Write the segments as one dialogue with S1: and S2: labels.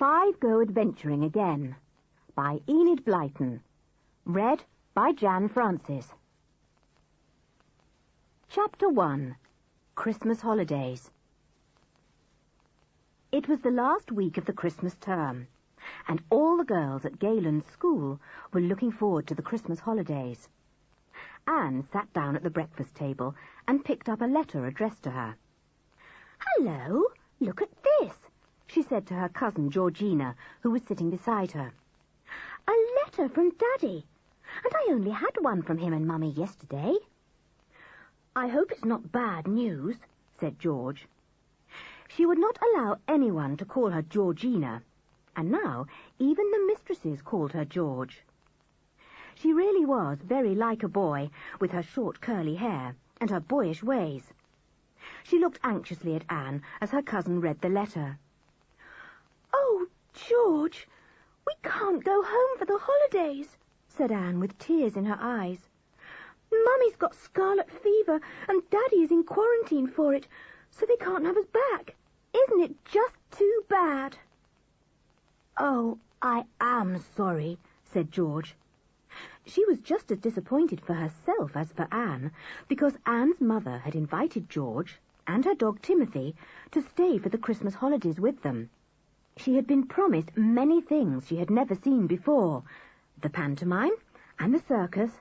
S1: 5 Go Adventuring Again by Enid Blyton. Read by Jan Francis. Chapter 1. Christmas Holidays. It was the last week of the Christmas term, and all the girls at Gayland's school were looking forward to the Christmas holidays. Anne sat down at the breakfast table and picked up a letter addressed to her. "Hello, look at this," she said to her cousin Georgina, who was sitting beside her. "A letter from Daddy, and I only had one from him and Mummy yesterday." "I hope it's not bad news," said George. She would not allow anyone to call her Georgina, and now even the mistresses called her George. She really was very like a boy, with her short curly hair and her boyish ways. She looked anxiously at Anne as her cousin read the letter. "Oh, George, we can't go home for the holidays," said Anne with tears in her eyes. "Mummy's got scarlet fever and Daddy is in quarantine for it, so they can't have us back. Isn't it just too bad?" "Oh, I am sorry," said George. She was just as disappointed for herself as for Anne, because Anne's mother had invited George and her dog Timothy to stay for the Christmas holidays with them. She had been promised many things she had never seen before: the pantomime and the circus,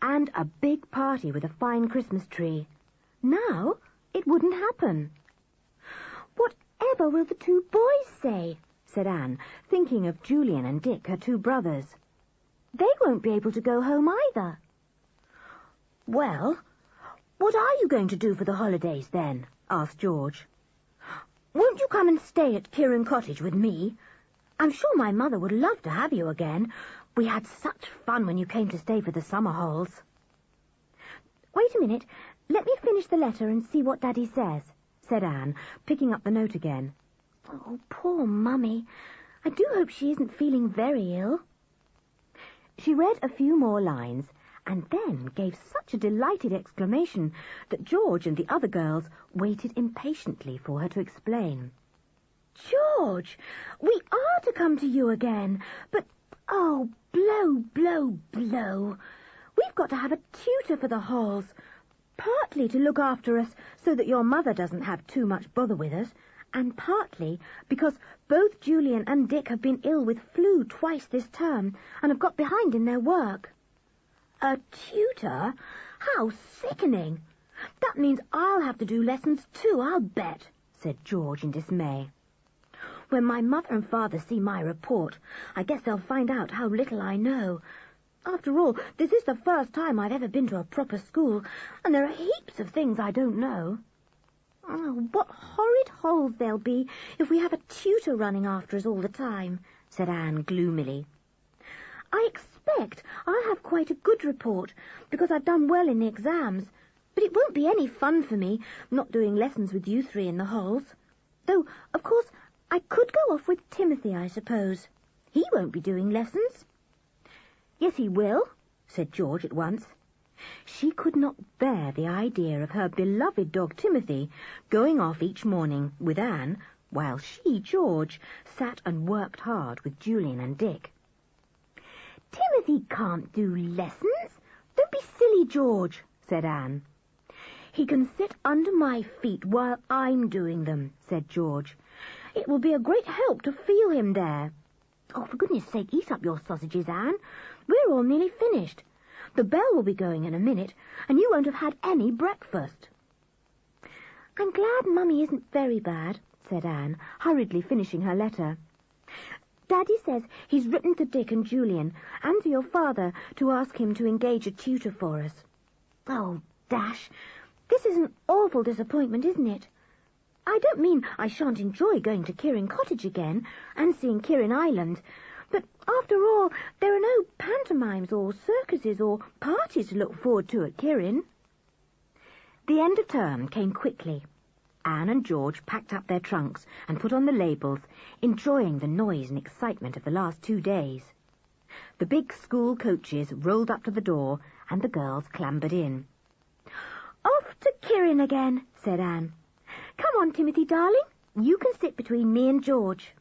S1: and a big party with a fine Christmas tree. Now it wouldn't happen. "Whatever will the 2 boys say?" said Anne, thinking of Julian and Dick, her 2 brothers. "They won't be able to go home either." "Well, what are you going to do for the holidays, then?" asked George. "Won't you come and stay at Kirin Cottage with me? I'm sure my mother would love to have you again. We had such fun when you came to stay for the summer holes." "Wait a minute. Let me finish the letter and see what Daddy says," said Anne, picking up the note again. "Oh, poor Mummy. I do hope she isn't feeling very ill." She read a few more lines, and then gave such a delighted exclamation that George and the other girls waited impatiently for her to explain. "George, we are to come to you again, but, oh, blow, blow, blow. We've got to have a tutor for the halls, partly to look after us so that your mother doesn't have too much bother with us, and partly because both Julian and Dick have been ill with flu twice this term and have got behind in their work." "A tutor? How sickening! That means I'll have to do lessons too, I'll bet," said George in dismay. "When my mother and father see my report, I guess they'll find out how little I know. After all, this is the first time I've ever been to a proper school, and there are heaps of things I don't know. Oh, what horrid holes there'll be if we have a tutor running after us all the time," said Anne gloomily. "I expect I'll have quite a good report, because I've done well in the exams, but it won't be any fun for me, not doing lessons with you 3 in the halls. Though, of course, I could go off with Timothy, I suppose. He won't be doing lessons." "Yes, he will," said George at once. She could not bear the idea of her beloved dog Timothy going off each morning with Anne, while she, George, sat and worked hard with Julian and Dick. "Timothy can't do lessons. Don't be silly, George," said Anne. "He can sit under my feet while I'm doing them," said George. "It will be a great help to feel him there. Oh, for goodness sake, eat up your sausages, Anne. We're all nearly finished. The bell will be going in a minute, and you won't have had any breakfast." "I'm glad Mummy isn't very bad," said Anne, hurriedly finishing her letter. "Daddy says he's written to Dick and Julian and to your father to ask him to engage a tutor for us. Oh, dash! This is an awful disappointment, isn't it? I don't mean I shan't enjoy going to Kirin Cottage again and seeing Kirin Island, but after all, there are no pantomimes or circuses or parties to look forward to at Kirin." The end of term came quickly. Anne and George packed up their trunks and put on the labels, enjoying the noise and excitement of the last 2 days. The big school coaches rolled up to the door, and the girls clambered in. "Off to Kirin again," said Anne. "Come on, Timothy, darling. You can sit between me and George."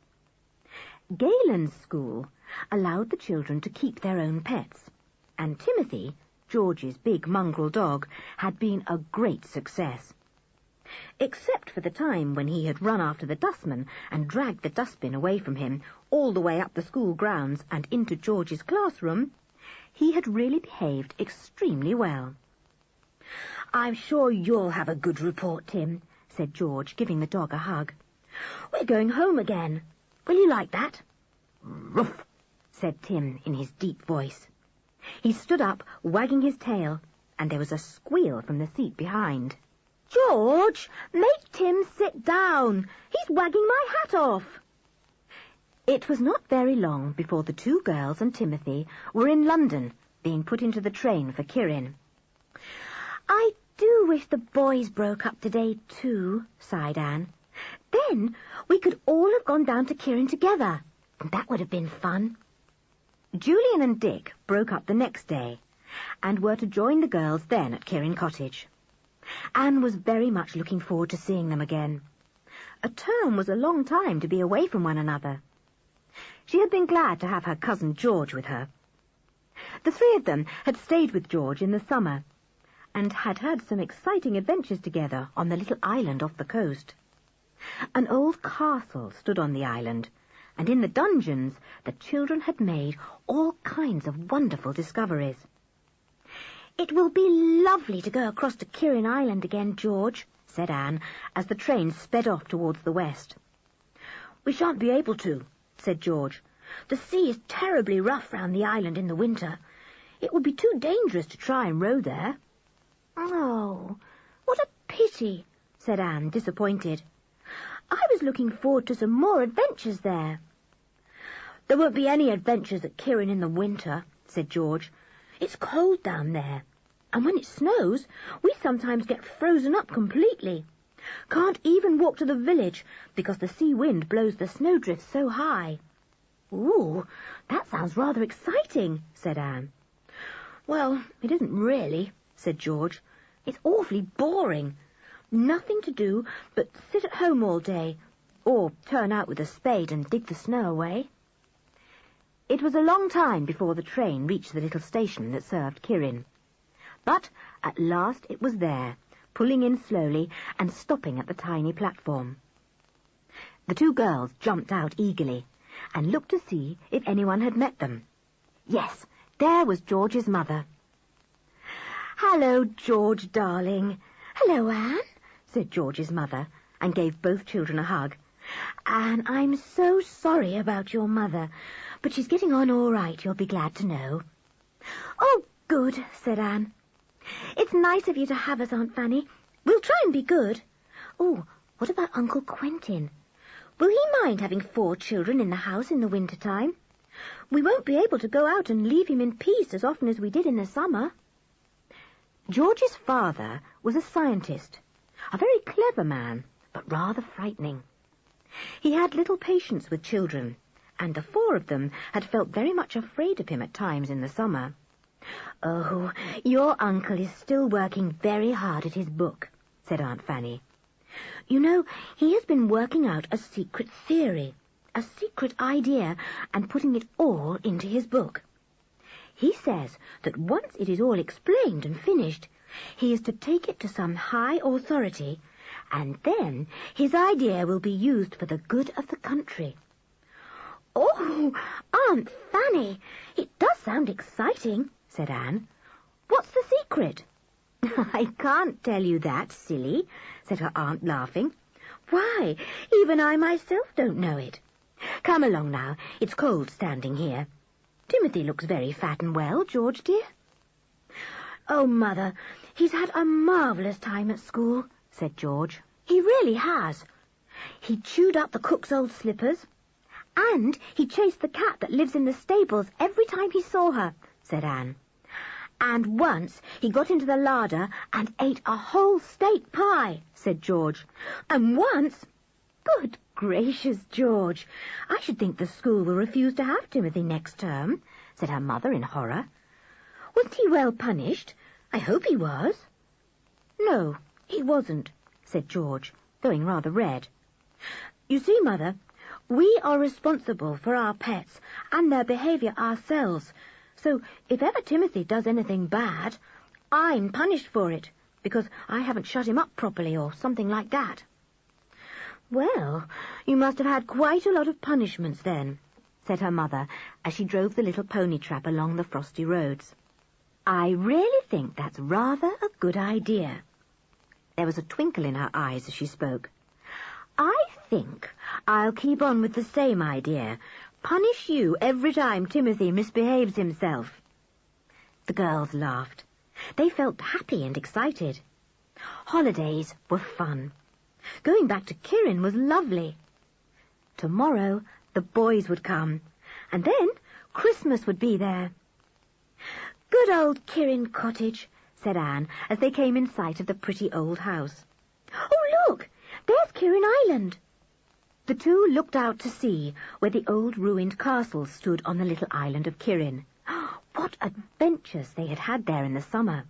S1: Galen's school allowed the children to keep their own pets, and Timothy, George's big mongrel dog, had been a great success. Except for the time when he had run after the dustman and dragged the dustbin away from him all the way up the school grounds and into George's classroom, he had really behaved extremely well. "I'm sure you'll have a good report, Tim," said George, giving the dog a hug. "We're going home again. Will you like that?" "Ruff," said Tim in his deep voice. He stood up, wagging his tail, and there was a squeal from the seat behind. "George, make Tim sit down. He's wagging my hat off." It was not very long before the two girls and Timothy were in London, being put into the train for Kirin. "I do wish the boys broke up today, too," sighed Anne. "Then we could all have gone down to Kirin together, and that would have been fun." Julian and Dick broke up the next day, and were to join the girls then at Kirin Cottage. Anne was very much looking forward to seeing them again. A term was a long time to be away from one another. She had been glad to have her cousin George with her. The three of them had stayed with George in the summer, and had had some exciting adventures together on the little island off the coast. An old castle stood on the island, and in the dungeons the children had made all kinds of wonderful discoveries. "It will be lovely to go across to Kirin Island again, George," said Anne, as the train sped off towards the west. "We shan't be able to," said George. "The sea is terribly rough round the island in the winter. It would be too dangerous to try and row there." "Oh, what a pity," said Anne, disappointed. "I was looking forward to some more adventures there." "There won't be any adventures at Kirin in the winter," said George. "It's cold down there, and when it snows, we sometimes get frozen up completely. Can't even walk to the village because the sea wind blows the snowdrifts so high." "Ooh, that sounds rather exciting," said Anne. "Well, it isn't really," said George. "It's awfully boring. Nothing to do but sit at home all day, or turn out with a spade and dig the snow away." It was a long time before the train reached the little station that served Kirin. But at last it was there, pulling in slowly and stopping at the tiny platform. The two girls jumped out eagerly and looked to see if anyone had met them. Yes, there was George's mother. "Hello, George, darling." "Hello, Anne," said George's mother, and gave both children a hug. "Anne, I'm so sorry about your mother, but she's getting on all right, you'll be glad to know." "Oh, good," said Anne. "It's nice of you to have us, Aunt Fanny. We'll try and be good. Oh, what about Uncle Quentin? Will he mind having 4 children in the house in the winter time? We won't be able to go out and leave him in peace as often as we did in the summer." George's father was a scientist, a very clever man, but rather frightening. He had little patience with children, and the 4 of them had felt very much afraid of him at times in the summer. "Oh, your uncle is still working very hard at his book," said Aunt Fanny. "You know, he has been working out a secret theory, a secret idea, and putting it all into his book. He says that once it is all explained and finished, he is to take it to some high authority, and then his idea will be used for the good of the country." "Oh, Aunt Fanny, it does sound exciting," said Anne. "What's the secret?" "I can't tell you that, silly," said her aunt, laughing. "Why, even I myself don't know it. Come along now, it's cold standing here. Timothy looks very fat and well, George dear." "Oh, Mother, he's had a marvellous time at school," said George. "He really has. He chewed up the cook's old slippers, and he chased the cat that lives in the stables every time he saw her," said Anne. "And once he got into the larder and ate a whole steak pie," said George. "And once—" "Good gracious, George, I should think the school will refuse to have Timothy next term," said her mother in horror. "Wasn't he well punished? I hope he was." "No, he wasn't," said George, going rather red. "You see, Mother, We are responsible for our pets and their behaviour ourselves, so if ever Timothy does anything bad, I'm punished for it, because I haven't shut him up properly or something like that." "Well, you must have had quite a lot of punishments then," said her mother as she drove the little pony trap along the frosty roads. "I really think that's rather a good idea." There was a twinkle in her eyes as she spoke. "I think I'll keep on with the same idea. Punish you every time Timothy misbehaves himself." The girls laughed. They felt happy and excited. Holidays were fun. Going back to Kirin was lovely. Tomorrow the boys would come, and then Christmas would be there. "Good old Kirin Cottage," said Anne, as they came in sight of the pretty old house. "Oh, look! There's Kirin Island." The two looked out to sea where the old ruined castle stood on the little island of Kirin. What adventures they had had there in the summer.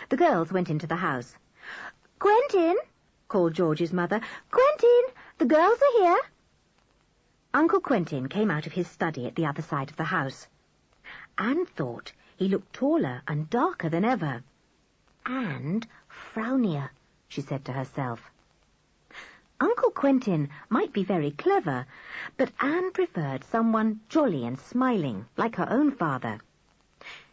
S1: The girls went into the house. "Quentin," called George's mother. "Quentin, the girls are here." Uncle Quentin came out of his study at the other side of the house. Anne thought he looked taller and darker than ever. "And frownier," she said to herself. Uncle Quentin might be very clever, but Anne preferred someone jolly and smiling, like her own father.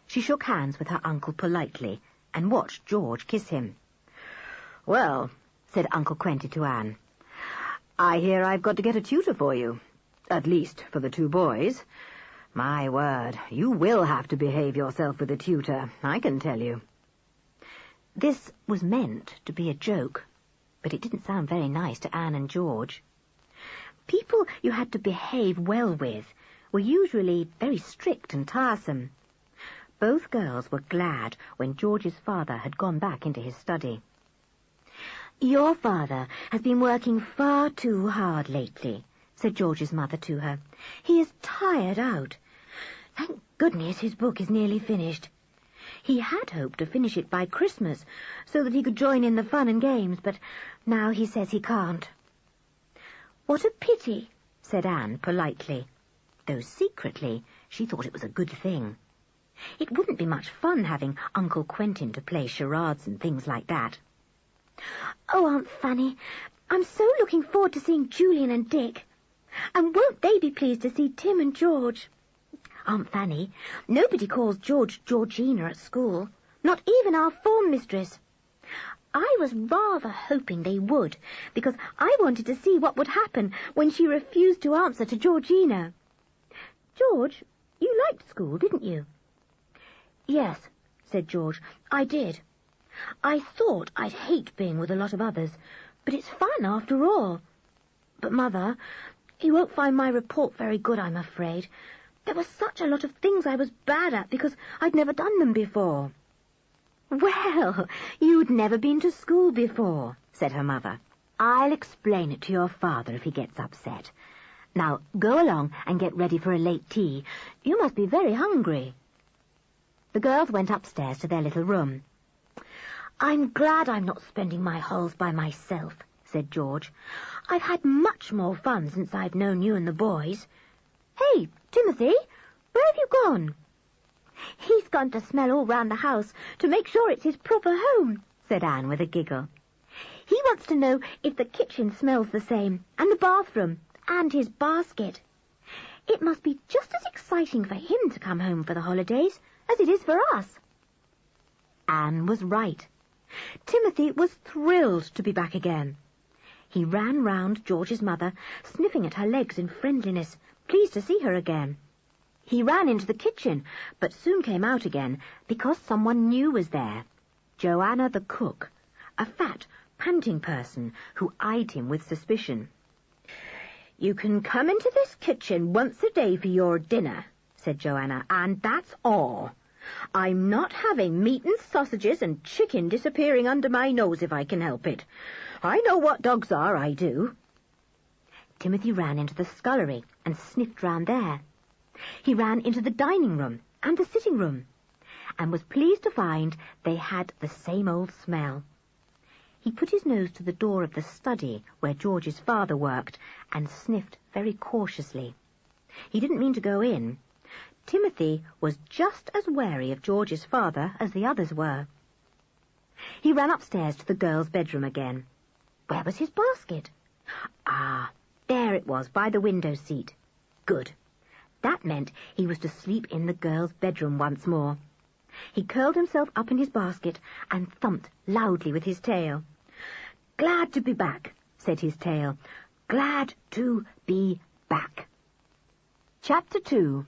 S1: She shook hands with her uncle politely and watched George kiss him. "Well," said Uncle Quentin to Anne, "I hear I've got to get a tutor for you, at least for the two boys. My word, you will have to behave yourself with a tutor, I can tell you." This was meant to be a joke, but it didn't sound very nice to Anne and George. People you had to behave well with were usually very strict and tiresome. Both girls were glad when George's father had gone back into his study. "Your father has been working far too hard lately," said George's mother to her. "He is tired out. Thank goodness his book is nearly finished. He had hoped to finish it by Christmas so that he could join in the fun and games, but now he says he can't." "What a pity," said Anne politely, though secretly she thought it was a good thing. It wouldn't be much fun having Uncle Quentin to play charades and things like that. "Oh, Aunt Fanny, I'm so looking forward to seeing Julian and Dick. And won't they be pleased to see Tim and George? Aunt Fanny, nobody calls George Georgina at school, not even our form mistress. I was rather hoping they would, because I wanted to see what would happen when she refused to answer to Georgina. George, you liked school, didn't you?" "Yes," said George, "I did. I thought I'd hate being with a lot of others, but it's fun after all. But, Mother, you won't find my report very good, I'm afraid. There were such a lot of things I was bad at because I'd never done them before." "Well, you'd never been to school before," said her mother. "I'll explain it to your father if he gets upset. Now, go along and get ready for a late tea. You must be very hungry." The girls went upstairs to their little room. "I'm glad I'm not spending my holes by myself," said George. "I've had much more fun since I've known you and the boys. Hey, Timothy, where have you gone?" "He's gone to smell all round the house to make sure it's his proper home," said Anne with a giggle. "He wants to know if the kitchen smells the same, and the bathroom, and his basket. It must be just as exciting for him to come home for the holidays as it is for us." Anne was right. Timothy was thrilled to be back again. He ran round George's mother, sniffing at her legs in friendliness, pleased to see her again. He ran into the kitchen, but soon came out again because someone new was there. Joanna the cook, a fat, panting person who eyed him with suspicion. "You can come into this kitchen once a day for your dinner," said Joanna, "and that's all. I'm not having meat and sausages and chicken disappearing under my nose if I can help it. I know what dogs are, I do." Timothy ran into the scullery and sniffed round there. He ran into the dining room and the sitting room, and was pleased to find they had the same old smell. He put his nose to the door of the study where George's father worked and sniffed very cautiously. He didn't mean to go in. Timothy was just as wary of George's father as the others were. He ran upstairs to the girls' bedroom again. Where was his basket? Ah, there it was, by the window seat. Good. That meant he was to sleep in the girls' bedroom once more. He curled himself up in his basket and thumped loudly with his tail. "Glad to be back," said his tail. "Glad to be back." Chapter 2.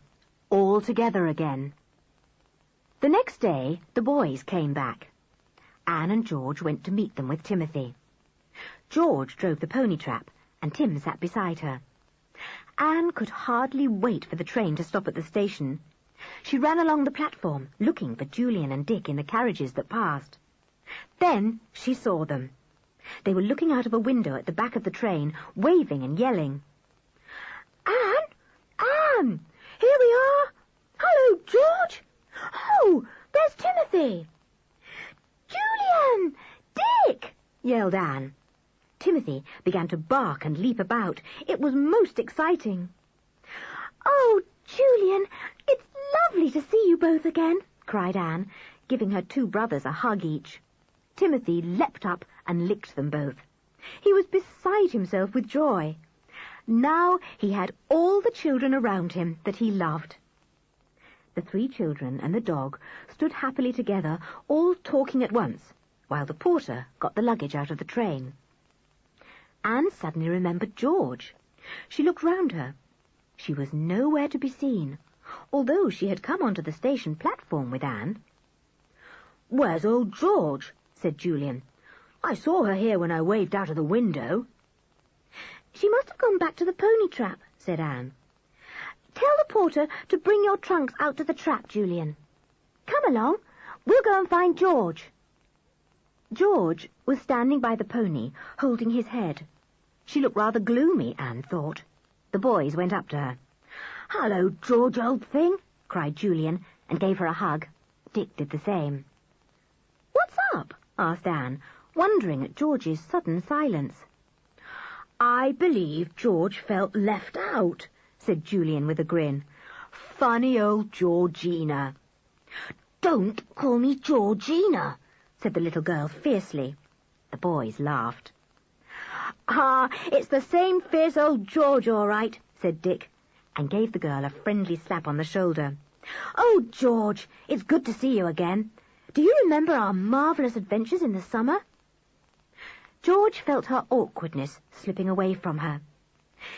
S1: All Together Again. The next day, the boys came back. Anne and George went to meet them with Timothy. George drove the pony trap, and Tim sat beside her. Anne could hardly wait for the train to stop at the station. She ran along the platform, looking for Julian and Dick in the carriages that passed. Then she saw them. They were looking out of a window at the back of the train, waving and yelling. "Anne! Anne! Here we are! Hello, George! Oh, there's Timothy!" "Julian! Dick!" yelled Anne. Timothy began to bark and leap about. It was most exciting. "Oh, Julian, it's lovely to see you both again," cried Anne, giving her two brothers a hug each. Timothy leapt up and licked them both. He was beside himself with joy. Now he had all the children around him that he loved. The three children and the dog stood happily together, all talking at once, while the porter got the luggage out of the train. Anne suddenly remembered George. She looked round her. She was nowhere to be seen, although she had come onto the station platform with Anne. "Where's old George?" said Julian. "I saw her here when I waved out of the window." "She must have gone back to the pony trap," said Anne. "Tell the porter to bring your trunks out to the trap, Julian. Come along. We'll go and find George." George was standing by the pony, holding his head. She looked rather gloomy, Anne thought. The boys went up to her. "Hello, George, old thing," cried Julian, and gave her a hug. Dick did the same. "What's up?" asked Anne, wondering at George's sudden silence. "I believe George felt left out," said Julian with a grin. "Funny old Georgina." "Don't call me Georgina," said the little girl fiercely. The boys laughed. "Ah, it's the same fierce old George, all right," said Dick, and gave the girl a friendly slap on the shoulder. "Oh, George, it's good to see you again. Do you remember our marvellous adventures in the summer?" George felt her awkwardness slipping away from her.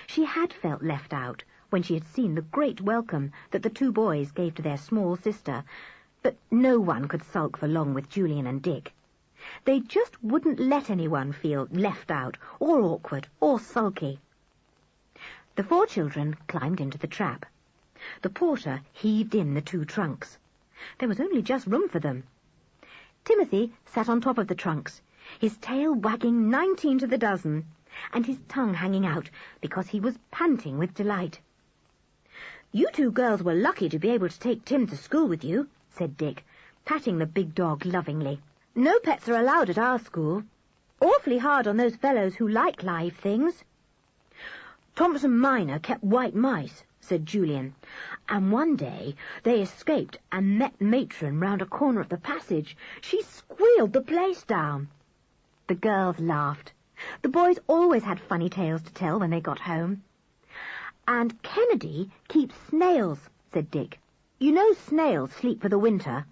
S1: She had felt left out when she had seen the great welcome that the two boys gave to their small sister, but no one could sulk for long with Julian and Dick. They just wouldn't let anyone feel left out, or awkward, or sulky. The four children climbed into the trap. The porter heaved in the two trunks. There was only just room for them. Timothy sat on top of the trunks, his tail wagging 19 to the dozen, and his tongue hanging out because he was panting with delight. "You two girls were lucky to be able to take Tim to school with you," said Dick, patting the big dog lovingly. "No pets are allowed at our school. Awfully hard on those fellows who like live things." "Thompson minor kept white mice," said Julian, "and one day they escaped and met Matron round a corner of the passage. She squealed the place down." The girls laughed. The boys always had funny tales to tell when they got home. "And Kennedy keeps snails," said Dick. "You know snails sleep for the winter.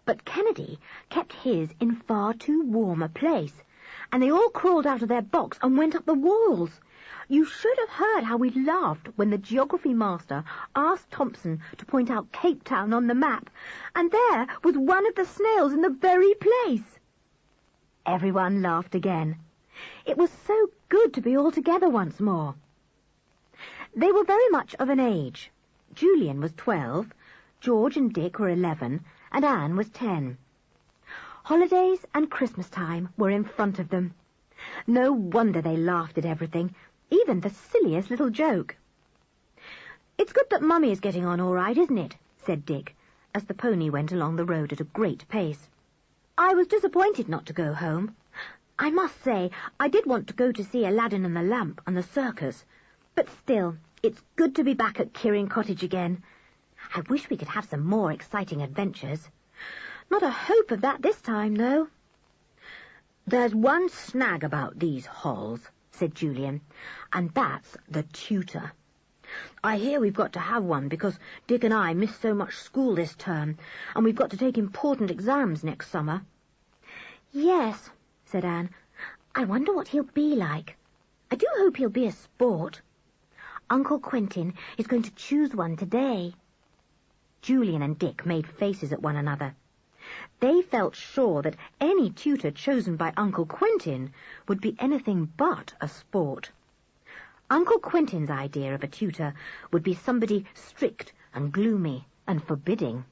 S1: But Kennedy kept his in far too warm a place, and they all crawled out of their box and went up the walls. You should have heard how we laughed when the geography master asked Thompson to point out Cape Town on the map, and there was one of the snails in the very place." Everyone laughed again. It was so good to be all together once more. They were very much of an age. Julian was 12, George and Dick were 11, and Anne was 10. Holidays and Christmas time were in front of them. No wonder they laughed at everything, even the silliest little joke. "It's good that Mummy is getting on all right, isn't it?" said Dick, as the pony went along the road at a great pace. "I was disappointed not to go home.
S2: I must say, I did want to go to see Aladdin and the Lamp and the circus. But still, it's good to be back at Kirin Cottage again. I wish we could have some more exciting adventures. Not a hope of that this time, though. There's one snag about these halls, said Julian, and that's the tutor. I hear we've got to have one because Dick and I missed so much school this term, and we've got to take important exams next summer. Yes, said Anne. I wonder what he'll be like. I do hope he'll be a sport. Uncle Quentin is going to choose one today. Julian and Dick made faces at one another. They felt sure that any tutor chosen by Uncle Quentin would be anything but a sport. Uncle Quentin's idea of a tutor would be somebody strict and gloomy and forbidding.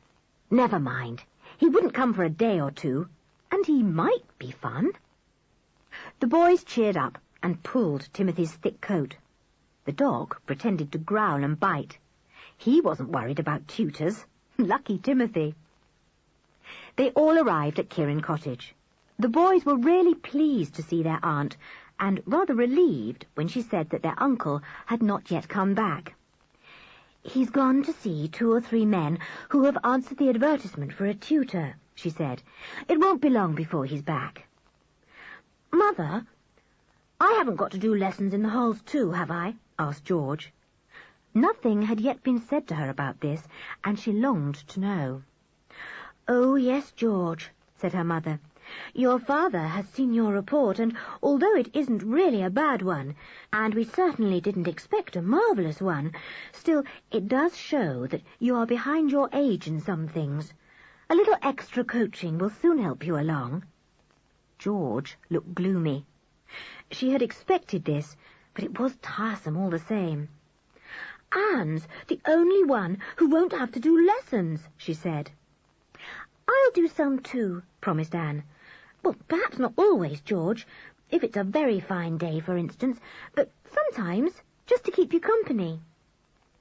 S2: Never mind. He wouldn't come for a day or two, and he might be fun. The boys cheered up and pulled Timothy's thick coat. The dog pretended to growl and bite. He wasn't worried about tutors. Lucky Timothy. They all arrived at Kirin Cottage. The boys were really pleased to see their aunt, and rather relieved when she said that their uncle had not yet come back. He's gone to see 2 or 3 men who have answered the advertisement for a tutor, she said. It won't be long before he's back. Mother, I haven't got to do lessons in the halls too, have I? Asked George. Nothing had yet been said to her about this, and she longed to know. Oh, yes, George, said her mother. Your father has seen your report, and although it isn't really a bad one, and we certainly didn't expect a marvellous one, still it does show that you are behind your age in some things. A little extra coaching will soon help you along. George looked gloomy. She had expected this, but it was tiresome all the same. Anne's the only one who won't have to do lessons, she said. I'll do some too, promised Anne. Well, perhaps not always, George, if it's a very fine day, for instance, but sometimes, just to keep you company.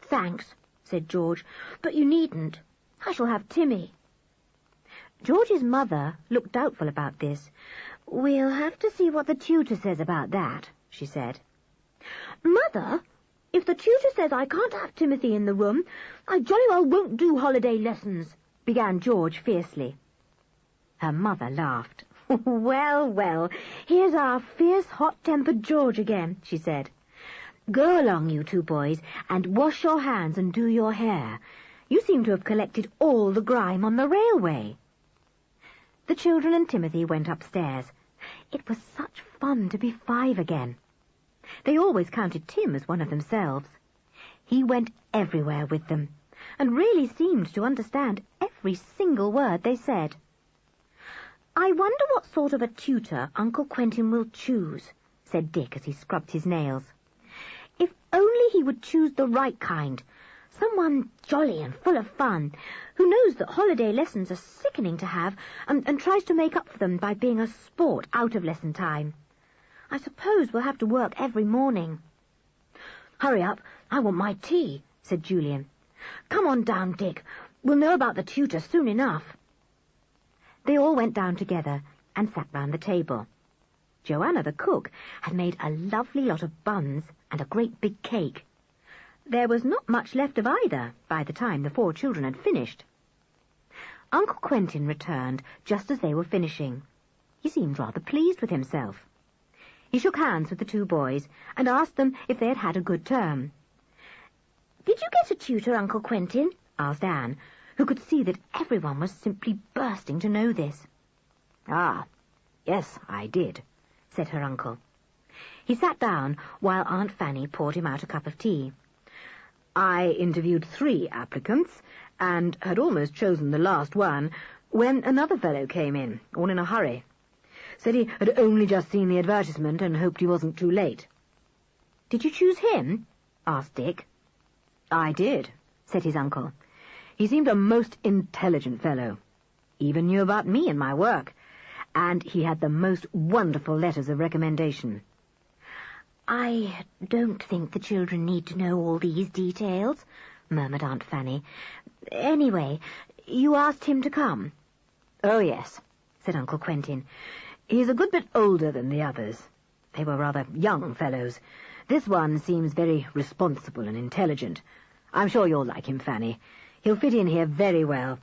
S2: Thanks, said George, but you needn't. I shall have Timmy. George's mother looked doubtful about this. We'll have to see what the tutor says about that, she said. Mother, if the tutor says I can't have Timothy in the room, I jolly well won't do holiday lessons, began George fiercely. Her mother laughed. Well, well, here's our fierce, hot-tempered George again, she said. Go along, you 2 boys, and wash your hands and do your hair. You seem to have collected all the grime on the railway. The children and Timothy went upstairs. It was such fun to be 5 again. They always counted Tim as one of themselves. He went everywhere with them, and really seemed to understand every single word they said. I wonder what sort of a tutor Uncle Quentin will choose, said Dick as he scrubbed his nails. If only he would choose the right kind, someone jolly and full of fun, who knows that holiday lessons are sickening to have, and tries to make up for them by being a sport out of lesson time. I suppose we'll have to work every morning. Hurry up, I want my tea, said Julian. Come on down, Dick. We'll know about the tutor soon enough. They all went down together and sat round the table. Joanna, the cook, had made a lovely lot of buns and a great big cake. There was not much left of either by the time the 4 children had finished. Uncle Quentin returned just as they were finishing. He seemed rather pleased with himself. He shook hands with the 2 boys and asked them if they had had a good term. Did you get a tutor, Uncle Quentin? Asked Anne, who could see that everyone was simply bursting to know this. Ah, yes, I did, said her uncle. He sat down while Aunt Fanny poured him out a cup of tea. I interviewed 3 applicants, and had almost chosen the last one, when another fellow came in, all in a hurry. Said he had only just seen the advertisement and hoped he wasn't too late. Did you choose him? Asked Dick. I did, said his uncle. He seemed a most intelligent fellow. Even knew about me and my work, and he had the most wonderful letters of recommendation. I don't think the children need to know all these details, murmured Aunt Fanny. Anyway, you asked him to come? Oh, yes, said Uncle Quentin.
S3: He's a good bit older than the others. They were rather young fellows. This one seems very responsible and intelligent. I'm sure you'll like him, Fanny. He'll fit in here very well.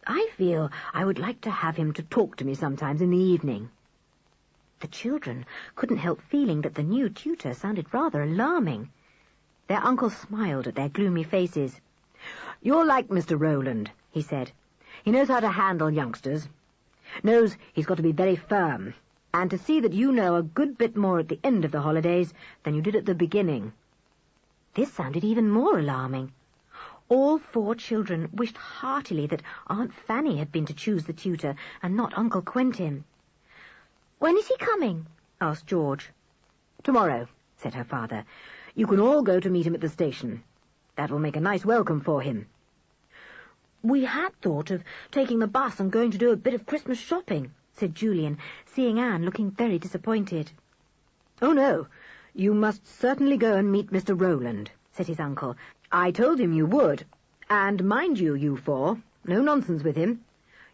S3: I feel I would like to have him to talk to me sometimes in the evening."
S2: The children couldn't help feeling that the new tutor sounded rather alarming. Their uncle smiled at their gloomy faces.
S3: "You're like Mr. Rowland," he said. "He knows how to handle youngsters. Knows he's got to be very firm, and to see that you know a good bit more at the end of the holidays than you did at the beginning."
S2: This sounded even more alarming. All 4 children wished heartily that Aunt Fanny had been to choose the tutor and not Uncle Quentin. "When is he coming?" asked George.
S3: "Tomorrow," said her father. "You can all go to meet him at the station. That will make a nice welcome for him."
S2: "We had thought of taking the bus and going to do a bit of Christmas shopping," said Julian, seeing Anne looking very disappointed.
S3: "Oh, no, you must certainly go and meet Mr. Rowland," said his uncle. "I told him you would. And mind you, you 4, no nonsense with him.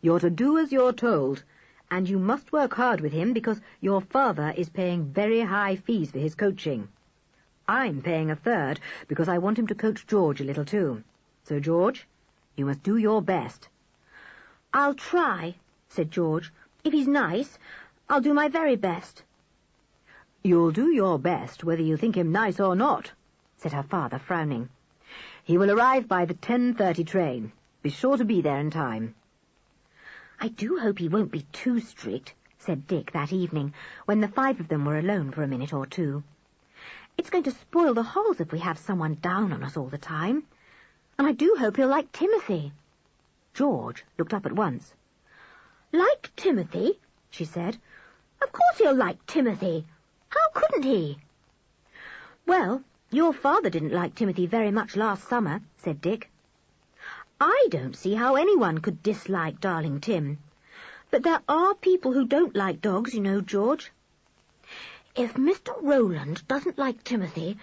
S3: You're to do as you're told, and you must work hard with him because your father is paying very high fees for his coaching. I'm paying a third because I want him to coach George a little too. So, George, you must do your best."
S2: "I'll try," said George. "If he's nice, I'll do my very best."
S3: "You'll do your best whether you think him nice or not," said her father, frowning. "He will arrive by the 10:30 train. Be sure to be there in time."
S2: "I do hope he won't be too strict," said Dick that evening, when the 5 of them were alone for a minute or two. "It's going to spoil the holes if we have someone down on us all the time. And I do hope he'll like Timothy." George looked up at once. "Like Timothy?" she said. "Of course he'll like Timothy. How couldn't he?" "Well, your father didn't like Timothy very much last summer," said Dick. "I don't see how anyone could dislike darling Tim. But there are people who don't like dogs, you know, George." "If Mr. Rowland doesn't like Timothy,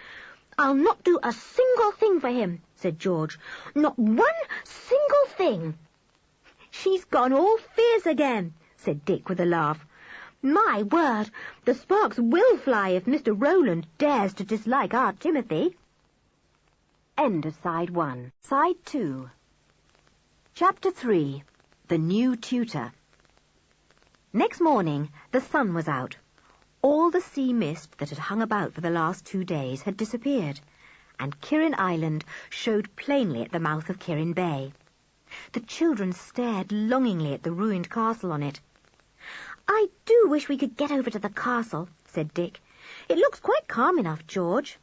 S2: I'll not do a single thing for him," said George. "Not one single thing." "She's gone all fierce again," said Dick with a laugh. "My word, the sparks will fly if Mr. Rowland dares to dislike our Timothy."
S1: End of Side 1. Side 2. Chapter 3. The New Tutor.
S2: Next morning, the sun was out. All the sea mist that had hung about for the last 2 days had disappeared, and Kirin Island showed plainly at the mouth of Kirin Bay. The children stared longingly at the ruined castle on it. "I do wish we could get over to the castle," said Dick. "It looks quite calm enough, George."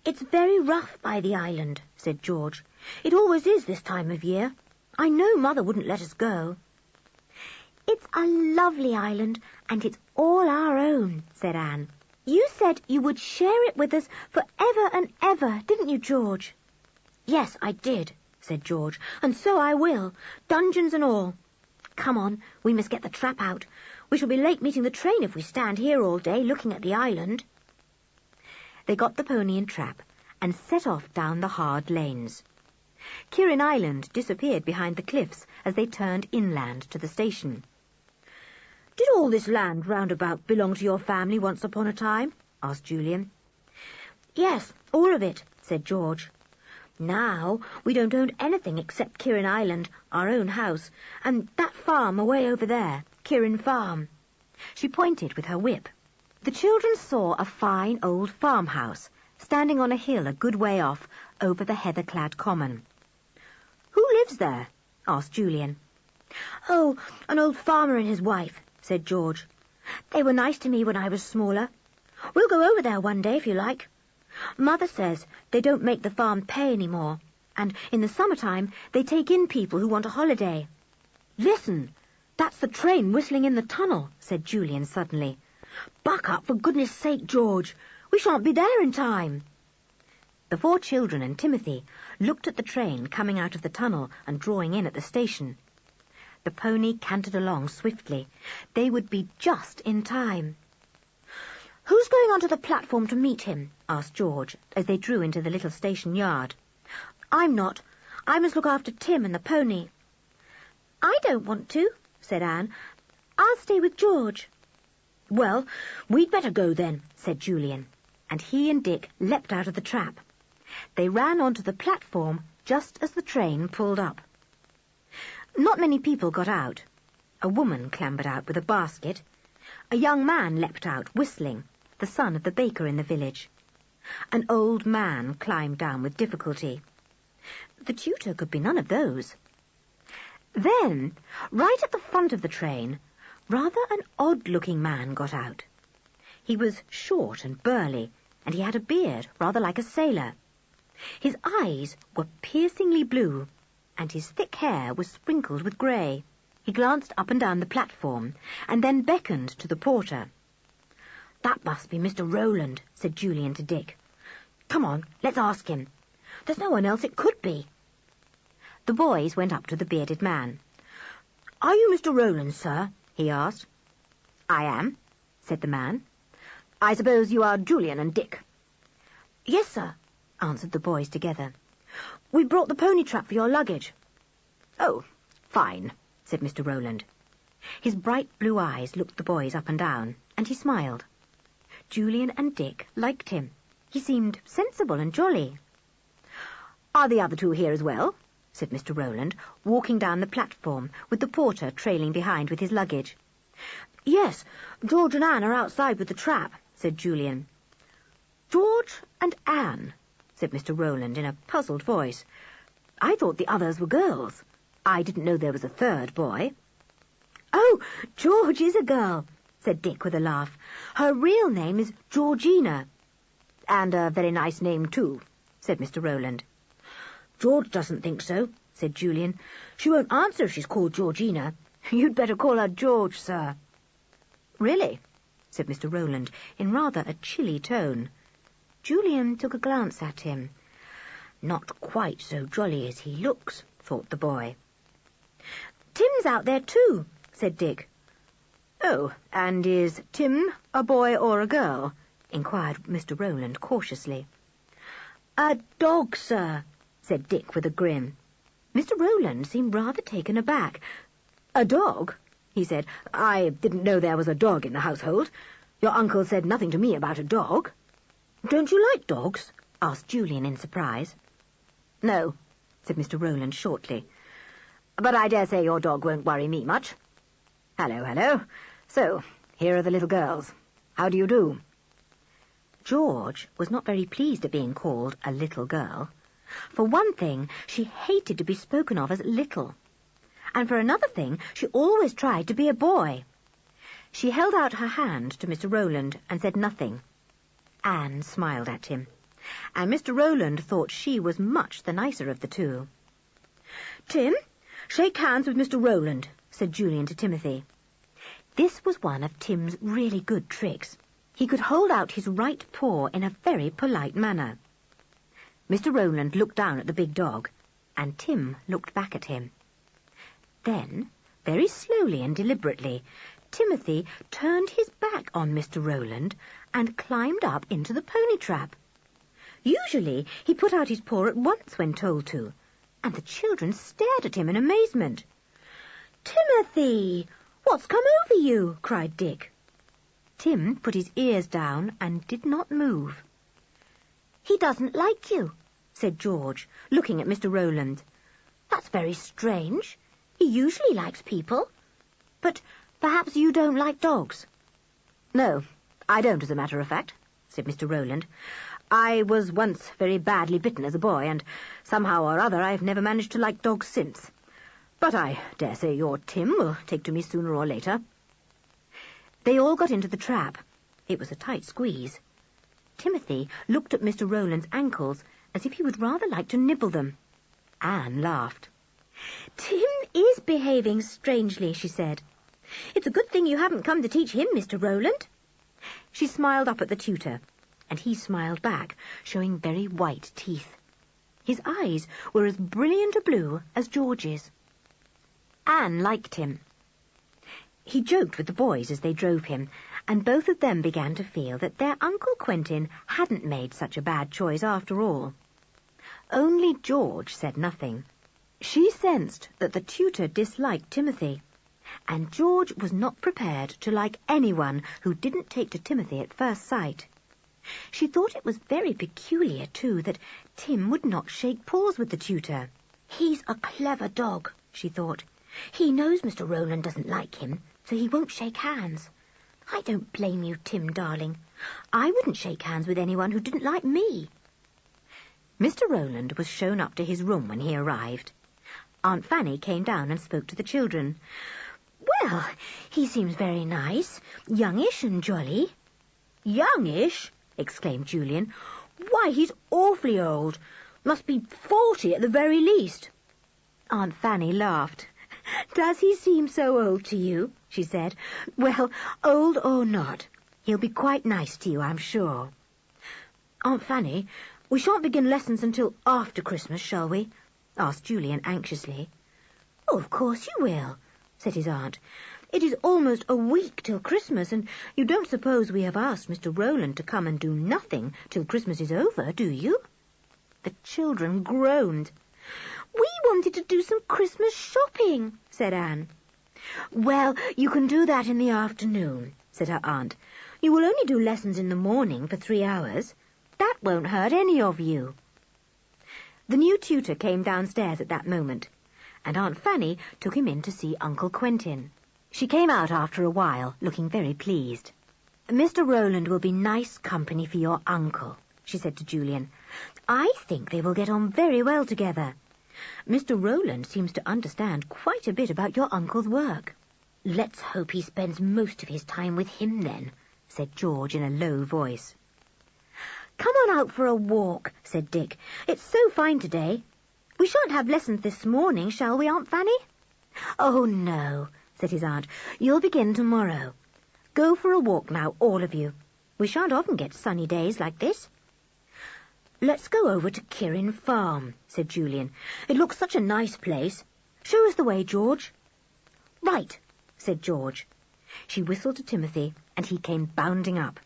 S2: "It's very rough by the island," said George. "It always is this time of year. I know Mother wouldn't let us go." "It's a lovely island, and it's all our own," said Anne. "You said you would share it with us for ever and ever, didn't you, George?" "Yes, I did," said George, "and so I will, dungeons and all. Come on, we must get the trap out. We shall be late meeting the train if we stand here all day looking at the island." They got the pony and trap and set off down the hard lanes. Kirin Island disappeared behind the cliffs as they turned inland to the station. "Did all this land round about belong to your family once upon a time?" asked Julian. "Yes, all of it," said George. "Now we don't own anything except Kirin Island, our own house, and that farm away over there, Kirin Farm." She pointed with her whip. The children saw a fine old farmhouse standing on a hill a good way off over the heather-clad common. "Who lives there?" asked Julian. "Oh, an old farmer and his wife," said George. "They were nice to me when I was smaller. We'll go over there one day if you like. Mother says they don't make the farm pay any more, and in the summertime they take in people who want a holiday." "Listen, that's the train whistling in the tunnel," said Julian suddenly. "Buck up, for goodness sake, George. We shan't be there in time." The 4 children and Timothy looked at the train coming out of the tunnel and drawing in at the station. The pony cantered along swiftly. They would be just in time. "Who's going onto the platform to meet him?" asked George, as they drew into the little station yard. "I'm not. I must look after Tim and the pony." "I don't want to," said Anne. I'll stay with George.
S3: Well, we'd better go then, said Julian, and he and Dick leapt out of the trap. They ran onto the platform just as the train pulled up. Not many people got out. A woman clambered out with a basket. A young man leapt out, whistling, the son of the baker in the village. An old man climbed down with difficulty. The tutor could be none of those. Then, right at the front of the train, rather an odd-looking man got out. He was short and burly, and he had a beard rather like a sailor. His eyes were piercingly blue, and his thick hair was sprinkled with grey. He glanced up and down the platform, and then beckoned to the porter. "That must be Mr. Rowland," said Julian to Dick. "Come on, let's ask him. There's no one else it could be." The boys went up to the bearded man. "Are you Mr. Rowland, sir?" he asked. "I am," said the man. "I suppose you are Julian and Dick?" "Yes, sir," answered the boys together. "We brought the pony trap for your luggage." "Oh, fine," said Mr. Rowland. His bright blue eyes looked the boys up and down, and he smiled. Julian and Dick liked him. He seemed sensible and jolly. "Are the other two here as well?" said Mr. Rowland, walking down the platform, with the porter trailing behind with his luggage. "Yes, George and Anne are outside with the trap," said Julian. "George and Anne," said Mr. Rowland in a puzzled voice. "I thought the others were girls. I didn't know there was a third boy." "Oh, George is a girl," said Dick with a laugh. "Her real name is Georgina." "And a very nice name, too," said Mr. Rowland. "George doesn't think so," said Julian. "She won't answer if she's called Georgina. You'd better call her George, sir." "Really?" said Mr. Rowland in rather a chilly tone. Julian took a glance at him. "Not quite so jolly as he looks," thought the boy. "Tim's out there too," said Dick. "Oh, and is Tim a boy or a girl?" inquired Mr. Rowland cautiously. "A dog, sir," said Dick with a grin. Mr. Rowland seemed rather taken aback. "A dog?" he said. "I didn't know there was a dog in the household. Your uncle said nothing to me about a dog." "Don't you like dogs?" asked Julian in surprise. "No," said Mr. Rowland shortly. "But I dare say your dog won't worry me much. Hello, hello. So, here are the little girls. How do you do?" George was not very pleased at being called a little girl. For one thing, she hated to be spoken of as little. And for another thing, she always tried to be a boy. She held out her hand to Mr. Rowland and said nothing. Anne smiled at him, and Mr. Rowland thought she was much the nicer of the two. "Tim, shake hands with Mr. Rowland," said Julian to Timothy. This was one of Tim's really good tricks. He could hold out his right paw in a very polite manner. Mr. Rowland looked down at the big dog, and Tim looked back at him. Then, very slowly and deliberately, Timothy turned his back on Mr. Rowland and climbed up into the pony trap. Usually he put out his paw at once when told to, and the children stared at him in amazement. "Timothy, what's come over you?" cried Dick. Tim put his ears down and did not move. "He doesn't like you," said George, looking at Mr. Rowland. "That's very strange. He usually likes people. But perhaps you don't like dogs." "No, I don't, as a matter of fact," said Mr. Rowland. "I was once very badly bitten as a boy, and somehow or other I've never managed to like dogs since. But I dare say your Tim will take to me sooner or later." They all got into the trap. It was a tight squeeze. Timothy looked at Mr. Rowland's ankles as if he would rather like to nibble them. Anne laughed. "Tim is behaving strangely," she said. "It's a good thing you haven't come to teach him, Mr. Rowland." She smiled up at the tutor, and he smiled back, showing very white teeth. His eyes were as brilliant a blue as George's. Anne liked him. He joked with the boys as they drove him, and both of them began to feel that their Uncle Quentin hadn't made such a bad choice after all. Only George said nothing. She sensed that the tutor disliked Timothy.
S2: And George was not prepared to like anyone who didn't take to Timothy at first sight. She thought it was very peculiar, too, that Tim would not shake paws with the tutor. He's a clever dog, she thought. He knows Mr. Rowland doesn't like him, so he won't shake hands. I don't blame you, Tim, darling. I wouldn't shake hands with anyone who didn't like me. Mr. Rowland was shown up to his room when he arrived. Aunt Fanny came down and spoke to the children. Well, he seems very nice, youngish and jolly. Youngish? Exclaimed Julian. Why, he's awfully old. Must be 40 at the very least. Aunt Fanny laughed. Does he seem so old to you? She said. Well, old or not, he'll be quite nice to you, I'm sure. Aunt Fanny, we shan't begin lessons until after Christmas, shall we? Asked Julian anxiously. Oh, of course you will, said his aunt. It is almost a week till Christmas, and you don't suppose we have asked Mr. Rowland to come and do nothing till Christmas is over, do you? The children groaned. We wanted to do some Christmas shopping, said Anne. Well, you can do that in the afternoon, said her aunt. You will only do lessons in the morning for 3 hours. That won't hurt any of you. The new tutor came downstairs at that moment, and Aunt Fanny took him in to see Uncle Quentin. She came out after a while, looking very pleased. Mr. Rowland will be nice company for your uncle, she said to Julian. I think they will get on very well together. Mr. Rowland seems to understand quite a bit about your uncle's work. Let's hope he spends most of his time with him then, said George in a low voice. Come on out for a walk, said Dick. It's so fine today. We shan't have lessons this morning, shall we, Aunt Fanny? Oh, no, said his aunt. You'll begin tomorrow. Go for a walk now, all of you. We shan't often get sunny days like this. Let's go over to Kirin Farm, said Julian. It looks such a nice place. Show us the way, George. Right, said George. She whistled to Timothy, and he came bounding up.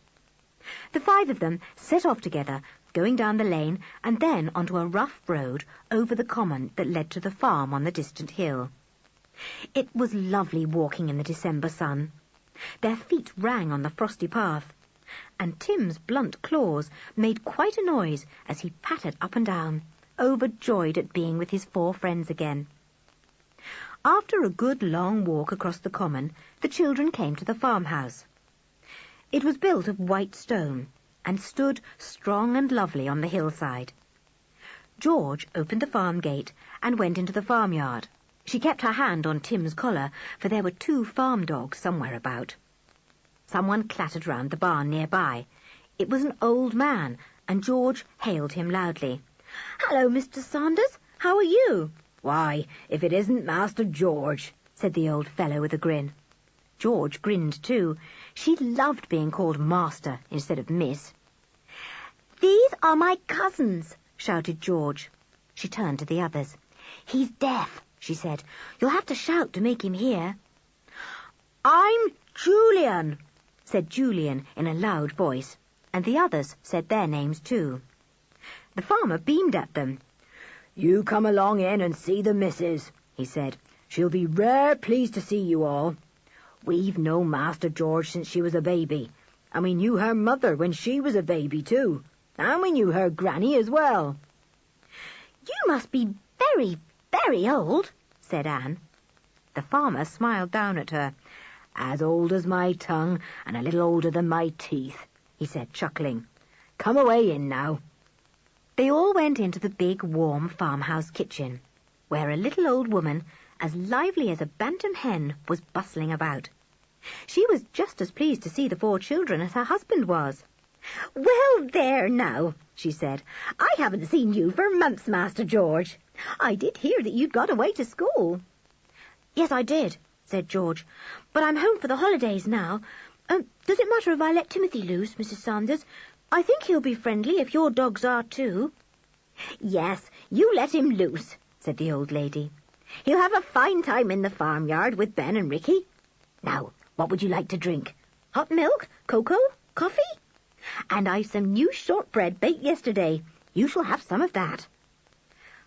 S2: The 5 of them set off together, going down the lane and then onto a rough road over the common that led to the farm on the distant hill. It was lovely walking in the December sun. Their feet rang on the frosty path, and Tim's blunt claws made quite a noise as he pattered up and down, overjoyed at being with his 4 friends again. After a good long walk across the common, the children came to the farmhouse. It was built of white stone and stood strong and lovely on the hillside. George opened the farm gate and went into the farmyard. She kept her hand on Tim's collar, for there were 2 farm dogs somewhere about. Someone clattered round the barn nearby. It was an old man, and George hailed him loudly. Hello, Mr. Saunders. How are you? Why, if it isn't Master George, said the old fellow with a grin. George grinned too. She loved being called Master instead of Miss. These are my cousins, shouted George. She turned to the others. He's deaf, she said. You'll have to shout to make him hear. I'm Julian, said Julian in a loud voice, and the others said their names too. The farmer beamed at them. You come along in and see the missus, he said. She'll be rare pleased to see you all. We've known Master George since she was a baby, and we knew her mother when she was a baby too, and we knew her granny as well. You must be very, very old, said Anne. The farmer smiled down at her. As old as my tongue and a little older than my teeth, he said, chuckling. Come away in now. They all went into the big, warm farmhouse kitchen, where a little old woman, as lively as a bantam hen, was bustling about. She was just as pleased to see the 4 children as her husband was. Well, there now, she said. I haven't seen you for months, Master George. I did hear that you'd got away to school. Yes, I did, said George. But I'm home for the holidays now. Does it matter if I let Timothy loose, Mrs. Saunders? I think he'll be friendly if your dogs are too. Yes, you let him loose, said the old lady. He'll have a fine time in the farmyard with Ben and Ricky. Now, what would you like to drink? Hot milk? Cocoa? Coffee? And I've some new shortbread baked yesterday. You shall have some of that.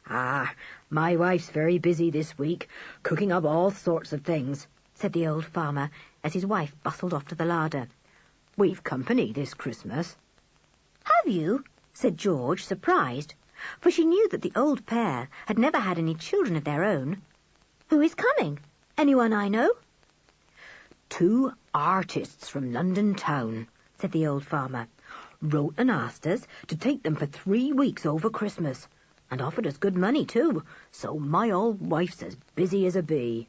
S2: Ah, my wife's very busy this week, cooking up all sorts of things, said the old farmer, as his wife bustled off to the larder.
S3: "We've company this Christmas."
S2: "Have you?" said George, surprised, for she knew that the old pair had never had any children of their own. "Who is coming? Anyone I know?"
S3: "2 artists from London town," said the old farmer. "Wrote and asked us to take them for 3 weeks over Christmas, and offered us good money too, so my old wife's as busy as a bee."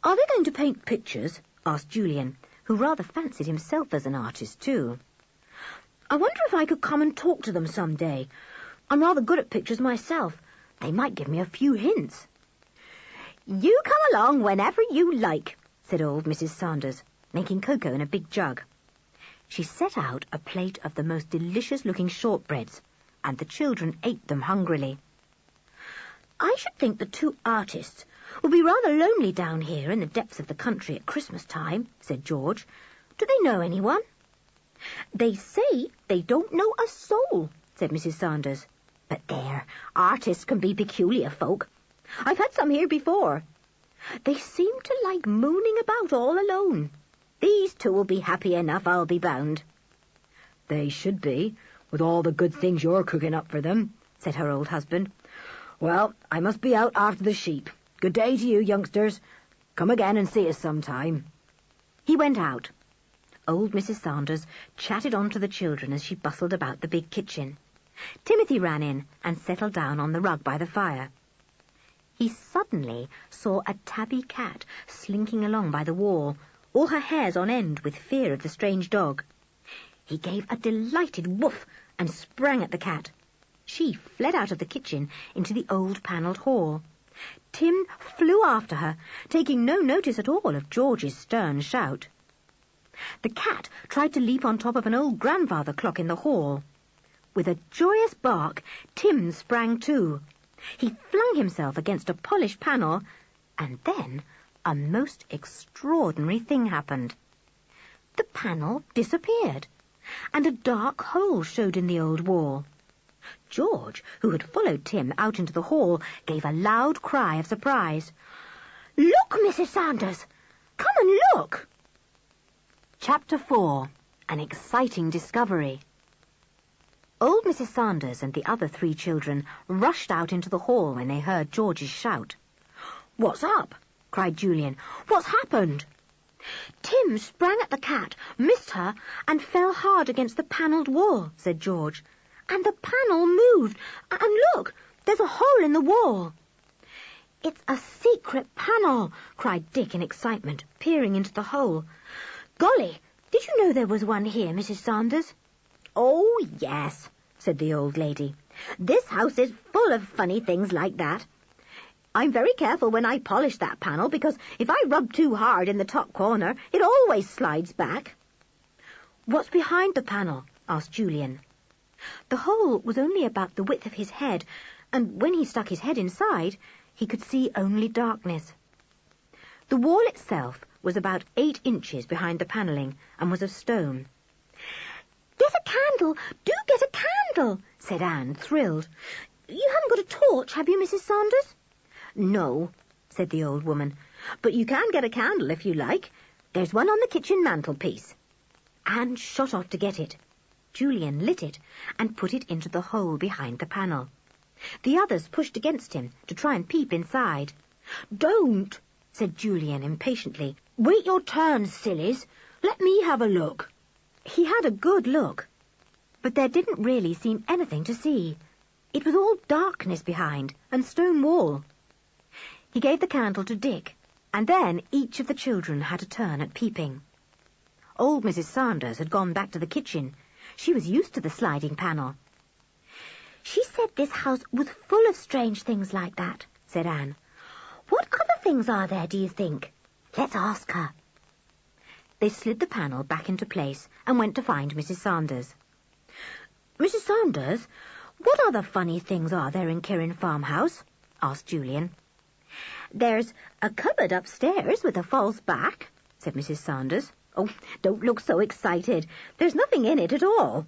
S2: "Are they going to paint pictures?" asked Julian, who rather fancied himself as an artist too. "I wonder if I could come and talk to them some day. I'm rather good at pictures myself. They might give me a few hints." "You come along whenever you like," said old Mrs. Sanders, making cocoa in a big jug. She set out a plate of the most delicious-looking shortbreads, and the children ate them hungrily. "I should think the 2 artists will be rather lonely down here in the depths of the country at Christmas time," said George. "Do they know anyone?" "They say they don't know a soul," said Mrs. Sanders. "But there, artists can be peculiar folk. I've had some here before. They seem to like mooning about all alone. These 2 will be happy enough, I'll be bound."
S3: "They should be, with all the good things you're cooking up for them," said her old husband. "Well, I must be out after the sheep. Good day to you, youngsters. Come again and see us sometime."
S2: He went out. Old Mrs. Sanders chatted on to the children as she bustled about the big kitchen. Timothy ran in and settled down on the rug by the fire. He suddenly saw a tabby cat slinking along by the wall, all her hairs on end with fear of the strange dog. He gave a delighted woof and sprang at the cat. She fled out of the kitchen into the old panelled hall. Tim flew after her, taking no notice at all of George's stern shout. The cat tried to leap on top of an old grandfather clock in the hall. With a joyous bark, Tim sprang too. He flung himself against a polished panel, and then a most extraordinary thing happened. The panel disappeared, and a dark hole showed in the old wall. George, who had followed Tim out into the hall, gave a loud cry of surprise. "Look, Mrs. Sanders! Come and look!"
S1: Chapter 4. An Exciting Discovery. Old Mrs. Sanders and the other 3 children rushed out into the hall when they heard George's shout.
S2: "What's up?" cried Julian. "What's happened?" "Tim sprang at the cat, missed her, and fell hard against the panelled wall," said George. "And the panel moved. And look, there's a hole in the wall." "It's a secret panel," cried Dick in excitement, peering into the hole. "Golly, did you know there was one here, Mrs. Sanders?" "Oh, yes," said the old lady. "This house is full of funny things like that. I'm very careful when I polish that panel, because if I rub too hard in the top corner, it always slides back." "What's behind the panel?" asked Julian. The hole was only about the width of his head, and when he stuck his head inside, he could see only darkness. The wall itself was about 8 inches behind the panelling and was of stone. "Get a candle! Do get a candle!" said Anne, thrilled. "You haven't got a torch, have you, Mrs. Sanders?" "No," said the old woman, "but you can get a candle if you like. There's one on the kitchen mantelpiece." Anne shot off to get it. Julian lit it and put it into the hole behind the panel. The others pushed against him to try and peep inside. "Don't," said Julian impatiently. "Wait your turn, sillies. Let me have a look." He had a good look, but there didn't really seem anything to see. It was all darkness behind and stone wall. He gave the candle to Dick, and then each of the children had a turn at peeping. Old Mrs. Sanders had gone back to the kitchen. She was used to the sliding panel. "She said this house was full of strange things like that," said Anne. "What other things are there, do you think? Let's ask her." They slid the panel back into place and went to find Mrs. Sanders. "Mrs. Sanders, what other funny things are there in Kirin farmhouse?" asked Julian. "There's a cupboard upstairs with a false back," said Mrs. Sanders. "Oh, don't look so excited. There's nothing in it at all.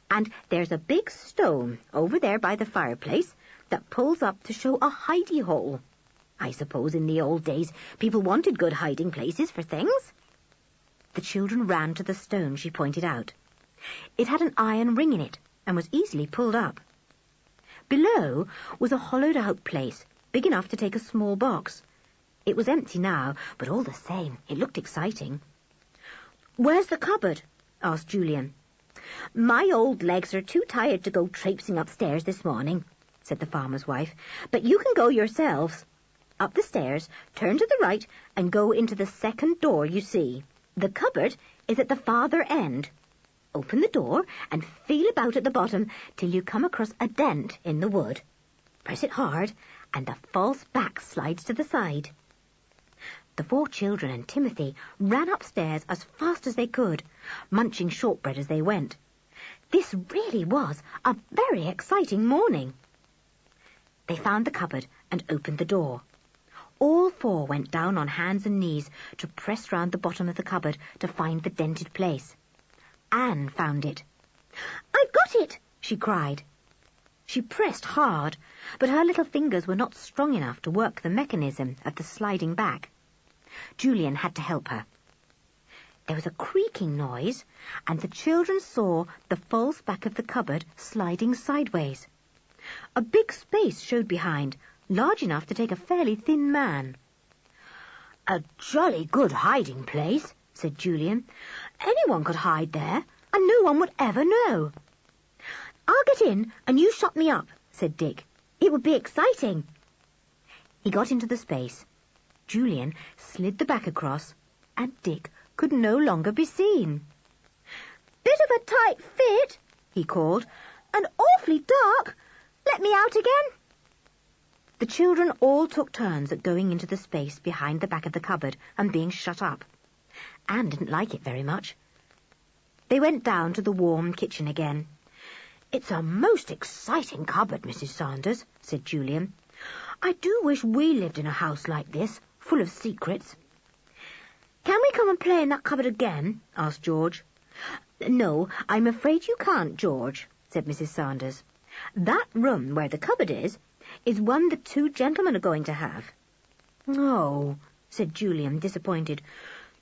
S2: And there's a big stone over there by the fireplace that pulls up to show a hidey hole. I suppose in the old days people wanted good hiding places for things. The children ran to the stone she pointed out. It had an iron ring in it and was easily pulled up. Below was a hollowed-out place, big enough to take a small box. It was empty now, but all the same, it looked exciting. "Where's the cupboard?" asked Julian. "My old legs are too tired to go traipsing upstairs this morning," said the farmer's wife, "but you can go yourselves. Up the stairs, turn to the right, and go into the second door you see. The cupboard is at the farther end. Open the door and feel about at the bottom till you come across a dent in the wood. Press it hard, and the false back slides to the side." The 4 children and Timothy ran upstairs as fast as they could, munching shortbread as they went. This really was a very exciting morning. They found the cupboard and opened the door. All 4 went down on hands and knees to press round the bottom of the cupboard to find the dented place. Anne found it. "I've got it!" she cried. She pressed hard, but her little fingers were not strong enough to work the mechanism of the sliding back. Julian had to help her. There was a creaking noise, and the children saw the false back of the cupboard sliding sideways. A big space showed behind, large enough to take a fairly thin man. "A jolly good hiding place," said Julian. "Anyone could hide there, and no one would ever know." "I'll get in, and you shut me up," said Dick. "It would be exciting." He got into the space. Julian slid the back across, and Dick could no longer be seen. "Bit of a tight fit," he called, "and awfully dark. Let me out again." The children all took turns at going into the space behind the back of the cupboard and being shut up. Anne didn't like it very much. They went down to the warm kitchen again. "It's a most exciting cupboard, Mrs. Saunders," said Julian. "I do wish we lived in a house like this, full of secrets." "Can we come and play in that cupboard again?" asked George. "No, I'm afraid you can't, George," said Mrs. Saunders. "That room where the cupboard is one the 2 gentlemen are going to have." "Oh," said Julian, disappointed.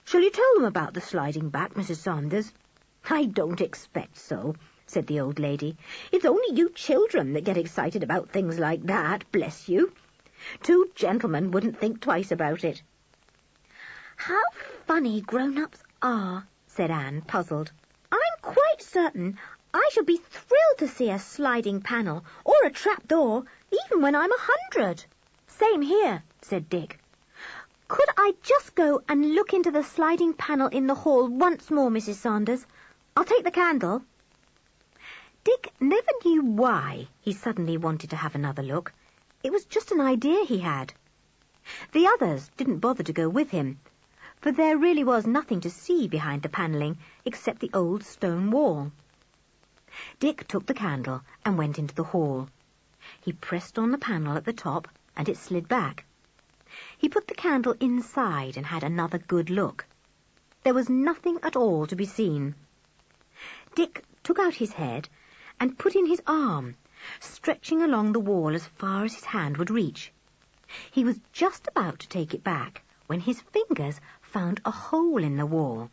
S2: "Shall you tell them about the sliding back, Mrs. Saunders?" "I don't expect so," said the old lady. "It's only you children that get excited about things like that, bless you. 2 gentlemen wouldn't think twice about it." "How funny grown-ups are," said Anne, puzzled. "I'm quite certain I shall be thrilled to see a sliding panel or a trapdoor, even when I'm 100. "Same here," said Dick. "Could I just go and look into the sliding panel in the hall once more, Mrs. Saunders? I'll take the candle." Dick never knew why he suddenly wanted to have another look. It was just an idea he had. The others didn't bother to go with him, for there really was nothing to see behind the panelling except the old stone wall. Dick took the candle and went into the hall. He pressed on the panel at the top, and it slid back. He put the candle inside and had another good look. There was nothing at all to be seen. Dick took out his head and put in his arm, stretching along the wall as far as his hand would reach. He was just about to take it back when his fingers found a hole in the wall.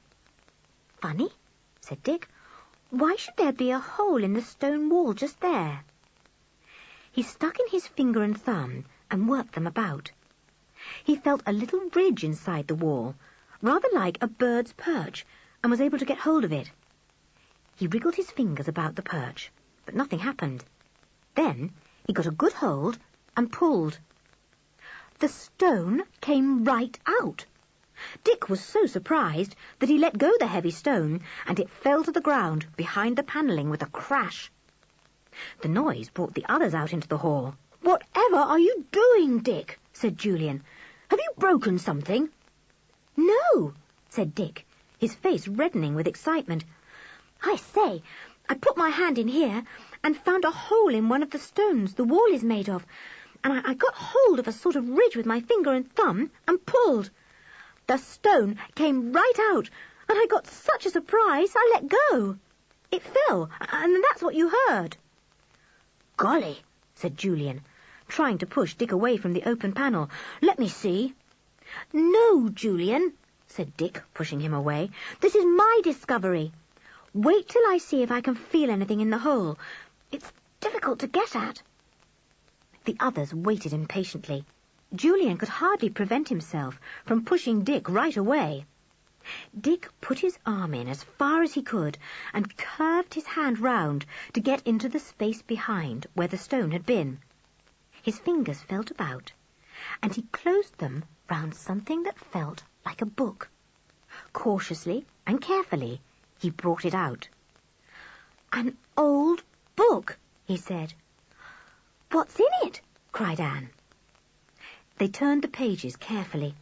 S2: "Funny," said Dick. "Why should there be a hole in the stone wall just there?" He stuck in his finger and thumb and worked them about. He felt a little ridge inside the wall, rather like a bird's perch, and was able to get hold of it. He wriggled his fingers about the perch, but nothing happened. Then he got a good hold and pulled. The stone came right out. Dick was so surprised that he let go the heavy stone, and it fell to the ground behind the panelling with a crash. The noise brought the others out into the hall. "Whatever are you doing, Dick?" said Julian. "Have you broken something?" "No," said Dick, his face reddening with excitement. "I say, I put my hand in here and found a hole in one of the stones the wall is made of, and I got hold of a sort of ridge with my finger and thumb and pulled. The stone came right out, and I got such a surprise I let go. It fell, and that's what you heard." "Golly," said Julian, trying to push Dick away from the open panel. "Let me see." "No, Julian," said Dick, pushing him away. "This is my discovery. Wait till I see if I can feel anything in the hole. It's difficult to get at." The others waited impatiently. Julian could hardly prevent himself from pushing Dick right away. Dick put his arm in as far as he could and curved his hand round to get into the space behind where the stone had been. His fingers felt about, and he closed them round something that felt like a book. Cautiously and carefully, he brought it out. "An old book," he said. "What's in it?" cried Anne. They turned the pages carefully.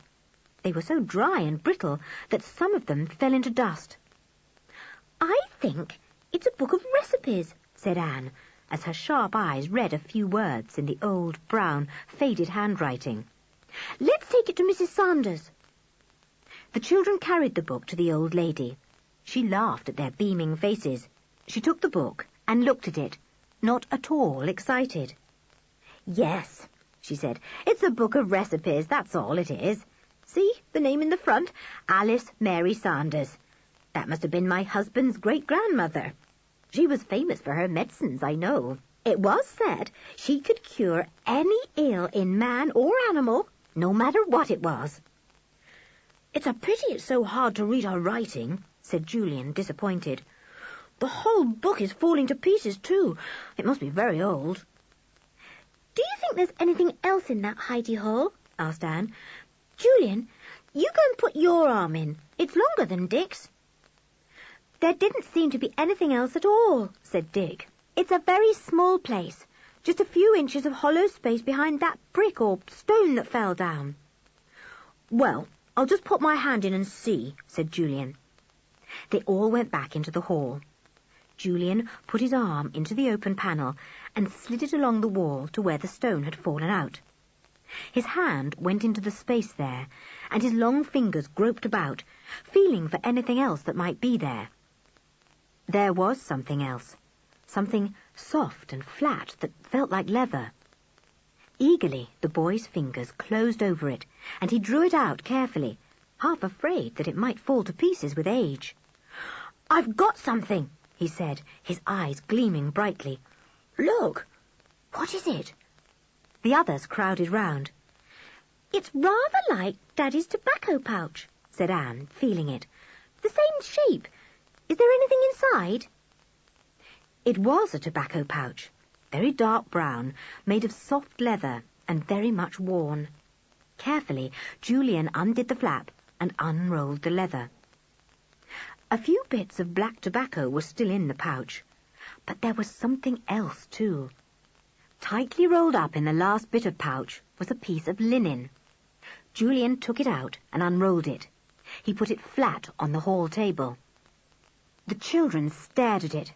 S2: They were so dry and brittle that some of them fell into dust. "I think it's a book of recipes," said Anne, as her sharp eyes read a few words in the old, brown, faded handwriting. "Let's take it to Mrs. Saunders." The children carried the book to the old lady. She laughed at their beaming faces. She took the book and looked at it, not at all excited. "Yes," she said, "it's a book of recipes, that's all it is. See, the name in the front, Alice Mary Saunders. That must have been my husband's great-grandmother. She was famous for her medicines, I know. It was said she could cure any ill in man or animal, no matter what it was." "It's a pity it's so hard to read her writing," said Julian, disappointed. "The whole book is falling to pieces, too. It must be very old." "Do you think there's anything else in that hidey-hole?" asked Anne. "Julian, you go and put your arm in. It's longer than Dick's." "There didn't seem to be anything else at all," said Dick. "It's a very small place, just a few inches of hollow space behind that brick or stone that fell down." "Well, I'll just put my hand in and see," said Julian. They all went back into the hall. Julian put his arm into the open panel and slid it along the wall to where the stone had fallen out. His hand went into the space there, and his long fingers groped about, feeling for anything else that might be there. There was something else, something soft and flat that felt like leather. Eagerly, the boy's fingers closed over it, and he drew it out carefully, half afraid that it might fall to pieces with age. "I've got something," he said, his eyes gleaming brightly. "Look!" "What is it?" The others crowded round. "It's rather like Daddy's tobacco pouch," said Anne, feeling it. "The same shape. Is there anything inside?" It was a tobacco pouch, very dark brown, made of soft leather and very much worn. Carefully, Julian undid the flap and unrolled the leather. A few bits of black tobacco were still in the pouch, but there was something else too. Tightly rolled up in the last bit of pouch was a piece of linen. Julian took it out and unrolled it. He put it flat on the hall table. The children stared at it.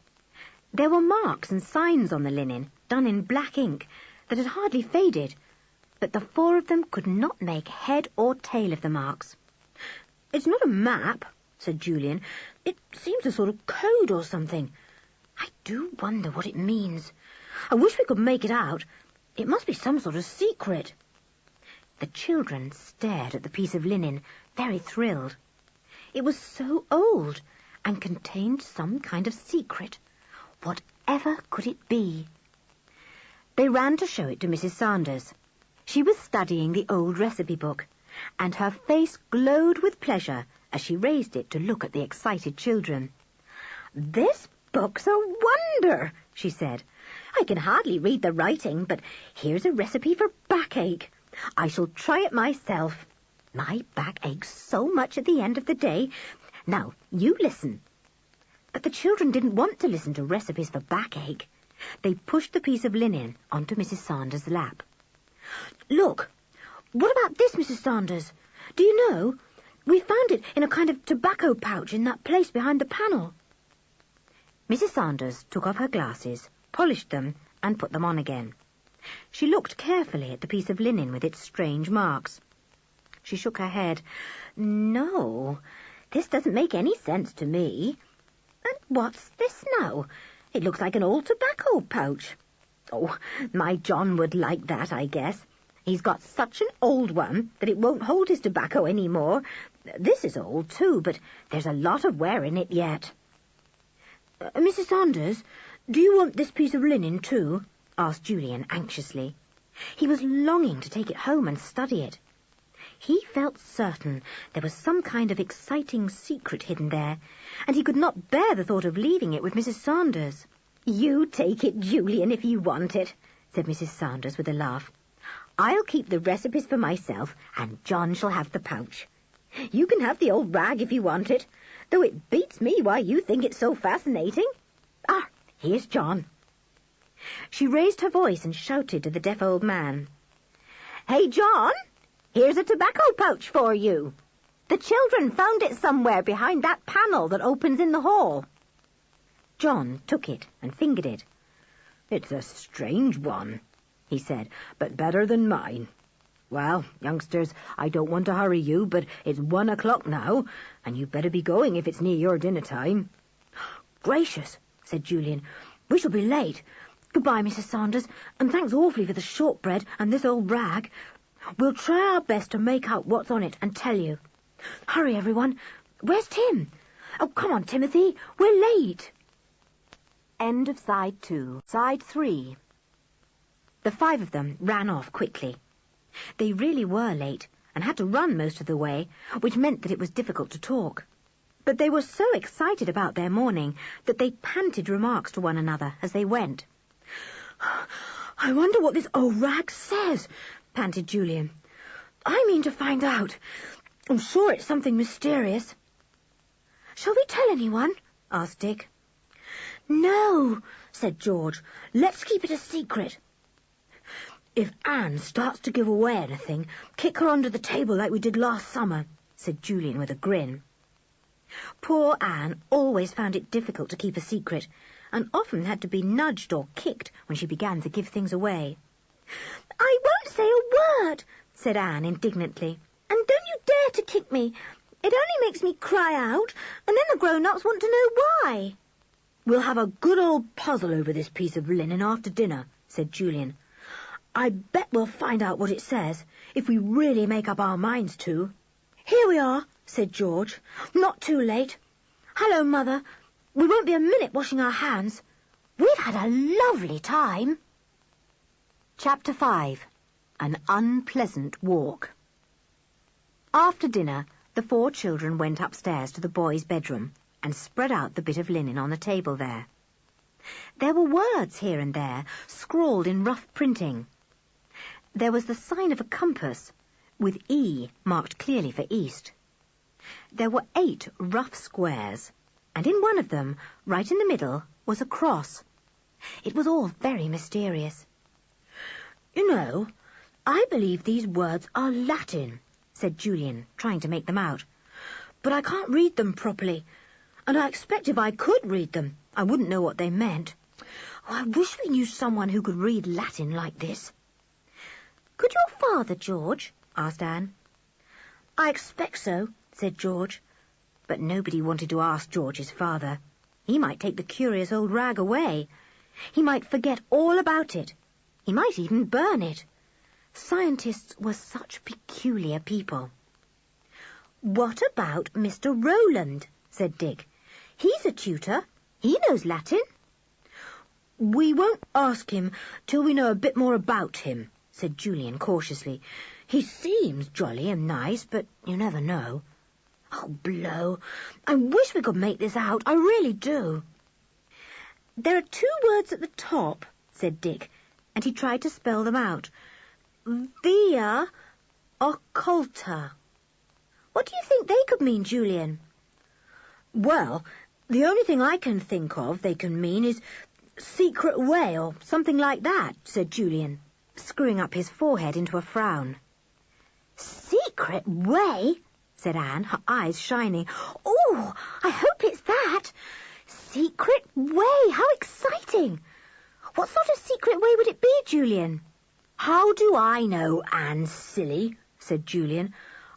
S2: There were marks and signs on the linen, done in black ink, that had hardly faded, but the four of them could not make head or tail of the marks. "It's not a map," said Julian. "It seems a sort of code or something. I do wonder what it means. I wish we could make it out. It must be some sort of secret." The children stared at the piece of linen, very thrilled. It was so old and contained some kind of secret. Whatever could it be? They ran to show it to Mrs. Saunders. She was studying the old recipe book, and her face glowed with pleasure as she raised it to look at the excited children. "This book's a wonder," she said. "I can hardly read the writing, but here's a recipe for backache. I shall try it myself. My back aches so much at the end of the day. Now, you listen." But the children didn't want to listen to recipes for backache. They pushed the piece of linen onto Mrs. Saunders' lap. "Look, what about this, Mrs. Saunders? Do you know, we found it in a kind of tobacco pouch in that place behind the panel." Mrs. Saunders took off her glasses, polished them, and put them on again. She looked carefully at the piece of linen with its strange marks. She shook her head. "No, this doesn't make any sense to me. And what's this now? It looks like an old tobacco pouch. Oh, my John would like that, I guess. He's got such an old one that it won't hold his tobacco any more. This is old, too, but there's a lot of wear in it yet. Mrs. Saunders, do you want this piece of linen, too? Asked Julian anxiously. He was longing to take it home and study it. He felt certain there was some kind of exciting secret hidden there, and he could not bear the thought of leaving it with Mrs. Saunders. You take it, Julian, if you want it, said Mrs. Saunders with a laugh. I'll keep the recipes for myself, and John shall have the pouch. You can have the old rag if you want it, though it beats me why you think it's so fascinating. Ah, here's John. She raised her voice and shouted to the deaf old man. Hey, John, here's a tobacco pouch for you. The children found it somewhere behind that panel that opens in the hall. John took it and fingered it. It's a strange one, he said, but better than mine. Well, youngsters, I don't want to hurry you, but it's 1 o'clock now, and you'd better be going if it's near your dinner time. Gracious, said Julian, we shall be late. Goodbye, Mrs. Saunders, and thanks awfully for the shortbread and this old rag. We'll try our best to make out what's on it and tell you. Hurry, everyone. Where's Tim? Oh, come on, Timothy. We're late.
S1: End of Side 2. Side 3.
S2: The 5 of them ran off quickly. They really were late and had to run most of the way, which meant that it was difficult to talk. But they were so excited about their morning that they panted remarks to one another as they went. I wonder what this old rag says, panted Julian. I mean to find out. I'm sure it's something mysterious. Shall we tell anyone? Asked Dick. No, said George. Let's keep it a secret. If Anne starts to give away anything, kick her under the table like we did last summer, said Julian with a grin. Poor Anne always found it difficult to keep a secret, and often had to be nudged or kicked when she began to give things away. I won't say a word, said Anne indignantly. And don't you dare to kick me. It only makes me cry out, and then the grown-ups want to know why. We'll have a good old puzzle over this piece of linen after dinner, said Julian. I bet we'll find out what it says, if we really make up our minds to. Here we are, said George. Not too late. Hello, Mother. We won't be a minute washing our hands. We've had a lovely time.
S1: Chapter 5. An Unpleasant Walk. After dinner, the 4 children went upstairs to the boys' bedroom and spread out the bit of linen on the table there. There were words here and there, scrawled in rough printing. There was the sign of a compass, with E marked clearly for east. There were 8 rough squares, and in one of them, right in the middle, was a cross. It was all very mysterious. You know, I believe these words are Latin, said Julian, trying to make them out. But I can't read them properly, and I expect if I could read them, I wouldn't know what they meant. Oh, I wish we knew someone who could read Latin like this. Could your father, George? Asked Anne. I expect so, said George. But nobody wanted to ask George's father. He might take the curious old rag away. He might forget all about it. He might even burn it. Scientists were such peculiar people. What about Mr. Rowland? Said Dick. He's a tutor. He knows Latin. We won't ask him till we know a bit more about him, said Julian cautiously. He seems jolly and nice, but you never know. Oh, blow. I wish we could make this out. I really do. There are 2 words at the top, said Dick, and he tried to spell them out. Via occulta. What do you think they could mean, Julian? Well, the only thing I can think of they can mean is secret way or something like that, said Julian, screwing up his forehead into a frown. Secret way? Said Anne, her eyes shining. Oh, I hope it's that. Secret way, how exciting. What sort of secret way would it be, Julian? How do I know, Anne, silly, said Julian.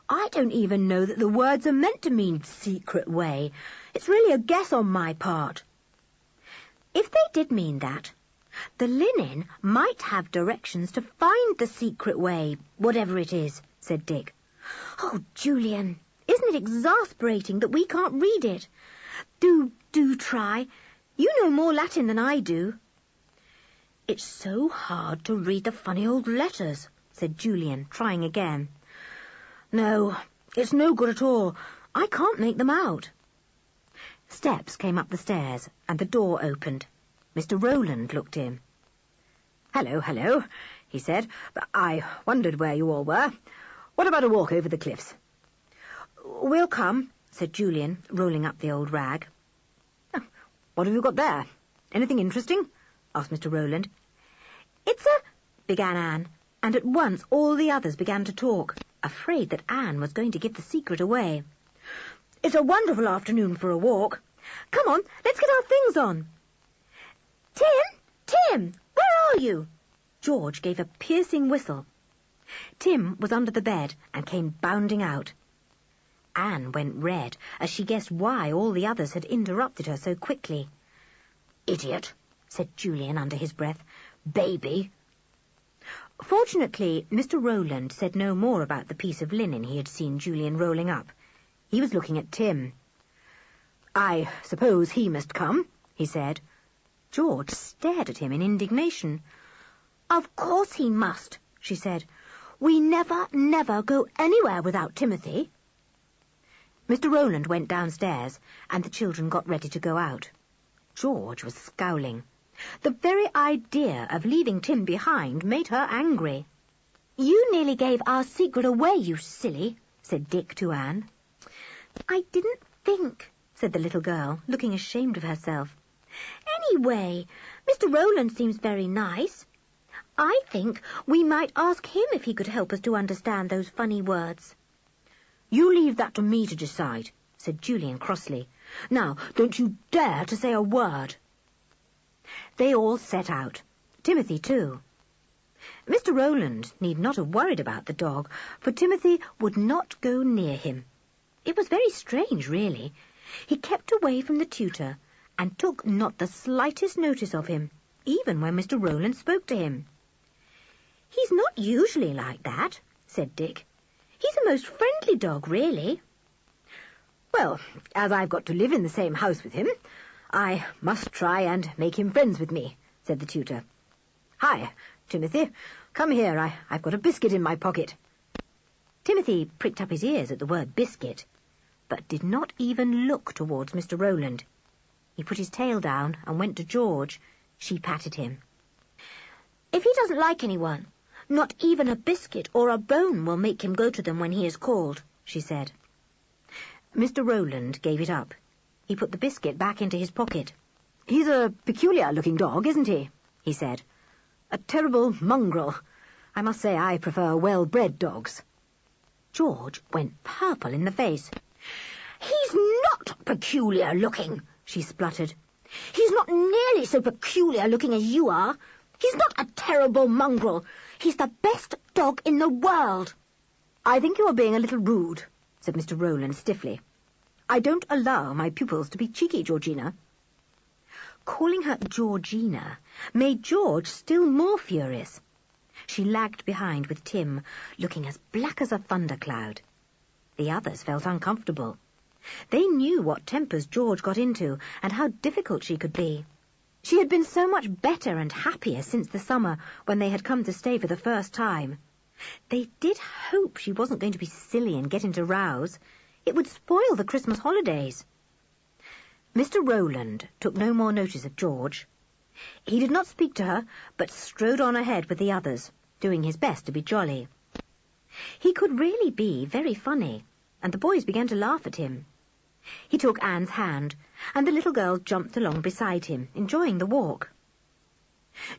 S1: I don't even know that the words are meant to mean secret way. It's really a guess on my part. If they did mean that,
S2: The linen might have directions to find the secret way, whatever it is, said Dick. Oh, Julian, isn't it exasperating that we can't read it? Do try. You know more Latin than I do. It's so hard to read the funny old letters, said Julian, trying again. No, it's no good at all. I can't make them out. Steps came up the stairs, and the door opened. Mr. Rowland looked in.
S3: Hello, he said. I wondered where you all were. What about a walk over the cliffs?
S2: We'll come, said Julian, rolling up the old rag.
S3: What have you got there? Anything interesting? Asked Mr. Rowland.
S2: It's began Anne, and at once all the others began to talk, afraid that Anne was going to give the secret away. It's a wonderful afternoon for a walk. Come on, let's get our things on. Tim, where are you? George gave a piercing whistle. Tim was under the bed and came bounding out. Anne went red as she guessed why all the others had interrupted her so quickly. Idiot, said Julian under his breath. Baby. Fortunately, Mr. Rowland said no more about the piece of linen he had seen Julian rolling up. He was looking at Tim.
S3: I suppose he must come, he said.
S2: George stared at him in indignation. Of course he must, she said. We never go anywhere without Timothy. Mr. Rowland went downstairs, and the children got ready to go out. George was scowling. The very idea of leaving Tim behind made her angry. You nearly gave our secret away, you silly, said Dick to Anne. I didn't think, said the little girl, looking ashamed of herself. Anyway, Mr. Rowland seems very nice. I think we might ask him if he could help us to understand those funny words.
S3: You leave that to me to decide, said Julian crossly. Now, don't you dare to say a word.
S2: They all set out. Timothy, too. Mr. Rowland need not have worried about the dog, for Timothy would not go near him. It was very strange, really. He kept away from the tutor and took not the slightest notice of him, even when Mr. Rowland spoke to him. He's not usually like that, said Dick. He's a most friendly dog, really.
S3: Well, as I've got to live in the same house with him, I must try and make him friends with me, said the tutor. Hi, Timothy. Come here, I've got a biscuit in my pocket.
S2: Timothy pricked up his ears at the word biscuit, but did not even look towards Mr. Rowland. He put his tail down and went to George. She patted him. If he doesn't like anyone, not even a biscuit or a bone will make him go to them when he is called, she said. Mr. Rowland gave it up. He put the biscuit back into his pocket.
S3: He's a peculiar-looking dog, isn't he? He said. A terrible mongrel. I must say I prefer well-bred dogs.
S2: George went purple in the face.
S4: He's not peculiar-looking, she spluttered. He's not nearly so peculiar-looking as you are. He's not a terrible mongrel. He's the best dog in the world.
S3: I think you are being a little rude, said Mr. Rowland stiffly. I don't allow my pupils to be cheeky, Georgina.
S2: Calling her Georgina made George still more furious. She lagged behind with Tim, looking as black as a thundercloud. The others felt uncomfortable. They knew what tempers George got into and how difficult she could be. She had been so much better and happier since the summer when they had come to stay for the first time. They did hope she wasn't going to be silly and get into rows. It would spoil the Christmas holidays. Mr. Rowland took no more notice of George. He did not speak to her, but strode on ahead with the others, doing his best to be jolly. He could really be very funny, and the boys began to laugh at him. He took Anne's hand, and the little girl jumped along beside him, enjoying the walk.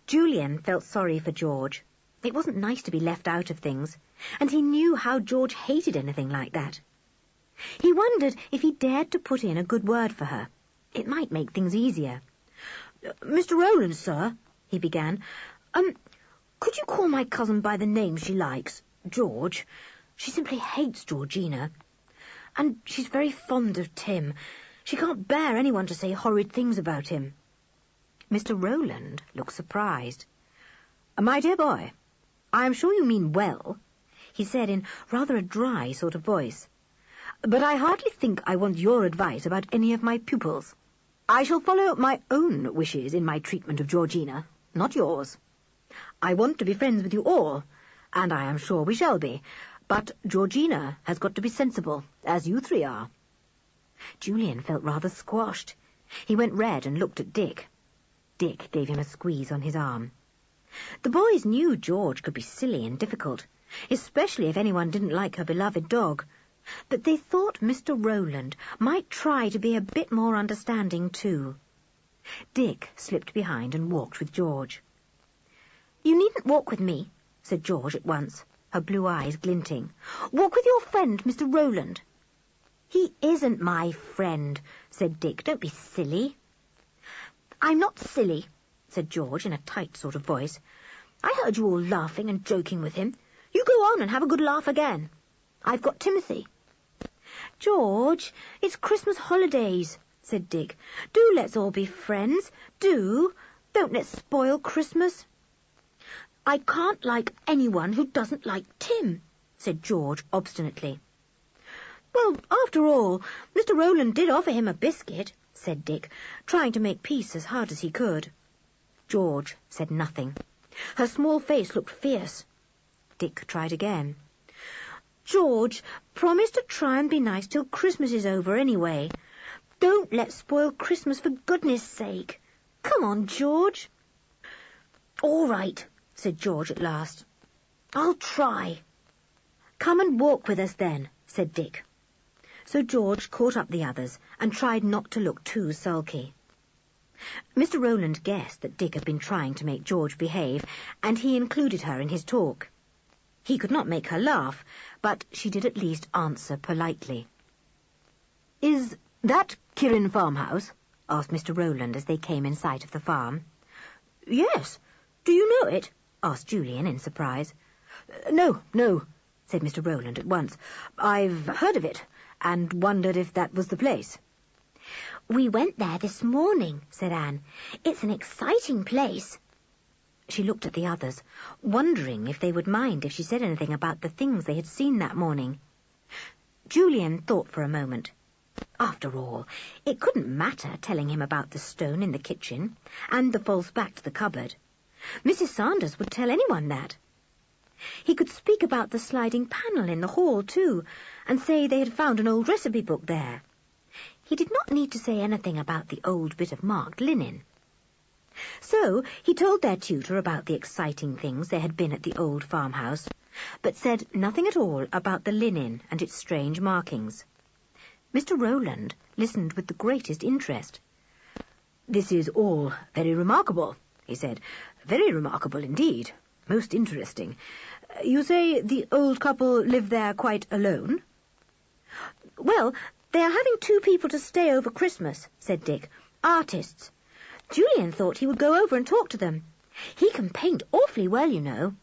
S2: Julian felt sorry for George. It wasn't nice to be left out of things, and he knew how George hated anything like that. He wondered if he dared to put in a good word for her. It might make things easier.
S4: Mr. Rowland, sir, he began, could you call my cousin by the name she likes, George? She simply hates Georgina. And she's very fond of Tim. She can't bear anyone to say horrid things about him.
S3: Mr. Rowland looked surprised. "My dear boy, I am sure you mean well," he said in rather a dry sort of voice. "But I hardly think I want your advice about any of my pupils. I shall follow my own wishes in my treatment of Georgina, not yours. I want to be friends with you all, and I am sure we shall be, but Georgina has got to be sensible, as you three are." Julian felt rather squashed. He went red and looked at Dick. Dick gave him a squeeze on his arm. The boys knew George could be silly and difficult, especially if anyone didn't like her beloved dog, but they thought Mr. Rowland might try to be a bit more understanding too. Dick slipped behind and walked with George.
S2: "You needn't walk with me," said George at once, her blue eyes glinting. "Walk with your friend, Mr. Rowland." "He isn't my friend," said Dick. "Don't be silly." "I'm not silly," said George in a tight sort of voice. "I heard you all laughing and joking with him. You go on and have a good laugh again. I've got Timothy." "George, it's Christmas holidays," said Dick. "Do let's all be friends. Do. Don't let's spoil Christmas." "I can't like anyone who doesn't like Tim," said George obstinately. "Well, after all, Mr. Rowland did offer him a biscuit," said Dick, trying to make peace as hard as he could. George said nothing. Her small face looked fierce. Dick tried again. "George, promise to try and be nice till Christmas is over anyway. Don't let's spoil Christmas for goodness sake. Come on, George." "All right," said George at last. "I'll try." "Come and walk with us then," said Dick. So George caught up the others and tried not to look too sulky. Mr. Rowland guessed that Dick had been trying to make George behave, and he included her in his talk. He could not make her laugh, but she did at least answer politely. "Is that Kirin farmhouse?" asked Mr. Rowland as they came in sight of the farm. "Yes. Do you know it?" asked Julian in surprise. No, said Mr. Rowland at once. "I've heard of it, and wondered if that was the place." "We went there this morning," said Anne. "It's an exciting place."
S3: She looked at the others, wondering if they would mind if she said anything about the things they had seen that morning. Julian thought for a moment. After all, it couldn't matter telling him about the stone in the kitchen and the false back to the cupboard. Mrs. Sanders would tell anyone that. He could speak about the sliding panel in the hall, too, and say they had found an old recipe book there. He did not need to say anything about the old bit of marked linen. So he told their tutor about the exciting things there had been at the old farmhouse, but said nothing at all about the linen and its strange markings. Mr. Rowland listened with the greatest interest. "This is all very remarkable," he said. "Very remarkable indeed. Most interesting. You say the old couple live there quite alone?"
S2: "Well, they are having 2 people to stay over Christmas," said Dick. "Artists. Julian thought he would go over and talk to them. He can paint awfully well, you know."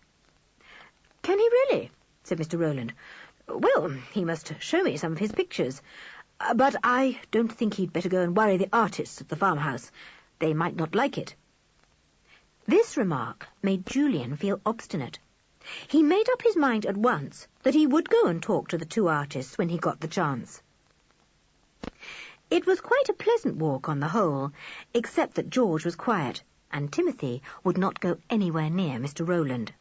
S3: "Can he really?" said Mr. Rowland. "Well, he must show me some of his pictures. But I don't think he'd better go and worry the artists at the farmhouse. They might not like it." This remark made Julian feel obstinate. He made up his mind at once that he would go and talk to the 2 artists when he got the chance. It was quite a pleasant walk on the whole, except that George was quiet, and Timothy would not go anywhere near Mr. Rowland.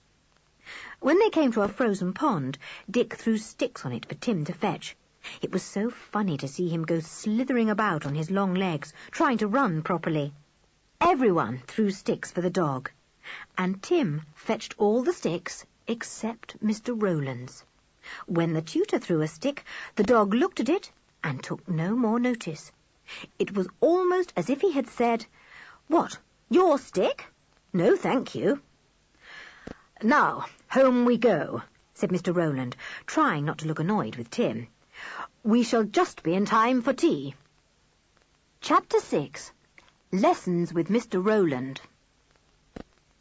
S3: When they came to a frozen pond, Dick threw sticks on it for Tim to fetch. It was so funny to see him go slithering about on his long legs, trying to run properly. Everyone threw sticks for the dog, and Tim fetched all the sticks except Mr. Rowland's. When the tutor threw a stick, the dog looked at it and took no more notice. It was almost as if he had said, "What, your stick? No, thank you." "Now, home we go," said Mr. Rowland, trying not to look annoyed with Tim. "We shall just be in time for tea." Chapter 6. Lessons with Mr. Rowland.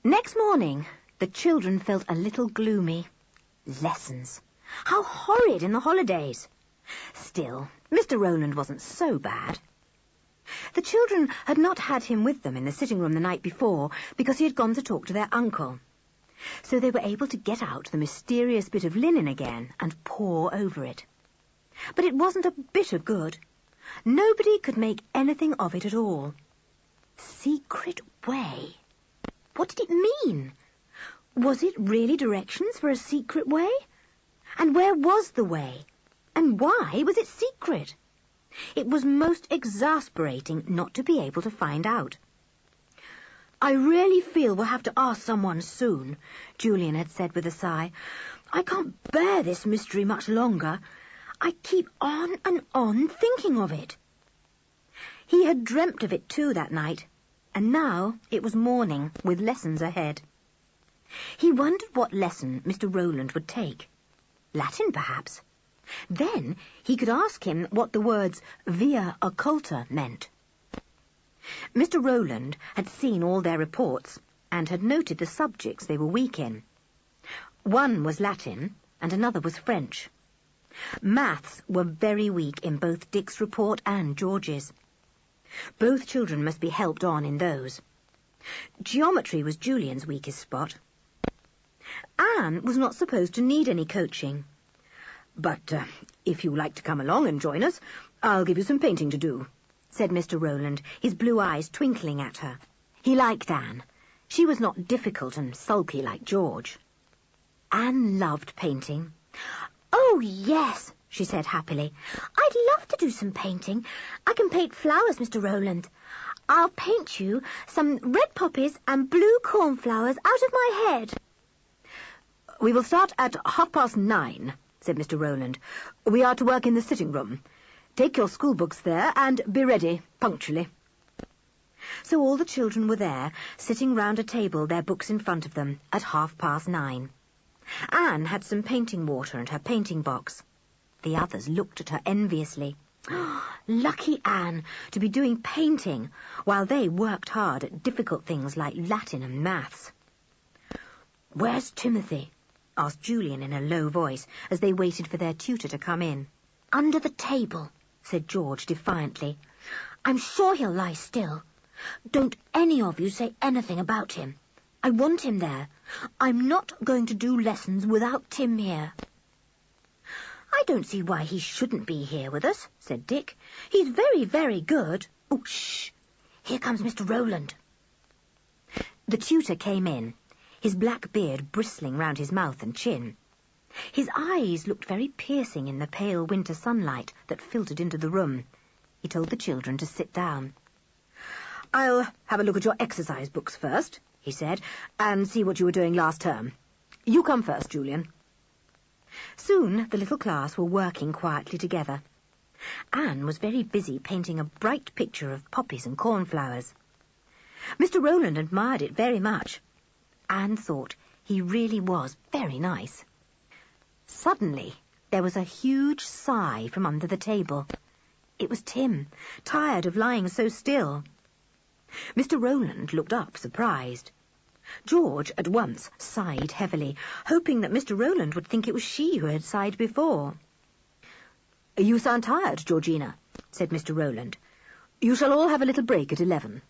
S3: Next morning, the children felt a little gloomy. Lessons. How horrid in the holidays. Still, Mr. Rowland wasn't so bad. The children had not had him with them in the sitting room the night before because he had gone to talk to their uncle. So they were able to get out the mysterious bit of linen again and paw over it. But it wasn't a bit of good. Nobody could make anything of it at all. Secret way. What did it mean? Was it really directions for a secret way? And where was the way? And why was it secret? It was most exasperating not to be able to find out. "I really feel we'll have to ask someone soon," Julian had said with a sigh. "I can't bear this mystery much longer. I keep on and on thinking of it." He had dreamt of it too that night, and now it was morning with lessons ahead. He wondered what lesson Mr. Rowland would take. Latin, perhaps. Then he could ask him what the words via occulta meant. Mr. Rowland had seen all their reports and had noted the subjects they were weak in. One was Latin and another was French. Maths were very weak in both Dick's report and George's. Both children must be helped on in those. Geometry was Julian's weakest spot. Anne was not supposed to need any coaching. "But if you like to come along and join us, I'll give you some painting to do," said Mr. Rowland, his blue eyes twinkling at her. He liked Anne. She was not difficult and sulky like George. Anne loved painting.
S2: "Oh, yes," she said happily. "I'd love to do some painting. I can paint flowers, Mr. Rowland. I'll paint you some red poppies and blue cornflowers out of my head."
S3: "We will start at 9:30, said Mr. Rowland. "We are to work in the sitting room. Take your school books there and be ready punctually." So all the children were there, sitting round a table, their books in front of them, at 9:30. Anne had some painting water and her painting box. The others looked at her enviously. Lucky Anne to be doing painting while they worked hard at difficult things like Latin and maths. "Where's Timothy?" asked Julian in a low voice as they waited for their tutor to come in.
S2: "Under the table," said George defiantly. "I'm sure he'll lie still. Don't any of you say anything about him. I want him there. I'm not going to do lessons without Tim here." "I don't see why he shouldn't be here with us," said Dick. "He's very, very good." "Oh, shh! Here comes Mr. Rowland." The tutor came in, his black beard bristling round his mouth and chin. His eyes looked very piercing in the pale winter sunlight that filtered into the room. He told the children to sit down. "I'll have a look at your exercise books first," he said, "and see what you were doing last term. You come first, Julian." Soon the little class were working quietly together. Anne was very busy painting a bright picture of poppies and cornflowers. Mr. Rowland admired it very much. Anne thought he really was very nice. Suddenly there was a huge sigh from under the table. It was Tim, tired of lying so still. Mr. Rowland looked up, surprised. George at once sighed heavily, hoping that Mr. Rowland would think it was she who had sighed before. "You sound tired, Georgina," said Mr. Rowland. "You shall all have a little break at 11.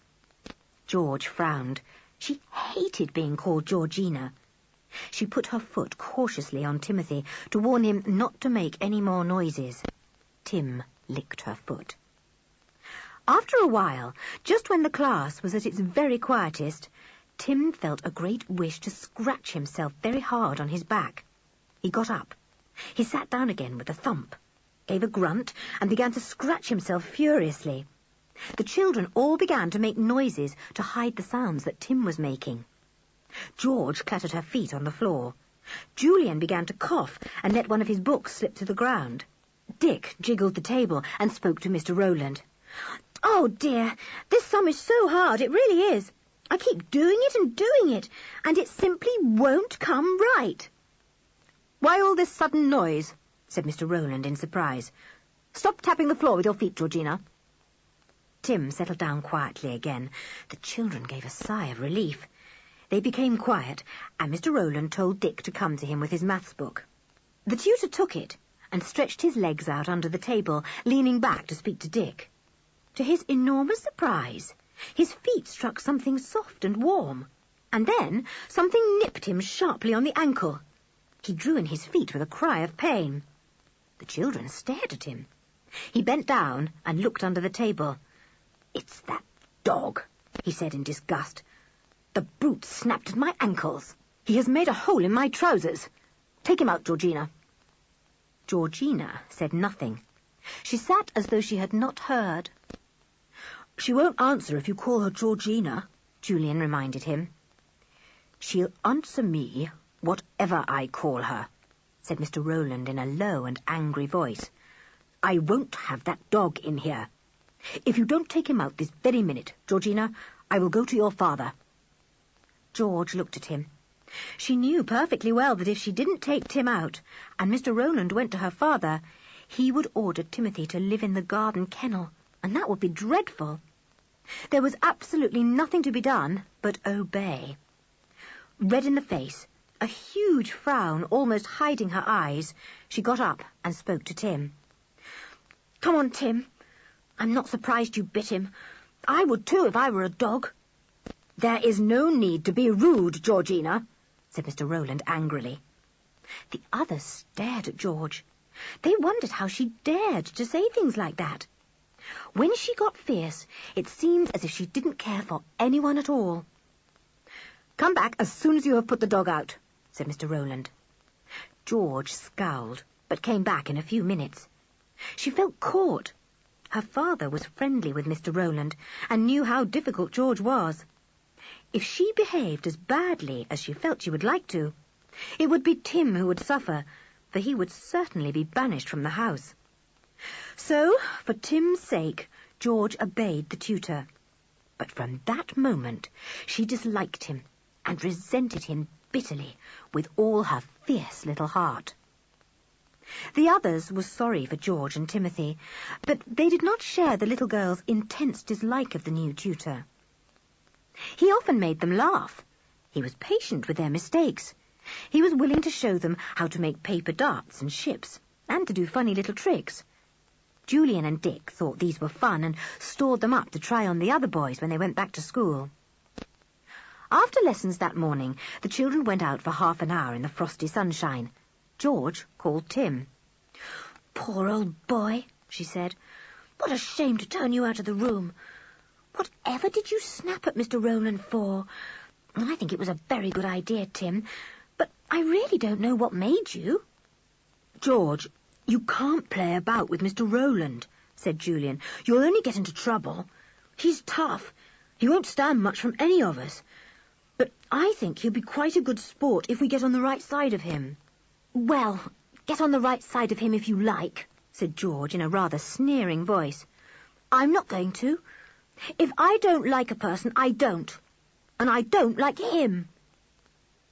S2: George frowned. She hated being called Georgina. She put her foot cautiously on Timothy to warn him not to make any more noises. Tim licked her foot. After a while, just when the class was at its very quietest, Tim felt a great wish to scratch himself very hard on his back. He got up. He sat down again with a thump, gave a grunt, and began to scratch himself furiously. The children all began to make noises to hide the sounds that Tim was making. George clattered her feet on the floor. Julian began to cough and let one of his books slip to the ground. Dick jiggled the table and spoke to Mr. Rowland. "Oh, dear, this sum is so hard, it really is. I keep doing it, and it simply won't come right."
S3: "Why all this sudden noise?" said Mr. Rowland in surprise. "Stop tapping the floor with your feet, Georgina." Tim settled down quietly again. The children gave a sigh of relief. They became quiet, and Mr. Rowland told Dick to come to him with his maths book. The tutor took it and stretched his legs out under the table, leaning back to speak to Dick.
S2: To his enormous surprise, his feet struck something soft and warm, and then something nipped him sharply on the ankle. He drew in his feet with a cry of pain. The children stared at him. He bent down and looked under the table. "It's that dog," he said in disgust. "The brute snapped at my ankles. He has made a hole in my trousers. Take him out, Georgina." Georgina said nothing. She sat as though she had not heard. "She won't answer if you call her Georgina," Julian reminded him. "She'll answer me, whatever I call her," said Mr. Rowland in a low and angry voice. "I won't have that dog in here. If you don't take him out this very minute, Georgina, I will go to your father." George looked at him. She knew perfectly well that if she didn't take Tim out, and Mr. Rowland went to her father, he would order Timothy to live in the garden kennel, and that would be dreadful. There was absolutely nothing to be done but obey. Red in the face, a huge frown almost hiding her eyes, she got up and spoke to Tim. "Come on, Tim. I'm not surprised you bit him. I would too if I were a dog." "There is no need to be rude, Georgina," said Mr. Rowland angrily. The others stared at George. They wondered how she dared to say things like that. When she got fierce, it seemed as if she didn't care for anyone at all. "Come back as soon as you have put the dog out," said Mr. Rowland. George scowled, but came back in a few minutes. She felt caught. Her father was friendly with Mr. Rowland and knew how difficult George was. If she behaved as badly as she felt she would like to, it would be Tim who would suffer, for he would certainly be banished from the house. So, for Tim's sake, George obeyed the tutor. But from that moment, she disliked him and resented him bitterly with all her fierce little heart. The others were sorry for George and Timothy, but they did not share the little girl's intense dislike of the new tutor. He often made them laugh. He was patient with their mistakes. He was willing to show them how to make paper darts and ships, and to do funny little tricks. Julian and Dick thought these were fun and stored them up to try on the other boys when they went back to school. After lessons that morning, the children went out for half an hour in the frosty sunshine. George called Tim. "Poor old boy," she said. "What a shame to turn you out of the room. Whatever did you snap at Mr. Rowland for? I think it was a very good idea, Tim, but I really don't know what made you." "George, you can't play about with Mr. Rowland," said Julian. "You'll only get into trouble. He's tough. He won't stand much from any of us. But I think he'll be quite a good sport if we get on the right side of him." "Well, get on the right side of him if you like," said George in a rather sneering voice. "I'm not going to. If I don't like a person, I don't. And I don't like him."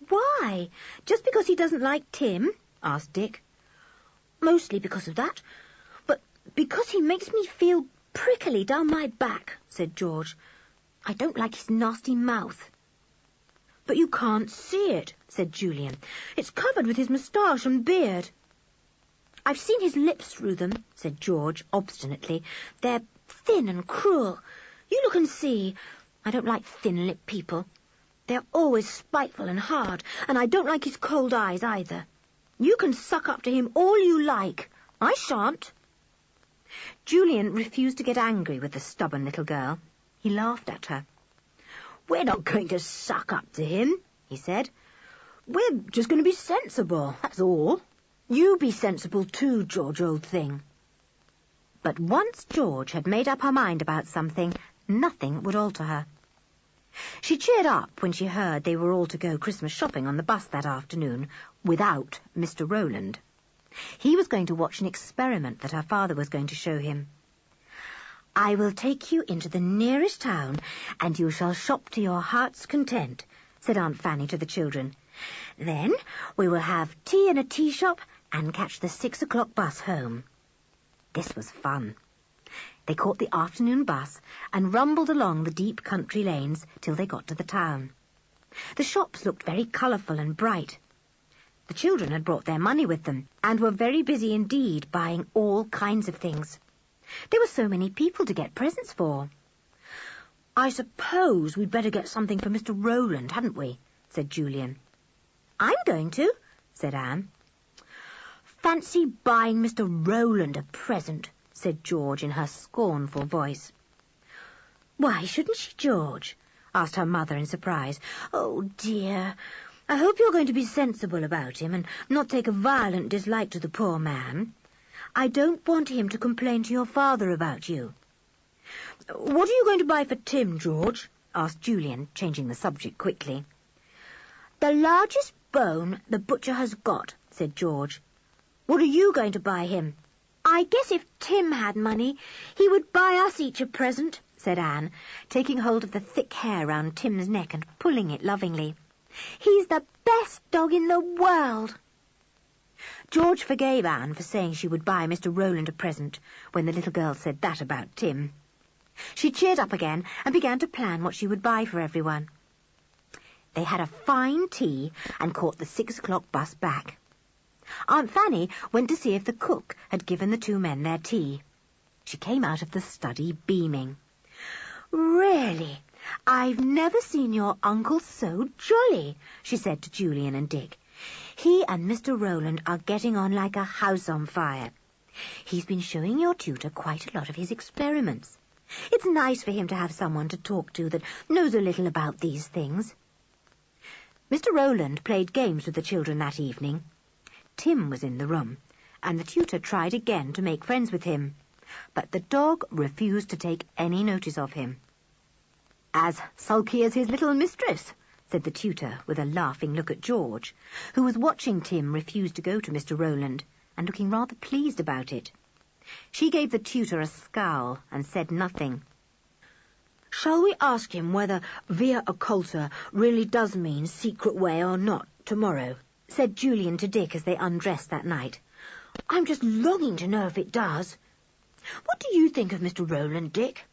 S2: "Why? Just because he doesn't like Tim?" asked Dick. "Mostly because of that. But because he makes me feel prickly down my back," said George. "I don't like his nasty mouth." "But you can't see it," said Julian. "It's covered with his moustache and beard." "I've seen his lips through them," said George obstinately. "They're thin and cruel. You look and see. I don't like thin-lipped people. They're always spiteful and hard, and I don't like his cold eyes either. You can suck up to him all you like. I shan't." Julian refused to get angry with the stubborn little girl. He laughed at her. "We're not going to suck up to him," he said. "We're just going to be sensible, that's all. You be sensible too, George, old thing." But once George had made up her mind about something, nothing would alter her. She cheered up when she heard they were all to go Christmas shopping on the bus that afternoon, without Mr. Rowland. He was going to watch an experiment that her father was going to show him. "I will take you into the nearest town, and you shall shop to your heart's content," said Aunt Fanny to the children. "Then we will have tea in a tea shop and catch the 6 o'clock bus home." This was fun. They caught the afternoon bus and rumbled along the deep country lanes till they got to the town. The shops looked very colourful and bright. The children had brought their money with them and were very busy indeed buying all kinds of things. There were so many people to get presents for. "I suppose we'd better get something for Mr. Rowland, hadn't we?" said Julian. "I'm going to," said Anne. "Fancy buying Mr. Rowland a present," said George in her scornful voice. "Why shouldn't she, George?" asked her mother in surprise. "Oh, dear, I hope you're going to be sensible about him and not take a violent dislike to the poor man. I don't want him to complain to your father about you." "What are you going to buy for Tim, George?" asked Julian, changing the subject quickly. "The largest bone the butcher has got," said George. "What are you going to buy him?" "I guess if Tim had money, he would buy us each a present," said Anne, taking hold of the thick hair round Tim's neck and pulling it lovingly. "He's the best dog in the world." George forgave Anne for saying she would buy Mr. Rowland a present when the little girl said that about Tim. She cheered up again and began to plan what she would buy for everyone. They had a fine tea and caught the 6 o'clock bus back. Aunt Fanny went to see if the cook had given the 2 men their tea. She came out of the study beaming. "Really, I've never seen your uncle so jolly," she said to Julian and Dick. "He and Mr. Rowland are getting on like a house on fire. He's been showing your tutor quite a lot of his experiments. It's nice for him to have someone to talk to that knows a little about these things." Mr. Rowland played games with the children that evening. Tim was in the room, and the tutor tried again to make friends with him, but the dog refused to take any notice of him. "As sulky as his little mistress," said the tutor with a laughing look at George, who was watching Tim refuse to go to Mr. Rowland and looking rather pleased about it. She gave the tutor a scowl and said nothing. "Shall we ask him whether via occulta really does mean secret way or not tomorrow?" said Julian to Dick as they undressed that night. "I'm just longing to know if it does. What do you think of Mr. Rowland, Dick?"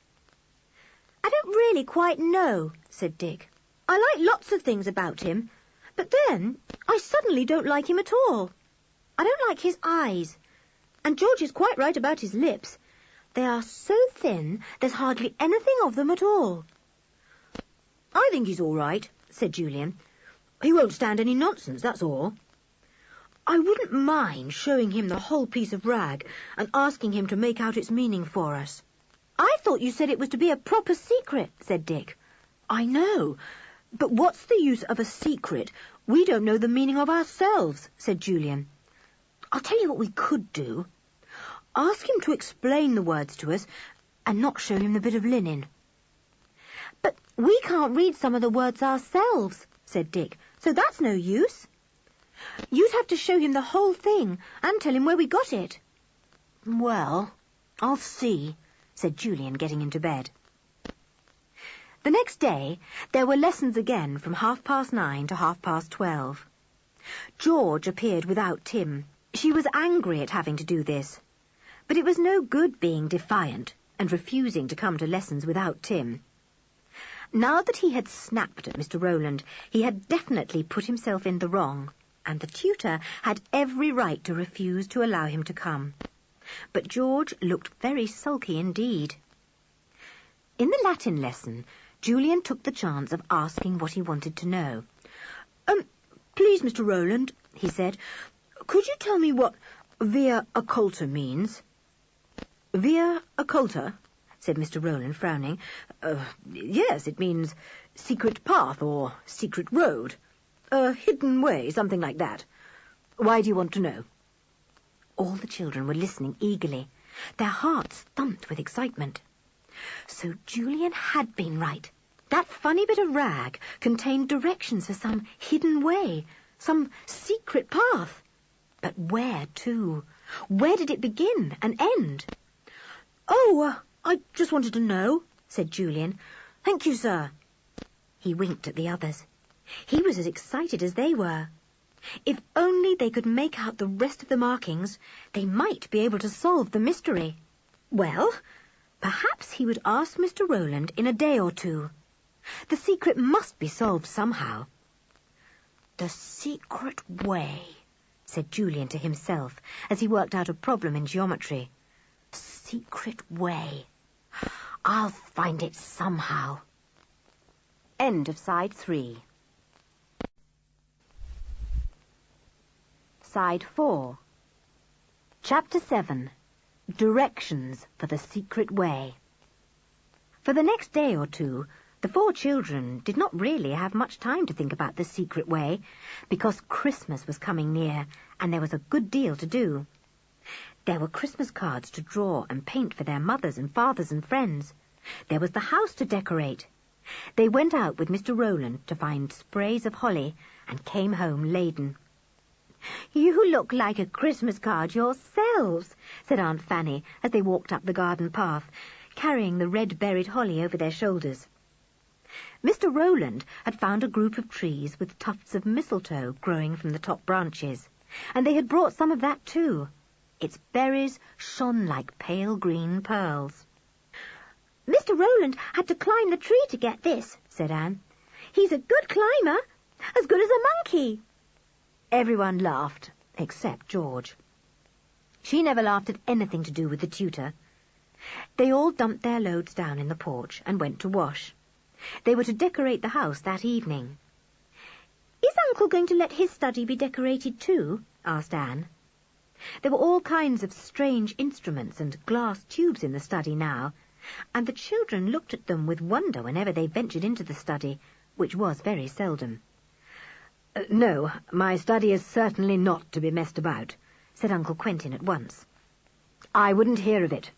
S2: "I don't really quite know," said Dick. "I like lots of things about him, but then I suddenly don't like him at all. I don't like his eyes. And George is quite right about his lips. They are so thin, there's hardly anything of them at all." "I think he's all right," said Julian. "He won't stand any nonsense, that's all. I wouldn't mind showing him the whole piece of rag and asking him to make out its meaning for us." "I thought you said it was to be a proper secret," said Dick. "I know, but what's the use of a secret we don't know the meaning of ourselves?" said Julian. "I'll tell you what we could do. Ask him to explain the words to us and not show him the bit of linen." "But we can't read some of the words ourselves," said Dick, "so that's no use. You'd have to show him the whole thing and tell him where we got it." "Well, I'll see," said Julian, getting into bed. The next day there were lessons again from 9:30 to 12:30. George appeared without Tim. She was angry at having to do this, but it was no good being defiant and refusing to come to lessons without Tim. Now that he had snapped at Mr. Rowland, he had definitely put himself in the wrong, and the tutor had every right to refuse to allow him to come. But George looked very sulky indeed. In the Latin lesson, Julian took the chance of asking what he wanted to know. "Please, Mr. Rowland," he said, "could you tell me what via occulta means?" "Via occulta?" said Mr. Rowland, frowning. "Yes, it means secret path or secret road. A hidden way, something like that. Why do you want to know?" All the children were listening eagerly, their hearts thumped with excitement. So Julian had been right. That funny bit of rag contained directions for some hidden way, some secret path. But where to? Where did it begin and end? "Oh, I just wanted to know," said Julian. "Thank you, sir." He winked at the others. He was as excited as they were. If only they could make out the rest of the markings, they might be able to solve the mystery. Well, perhaps he would ask Mr. Rowland in a day or two. The secret must be solved somehow. "The secret way," said Julian to himself as he worked out a problem in geometry.
S4: secret way. I'll find it somehow.
S1: End of side 3. Side 4. Chapter 7. Directions for the Secret Way. For the next day or two, the 4 children did not really have much time to think about the secret way, because Christmas was coming near, and there was a good deal to do. There were Christmas cards to draw and paint for their mothers and fathers and friends. There was the house to decorate. They went out with Mr. Rowland to find sprays of holly, and came home laden. "You look like a Christmas card yourselves," said Aunt Fanny as they walked up the garden path, carrying the red-berried holly over their shoulders. Mr. Rowland had found a group of trees with tufts of mistletoe growing from the top branches, and they had brought some of that too. Its berries shone like pale green pearls.
S2: "Mr. Rowland had to climb the tree to get this," said Anne. "He's a good climber, as good as a monkey."
S1: Everyone laughed, except George. She never laughed at anything to do with the tutor. They all dumped their loads down in the porch and went to wash. They were to decorate the house that evening.
S2: "Is Uncle going to let his study be decorated too?" asked Anne.
S1: There were all kinds of strange instruments and glass tubes in the study now, and the children looked at them with wonder whenever they ventured into the study, which was very seldom. "No, my study is certainly not to be messed about," said Uncle Quentin at once. "I wouldn't hear of it."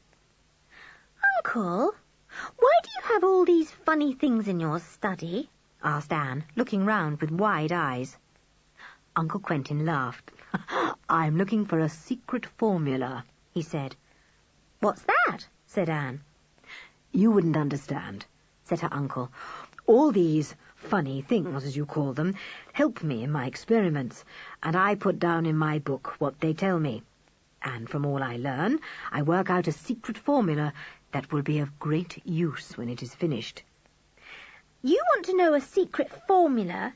S2: "Uncle, why do you have all these funny things in your study?" asked Anne, looking round with wide eyes.
S1: Uncle Quentin laughed. "I'm looking for a secret formula," he said.
S2: "What's that?"
S1: said Anne. "You wouldn't understand," said her uncle. "All these funny things, as you call them, help me in my experiments, and I put down in my book what they tell me. And from all I learn, I work out a secret formula that will be of great use when it is finished."
S2: "You want to know a secret formula,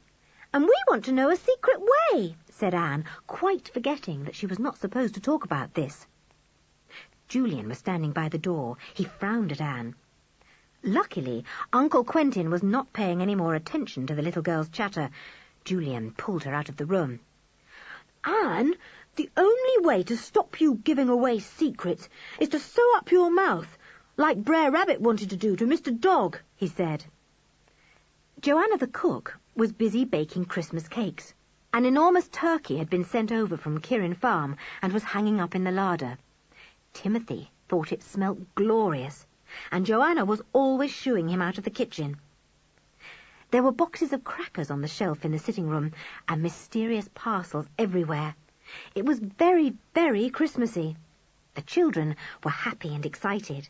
S2: and we want to know a secret way,"
S1: said Anne, quite forgetting that she was not supposed to talk about this. Julian was standing by the door. He frowned at Anne. Luckily, Uncle Quentin was not paying any more attention to the little girl's chatter. Julian pulled her out of the room.
S3: "Anne, the only way to stop you giving away secrets is to sew up your mouth, like Brer Rabbit wanted to do to Mr. Dog," he said.
S1: Joanna the cook was busy baking Christmas cakes. An enormous turkey had been sent over from Kirin farm and was hanging up in the larder. Timothy thought it smelt glorious, and Joanna was always shooing him out of the kitchen. There were boxes of crackers on the shelf in the sitting room, and mysterious parcels everywhere. It was very, very Christmassy. The children were happy and excited.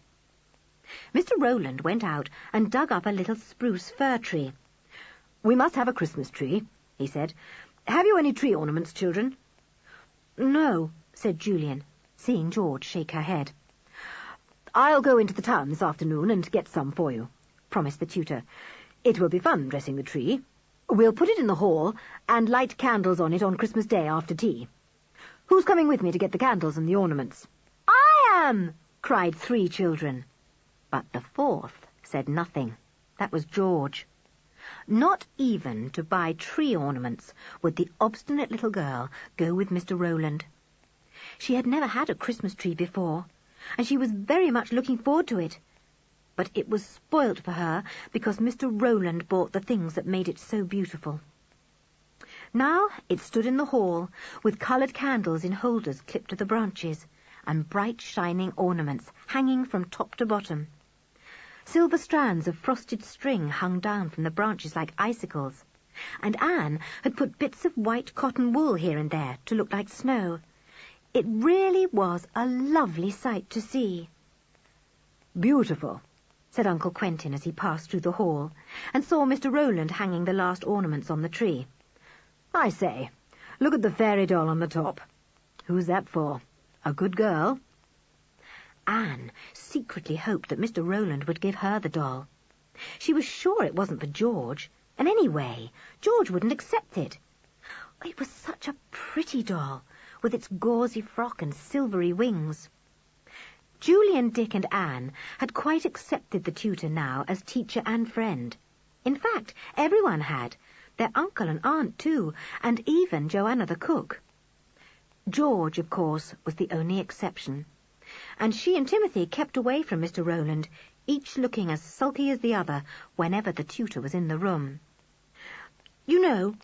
S1: Mr. Rowland went out and dug up a little spruce fir tree. "We must have a Christmas tree," he said. "Have you any tree ornaments, children?"
S3: "No,"
S1: said Julian, seeing George shake her head. "I'll go into the town this afternoon and get some for you," promised the tutor. "It will be fun dressing the tree. We'll put it in the hall and light candles on it on Christmas Day after tea. Who's coming with me to get the candles and the ornaments?"
S2: "I am!"
S1: cried 3 children. But the 4th said nothing. That was George. Not even to buy tree ornaments would the obstinate little girl go with Mr. Rowland. She had never had a Christmas tree before, and she was very much looking forward to it. But it was spoilt for her because Mr. Rowland bought the things that made it so beautiful. Now it stood in the hall, with coloured candles in holders clipped to the branches, and bright shining ornaments hanging from top to bottom. Silver strands of frosted string hung down from the branches like icicles, and Anne had put bits of white cotton wool here and there to look like snow. It really was a lovely sight to see. "Beautiful," said Uncle Quentin as he passed through the hall, and saw Mr. Rowland hanging the last ornaments on the tree. "I say, look at the fairy doll on the top. Who's that for? A good girl?" Anne secretly hoped that Mr. Rowland would give her the doll. She was sure it wasn't for George, and anyway, George wouldn't accept it. It was such a pretty doll, with its gauzy frock and silvery wings.
S2: Julian, Dick and Anne had quite accepted the tutor now as teacher and friend. In fact, everyone had. Their uncle and aunt too, and even Joanna the cook. George, of course, was the only exception, and she and Timothy kept away from Mr. Rowland, each looking as sulky as the other whenever the tutor was in the room.
S3: "You know,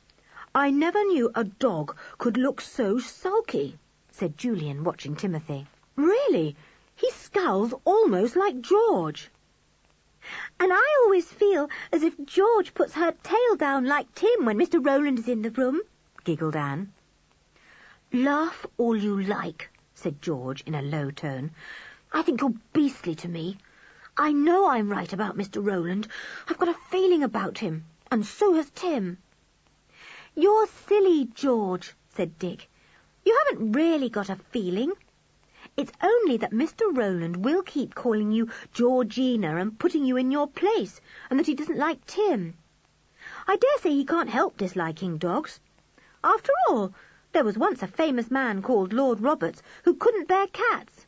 S3: I never knew a dog could look so sulky,"
S2: said Julian, watching Timothy.
S3: "Really, he scowls almost like George."
S4: "And I always feel as if George puts her tail down like Tim when Mr. Rowland is in the room," giggled Anne.
S3: "Laugh all you like," said George in a low tone. "I think you're beastly to me. I know I'm right about Mr. Rowland. I've got a feeling about him, and so has Tim."
S4: "You're silly, George," said Dick. "You haven't really got a feeling. It's only that Mr. Rowland will keep calling you Georgina and putting you in your place, and that he doesn't like Tim. I dare say he can't help disliking dogs. After all, there was once a famous man called Lord Roberts who couldn't bear cats."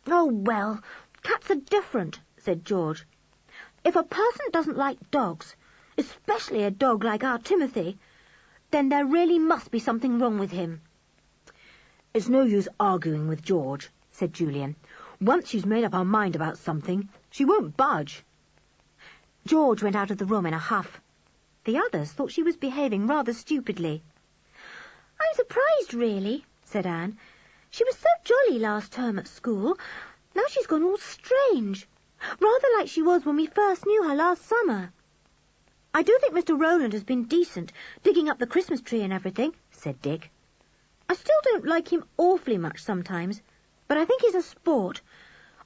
S3: "Oh, well, cats are different," said George. "If a person doesn't like dogs, especially a dog like our Timothy, then there really must be something wrong with him." "It's no use arguing with George," said Julian. "Once she's made up her mind about something, she won't budge."
S2: George went out of the room in a huff. The others thought she was behaving rather stupidly.
S4: "I'm surprised, really," said Anne. "She was so jolly last term at school. Now she's gone all strange, rather like she was when we first knew her last summer."
S2: "I do think Mr. Rowland has been decent, digging up the Christmas tree and everything," said Dick. "I still don't like him awfully much sometimes, but I think he's a sport.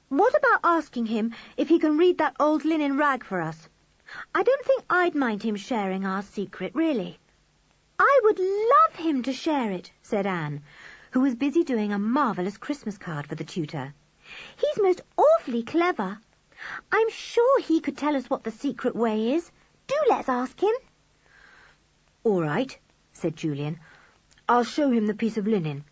S2: What about asking him if he can read that old linen rag for us? I don't think I'd mind him sharing our secret, really."
S4: "I would love him to share it,"
S2: said Anne, who was busy doing a marvellous Christmas card for the tutor.
S4: "He's most awfully clever. I'm sure he could tell us what the secret way is. Do let's ask him."
S3: "All right," said Julian. "I'll show him the piece of linen.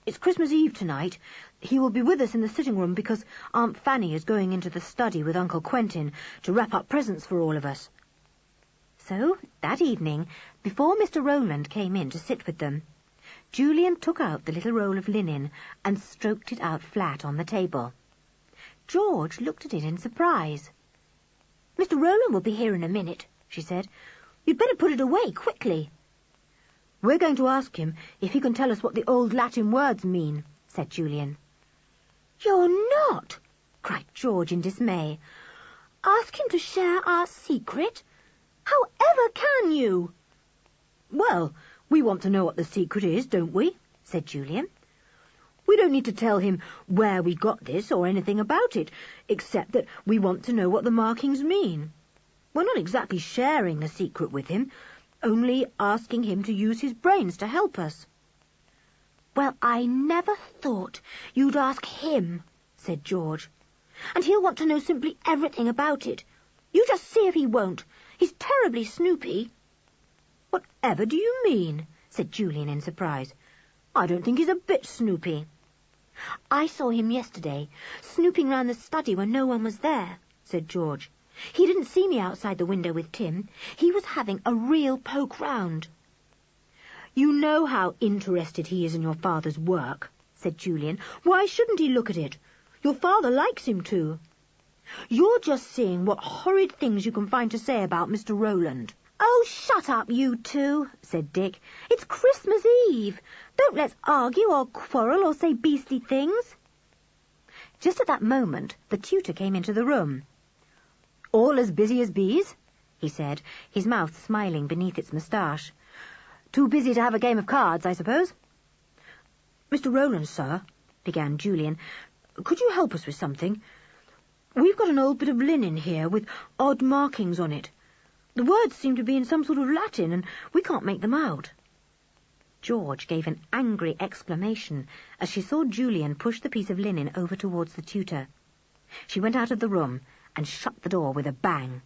S3: It's Christmas Eve tonight. He will be with us in the sitting room because Aunt Fanny is going into the study with Uncle Quentin to wrap up presents for all of us."
S2: So, that evening, before Mr. Rowland came in to sit with them, Julian took out the little roll of linen and stroked it out flat on the table. George looked at it in surprise.
S3: "Mr. Rowland will be here in a minute," she said. "You'd better put it away quickly." "We're going to ask him if he can tell us what the old Latin words mean," said Julian.
S4: "You're not!"
S2: cried George in dismay.
S4: "Ask him to share our secret? However can you?"
S3: "Well, we want to know what the secret is, don't we?" said Julian. "We don't need to tell him where we got this or anything about it, except that we want to know what the markings mean. We're not exactly sharing the secret with him, only asking him to use his brains to help us."
S4: "Well, I never thought you'd ask him," said George. "And he'll want to know simply everything about it. You just see if he won't. He's terribly snoopy."
S3: "Whatever do you mean?" said Julian in surprise. "I don't think he's a bit snoopy."
S4: "I saw him yesterday, snooping round the study when no one was there," said George. "He didn't see me outside the window with Tim. He was having a real poke round."
S3: "You know how interested he is in your father's work," said Julian. "Why shouldn't he look at it? Your father likes him too. You're just seeing what horrid things you can find to say about Mr. Rowland."
S4: "Oh, shut up, you two," said Dick. "It's Christmas Eve. Don't let's argue or quarrel or say beastly things."
S2: Just at that moment, the tutor came into the room. "All as busy as bees?" he said, his mouth smiling beneath its moustache. "Too busy to have a game of cards, I suppose?"
S3: "Mr. Rowland, sir," began Julian, "could you help us with something? We've got an old bit of linen here with odd markings on it. The words seem to be in some sort of Latin, and we can't make them out."
S2: George gave an angry exclamation as she saw Julian push the piece of linen over towards the tutor. She went out of the room and shut the door with a bang.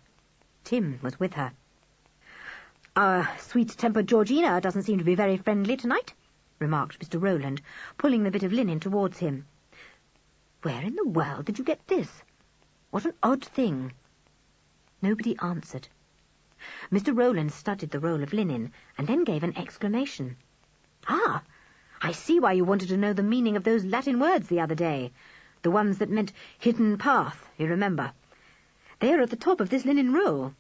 S2: Tim was with her.
S3: "Our sweet-tempered Georgina doesn't seem to be very friendly tonight," remarked Mr. Rowland, pulling the bit of linen towards him.
S2: Where in the world did you get this? What an odd thing. Nobody answered. Mr. Rowland studied the roll of linen and then gave an exclamation. Ah, I see why you wanted to know the meaning of those Latin words the other day. The ones that meant hidden path, you remember. They are at the top of this linen roll.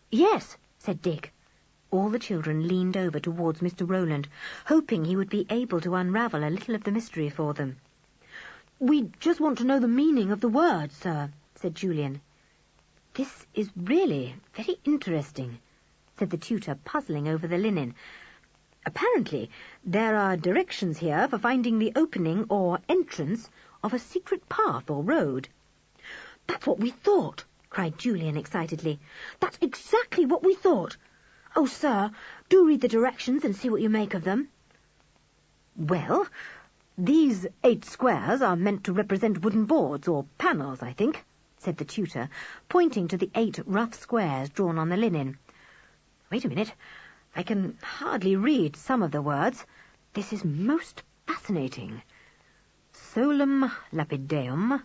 S2: Yes, said Dick. All the children leaned over towards Mr. Rowland, hoping he would be able to unravel a little of the mystery for them. We just want to know the meaning of the words, sir, said Julian. This is really very interesting, said the tutor, puzzling over the linen. Apparently, there are directions here for finding the opening or entrance of a secret path or road. That's what we thought, cried Julian excitedly. That's exactly what we thought. Oh, sir, do read the directions and see what you make of them. Well, these 8 squares are meant to represent wooden boards or panels, I think, said the tutor, pointing to the 8 rough squares drawn on the linen. Wait a minute. I can hardly read some of the words. This is most fascinating. Solum lapideum,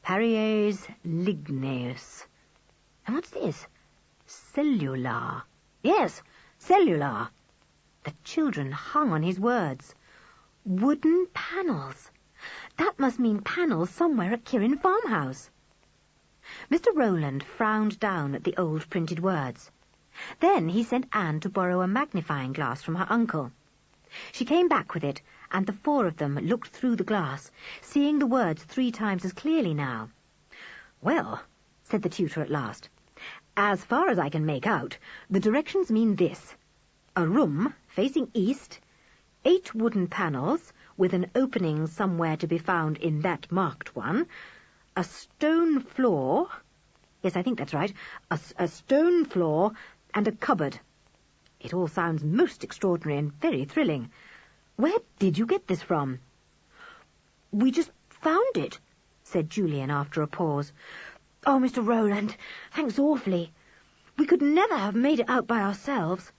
S2: paries ligneus. And what's this? Cellular. Yes, cellular. The children hung on his words. Wooden panels. That must mean panels somewhere at Kirin farmhouse. Mr. Rowland frowned down at the old printed words. Then he sent Anne to borrow a magnifying glass from her uncle. She came back with it, and the 4 of them looked through the glass, seeing the words 3 times as clearly now. Well, said the tutor at last, as far as I can make out, the directions mean this. A room facing east, 8 wooden panels, with an opening somewhere to be found in that marked one, a stone floor, yes, I think that's right, a stone floor and a cupboard. It all sounds most extraordinary and very thrilling. Where did you get this from? We just found it, said Julian after a pause. Oh, Mr. Rowland, thanks awfully. We could never have made it out by ourselves.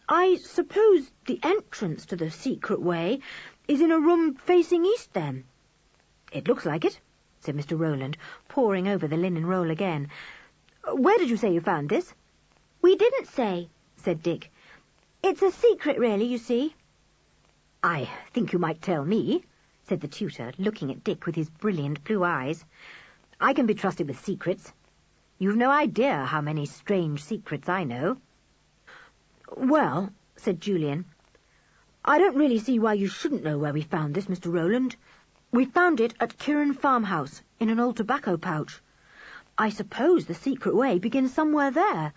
S2: I suppose the entrance to the secret way is in a room facing east, then? It looks like it, said Mr. Rowland, poring over the linen roll again. Where did you say you found this? We didn't say, said Dick. It's a secret, really, you see. I think you might tell me, said the tutor, looking at Dick with his brilliant blue eyes. I can be trusted with secrets. You've no idea how many strange secrets I know. Well, said Julian, I don't really see why you shouldn't know where we found this, Mr. Rowland. We found it at Kirin farmhouse, in an old tobacco pouch. I suppose the secret way begins somewhere there.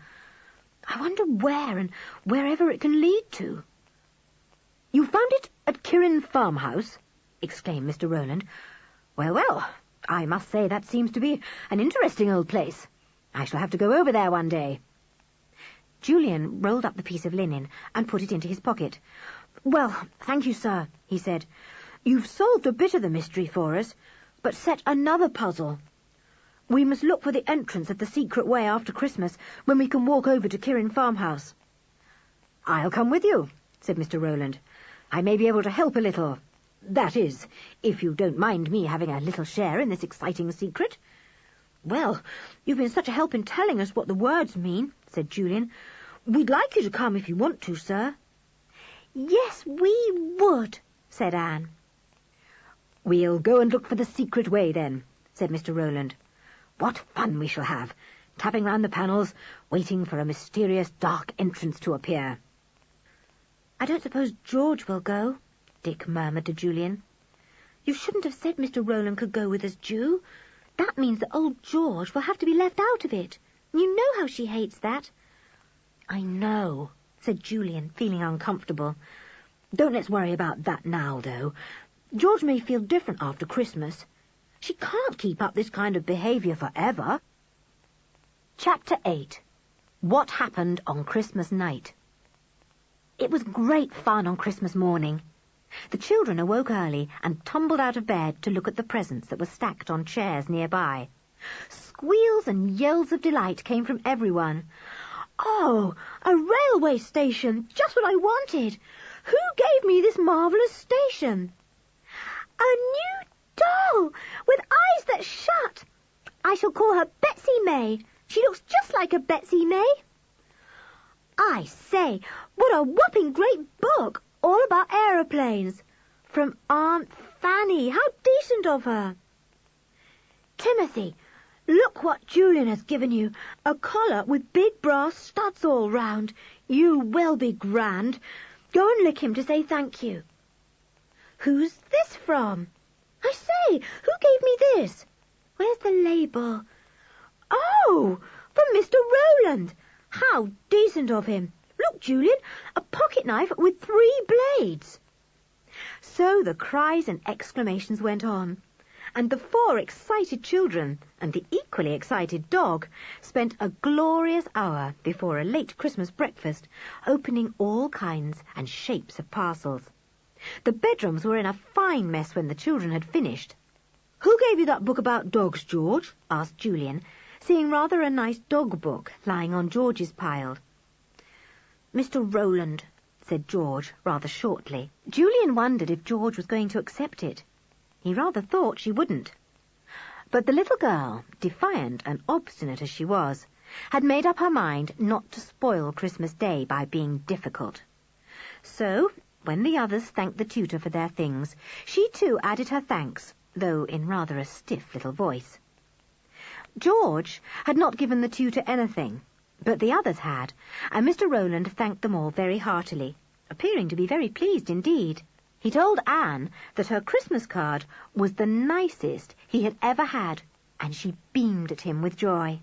S2: I wonder where and wherever it can lead to. You found it at Kirin farmhouse? Exclaimed Mr. Rowland. Well, I must say that seems to be an interesting old place. I shall have to go over there one day. Julian rolled up the piece of linen and put it into his pocket. Well, thank you, sir, he said. You've solved a bit of the mystery for us, but set another puzzle. We must look for the entrance of the secret way after Christmas, when we can walk over to Kirin farmhouse. I'll come with you, said Mr. Rowland. I may be able to help a little. That is, if you don't mind me having a little share in this exciting secret. Well, you've been such a help in telling us what the words mean, said Julian. We'd like you to come if you want to, sir. Yes, we would, said Anne. We'll go and look for the secret way, then, said Mr. Rowland. What fun we shall have, tapping round the panels, waiting for a mysterious dark entrance to appear. I don't suppose George will go, Dick murmured to Julian. You shouldn't have said Mr. Rowland could go with us, Ju. That means that old George will have to be left out of it. You know how she hates that. I know, said Julian, feeling uncomfortable. Don't let's worry about that now, though. George may feel different after Christmas. She can't keep up this kind of behaviour forever. Chapter 8. What happened on Christmas night? It was great fun on Christmas morning. The children awoke early and tumbled out of bed to look at the presents that were stacked on chairs nearby. Squeals and yells of delight came from everyone. Oh, a railway station, just what I wanted. Who gave me this marvellous station? A new doll with eyes that shut. I shall call her Betsy May. She looks just like a Betsy May. I say, what a whopping great book, all about aeroplanes. From Aunt Fanny. How decent of her. Timothy, look what Julian has given you. A collar with big brass studs all round. You will be grand. Go and lick him to say thank you. Who's this from? I say, who gave me this? Where's the label? Oh, from Mr. Rowland. How decent of him. Look, Julian, a pocket knife with 3 blades. So the cries and exclamations went on, and the 4 excited children and the equally excited dog spent a glorious hour before a late Christmas breakfast, opening all kinds and shapes of parcels. The bedrooms were in a fine mess when the children had finished. "Who gave you that book about dogs, George?" asked Julian, seeing rather a nice dog book lying on George's pile. "Mr. Rowland," said George, rather shortly. Julian wondered if George was going to accept it. He rather thought she wouldn't. But the little girl, defiant and obstinate as she was, had made up her mind not to spoil Christmas Day by being difficult. So, when the others thanked the tutor for their things, she too added her thanks, though in rather a stiff little voice. George had not given the tutor anything, but the others had, and Mr. Rowland thanked them all very heartily, appearing to be very pleased indeed. He told Anne that her Christmas card was the nicest he had ever had, and she beamed at him with joy.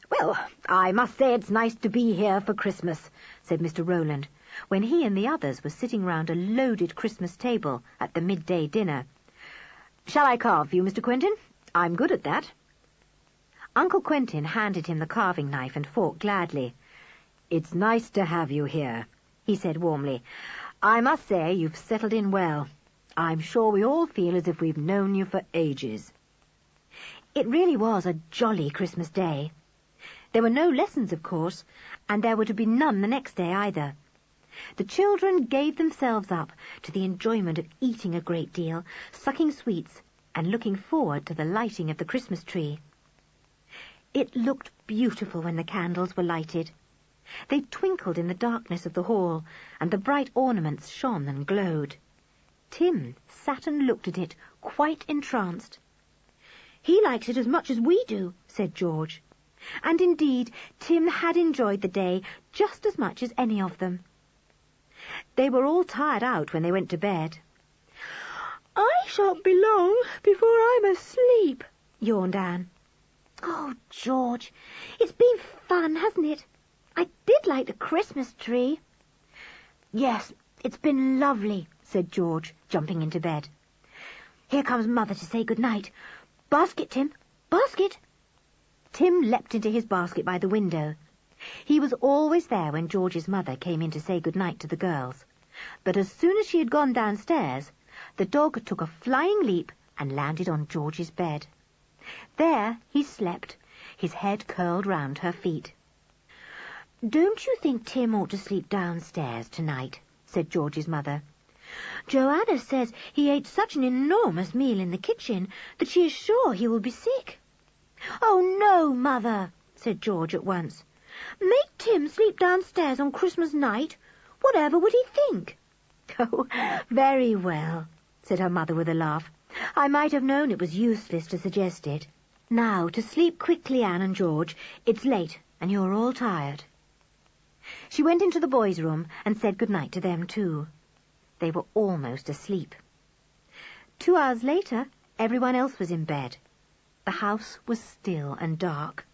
S2: "Well, I must say it's nice to be here for Christmas," said Mr. Rowland, when he and the others were sitting round a loaded Christmas table at the midday dinner. "Shall I carve for you, Mr. Quentin? I'm good at that." Uncle Quentin handed him the carving knife and fork gladly. "It's nice to have you here," he said warmly. "I must say you've settled in well. I'm sure we all feel as if we've known you for ages." It really was a jolly Christmas Day. There were no lessons, of course, and there were to be none the next day either. The children gave themselves up to the enjoyment of eating a great deal, sucking sweets, and looking forward to the lighting of the Christmas tree. It looked beautiful when the candles were lighted. They twinkled in the darkness of the hall, and the bright ornaments shone and glowed. Tim sat and looked at it, quite entranced. "He likes it as much as we do," said George. And indeed, Tim had enjoyed the day just as much as any of them. They were all tired out when they went to bed. "I shan't be long before I'm asleep," yawned Anne. "Oh, George, it's been fun, hasn't it? I did like the Christmas tree." "Yes, it's been lovely," said George, jumping into bed. "Here comes Mother to say good night. Basket, Tim, basket." Tim leapt into his basket by the window. He was always there when George's mother came in to say good night to the girls. But as soon as she had gone downstairs, the dog took a flying leap and landed on George's bed. There he slept, his head curled round her feet. "Don't you think Tim ought to sleep downstairs tonight?" said George's mother. "Joanna says he ate such an enormous meal in the kitchen that she is sure he will be sick." "Oh, no, Mother," said George at once. "Make Tim sleep downstairs on Christmas night. Whatever would he think?" "Oh, very well," said her mother with a laugh. "I might have known it was useless to suggest it. Now, to sleep quickly, Anne and George. It's late, and you're all tired." She went into the boys' room and said good night to them too. They were almost asleep. 2 hours later, everyone else was in bed. The house was still and dark.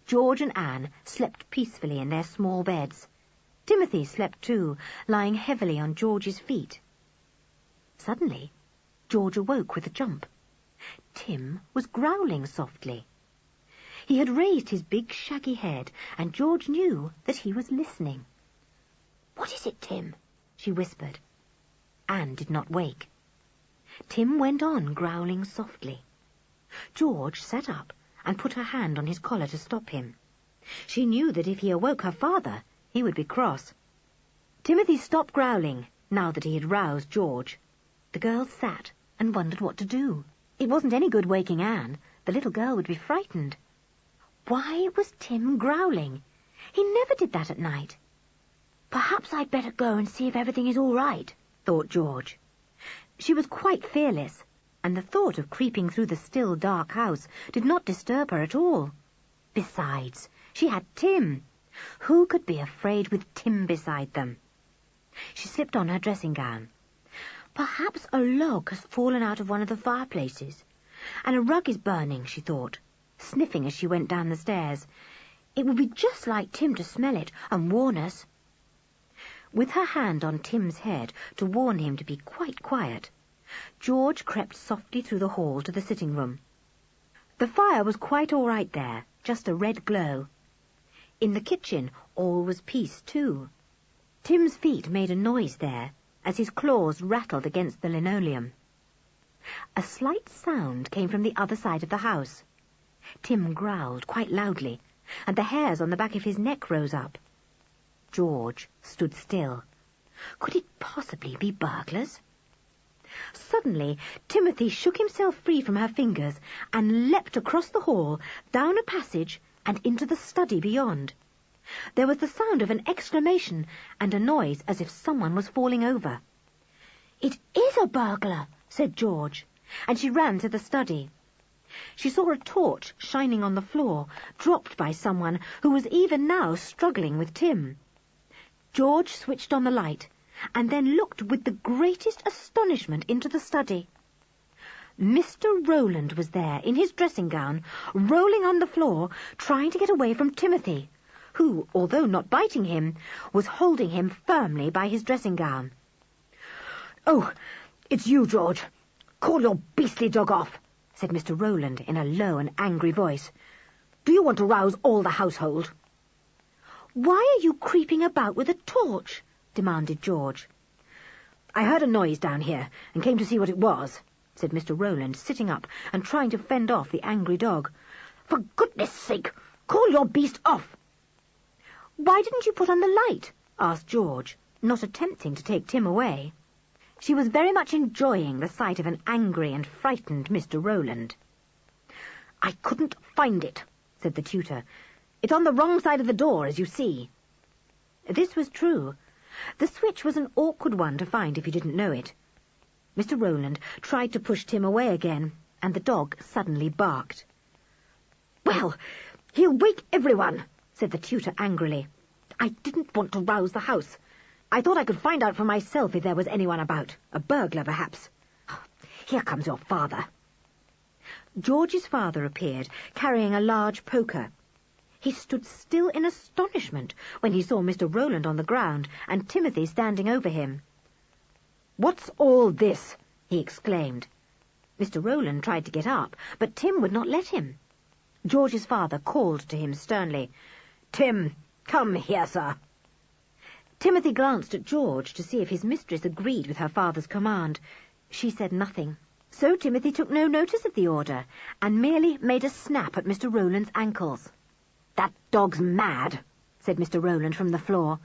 S2: George and Anne slept peacefully in their small beds. Timothy slept too, lying heavily on George's feet. Suddenly, George awoke with a jump. Tim was growling softly. He had raised his big shaggy head, and George knew that he was listening. "What is it, Tim?" she whispered. Anne did not wake. Tim went on growling softly. George sat up and put her hand on his collar to stop him. She knew that if he awoke her father, he would be cross. Timothy stopped growling, now that he had roused George. The girls sat and wondered what to do. It wasn't any good waking Anne. The little girl would be frightened. Why was Tim growling? He never did that at night.
S4: Perhaps I'd better go and see if everything is all right,
S2: thought George. She was quite fearless, and the thought of creeping through the still, dark house did not disturb her at all. Besides, she had Tim. Who could be afraid with Tim beside them? She slipped on her dressing gown. Perhaps a log has fallen out of one of the fireplaces, and a rug is burning, she thought, sniffing as she went down the stairs. It would be just like Tim to smell it and warn us. With her hand on Tim's head to warn him to be quite quiet, George crept softly through the hall to the sitting room. The fire was quite all right there, just a red glow. In the kitchen all was peace too. Tim's feet made a noise there as his claws rattled against the linoleum. A slight sound came from the other side of the house. Tim growled quite loudly, and the hairs on the back of his neck rose up. George stood still. Could it possibly be burglars? Suddenly, Timothy shook himself free from her fingers and leapt across the hall, down a passage, and into the study beyond. There was the sound of an exclamation and a noise as if someone was falling over.
S4: "It is a burglar," said George,
S2: and she ran to the study. She saw a torch shining on the floor, dropped by someone who was even now struggling with Tim. George switched on the light, and then looked with the greatest astonishment into the study. Mr. Rowland was there, in his dressing gown, rolling on the floor, trying to get away from Timothy, who, although not biting him, was holding him firmly by his dressing gown.
S3: "Oh, it's you, George. Call your beastly dog off,"
S2: said Mr. Rowland in a low and angry voice.
S3: "Do you want to rouse all the household?"
S2: "Why are you creeping about with a torch?" demanded George.
S3: "I heard a noise down here and came to see what it was," said Mr. Rowland, sitting up and trying to fend off the angry dog. "For goodness sake, call your beast off!"
S2: "Why didn't you put on the light?" asked George, not attempting to take Tim away. She was very much enjoying the sight of an angry and frightened Mr. Rowland.
S3: "I couldn't find it," said the tutor. "It's on the wrong side of the door, as you see."
S2: This was true. The switch was an awkward one to find if you didn't know it. Mr. Rowland tried to push Tim away again, and the dog suddenly barked.
S3: "Well, he'll wake everyone," said the tutor angrily. "I didn't want to rouse the house. I thought I could find out for myself if there was anyone about. A burglar, perhaps. Here comes your father."
S2: George's father appeared, carrying a large poker. He stood still in astonishment when he saw Mr. Rowland on the ground and Timothy standing over him.
S3: "What's all this?"
S2: he exclaimed. Mr. Rowland tried to get up, but Tim would not let him. George's father called to him sternly,
S3: "Tim, come here, sir."
S2: Timothy glanced at George to see if his mistress agreed with her father's command. She said nothing. So Timothy took no notice of the order, and merely made a snap at Mr. Rowland's ankles.
S3: "That dog's mad," said Mr. Rowland from the floor.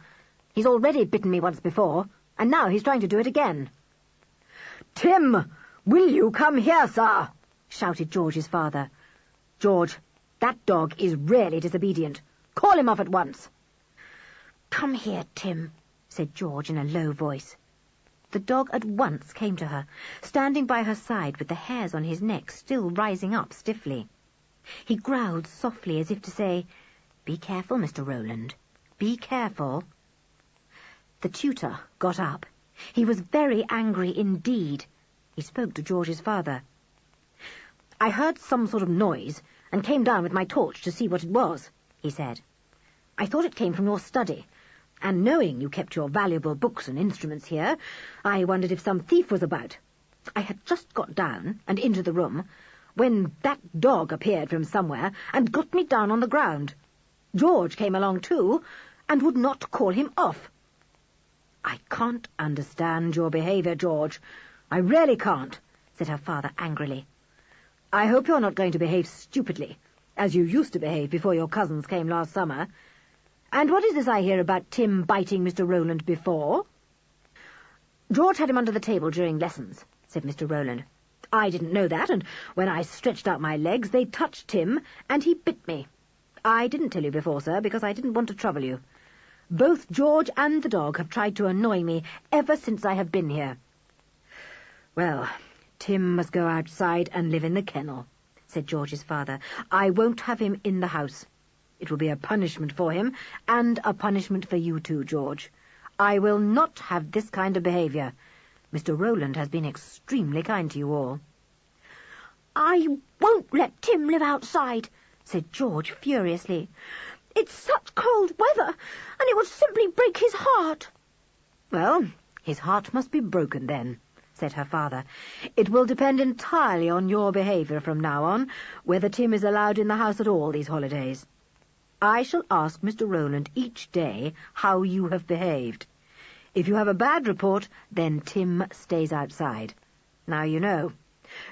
S3: "He's already bitten me once before, and now he's trying to do it again." "Tim, will you come here, sir?" shouted George's father. "George, that dog is really disobedient. Call him off at once."
S2: "Come here, Tim," said George in a low voice. The dog at once came to her, standing by her side with the hairs on his neck still rising up stiffly. He growled softly as if to say, "Be careful, Mr. Rowland. Be careful." The tutor got up. He was very angry indeed. He spoke to George's father.
S3: "I heard some sort of noise and came down with my torch to see what it was," he said. "I thought it came from your study, and knowing you kept your valuable books and instruments here, I wondered if some thief was about. I had just got down and into the room when that dog appeared from somewhere and got me down on the ground. George came along too, and would not call him off." "I can't understand your behaviour, George. I really can't," said her father angrily. "I hope you're not going to behave stupidly, as you used to behave before your cousins came last summer. And what is this I hear about Tim biting Mr. Rowland before?" "George had him under the table during lessons," said Mr. Rowland. I didn't know that, and when I stretched out my legs, they touched Tim, and he bit me. I didn't tell you before, sir, because I didn't want to trouble you. Both George and the dog have tried to annoy me ever since I have been here." "Well, Tim must go outside and live in the kennel," said George's father. "I won't have him in the house. It will be a punishment for him, and a punishment for you too, George. I will not have this kind of behaviour. Mr. Rowland has been extremely kind to you all."
S4: "I won't let Tim live outside," said George furiously. "It's such cold weather, and it would simply break his heart."
S3: "Well, his heart must be broken then," said her father. "It will depend entirely on your behaviour from now on, whether Tim is allowed in the house at all these holidays. I shall ask Mr. Rowland each day how you have behaved. If you have a bad report, then Tim stays outside. Now you know.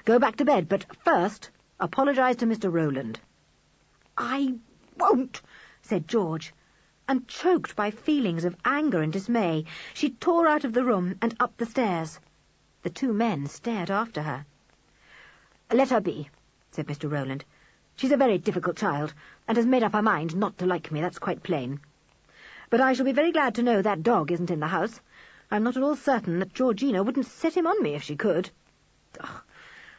S3: Go back to bed, but first apologise to Mr. Rowland."
S4: "I won't,"
S2: said George, and choked by feelings of anger and dismay, she tore out of the room and up the stairs. The two men stared after her.
S3: "Let her be," said Mr. Rowland. "She's a very difficult child, and has made up her mind not to like me, that's quite plain. But I shall be very glad to know that dog isn't in the house. I'm not at all certain that Georgina wouldn't set him on me if she could."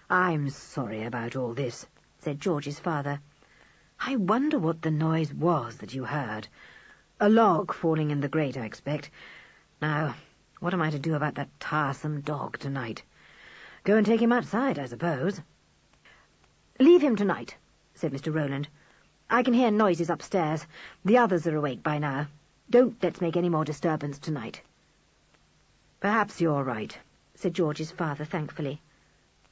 S3: "I'm sorry about all this," said George's father. "I wonder what the noise was that you heard. A log falling in the grate, I expect. Now, what am I to do about that tiresome dog tonight? Go and take him outside, I suppose." "Leave him tonight," said Mr. Rowland. "I can hear noises upstairs. The others are awake by now. Don't let's make any more disturbance tonight." "Perhaps you're right," said George's father thankfully.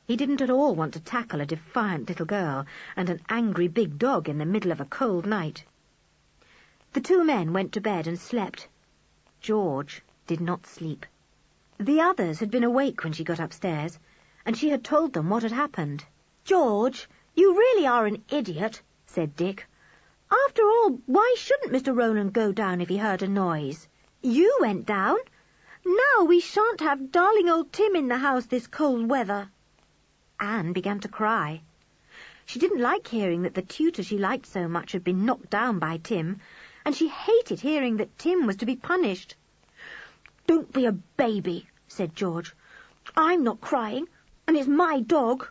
S3: He didn't at all want to tackle a defiant little girl and an angry big dog in the middle of a cold night. The two men went to bed and slept. George did not sleep. The others had been awake when she got upstairs, and she had told them what had happened.
S4: "George, you really are an idiot," said Dick. "After all, why shouldn't Mr. Rowland go down if he heard a noise? You went down. Now we shan't have darling old Tim in the house this cold weather."
S2: Anne began to cry. She didn't like hearing that the tutor she liked so much had been knocked down by Tim, and she hated hearing that Tim was to be punished.
S4: "Don't be a baby," said George. "I'm not crying, and it's my dog."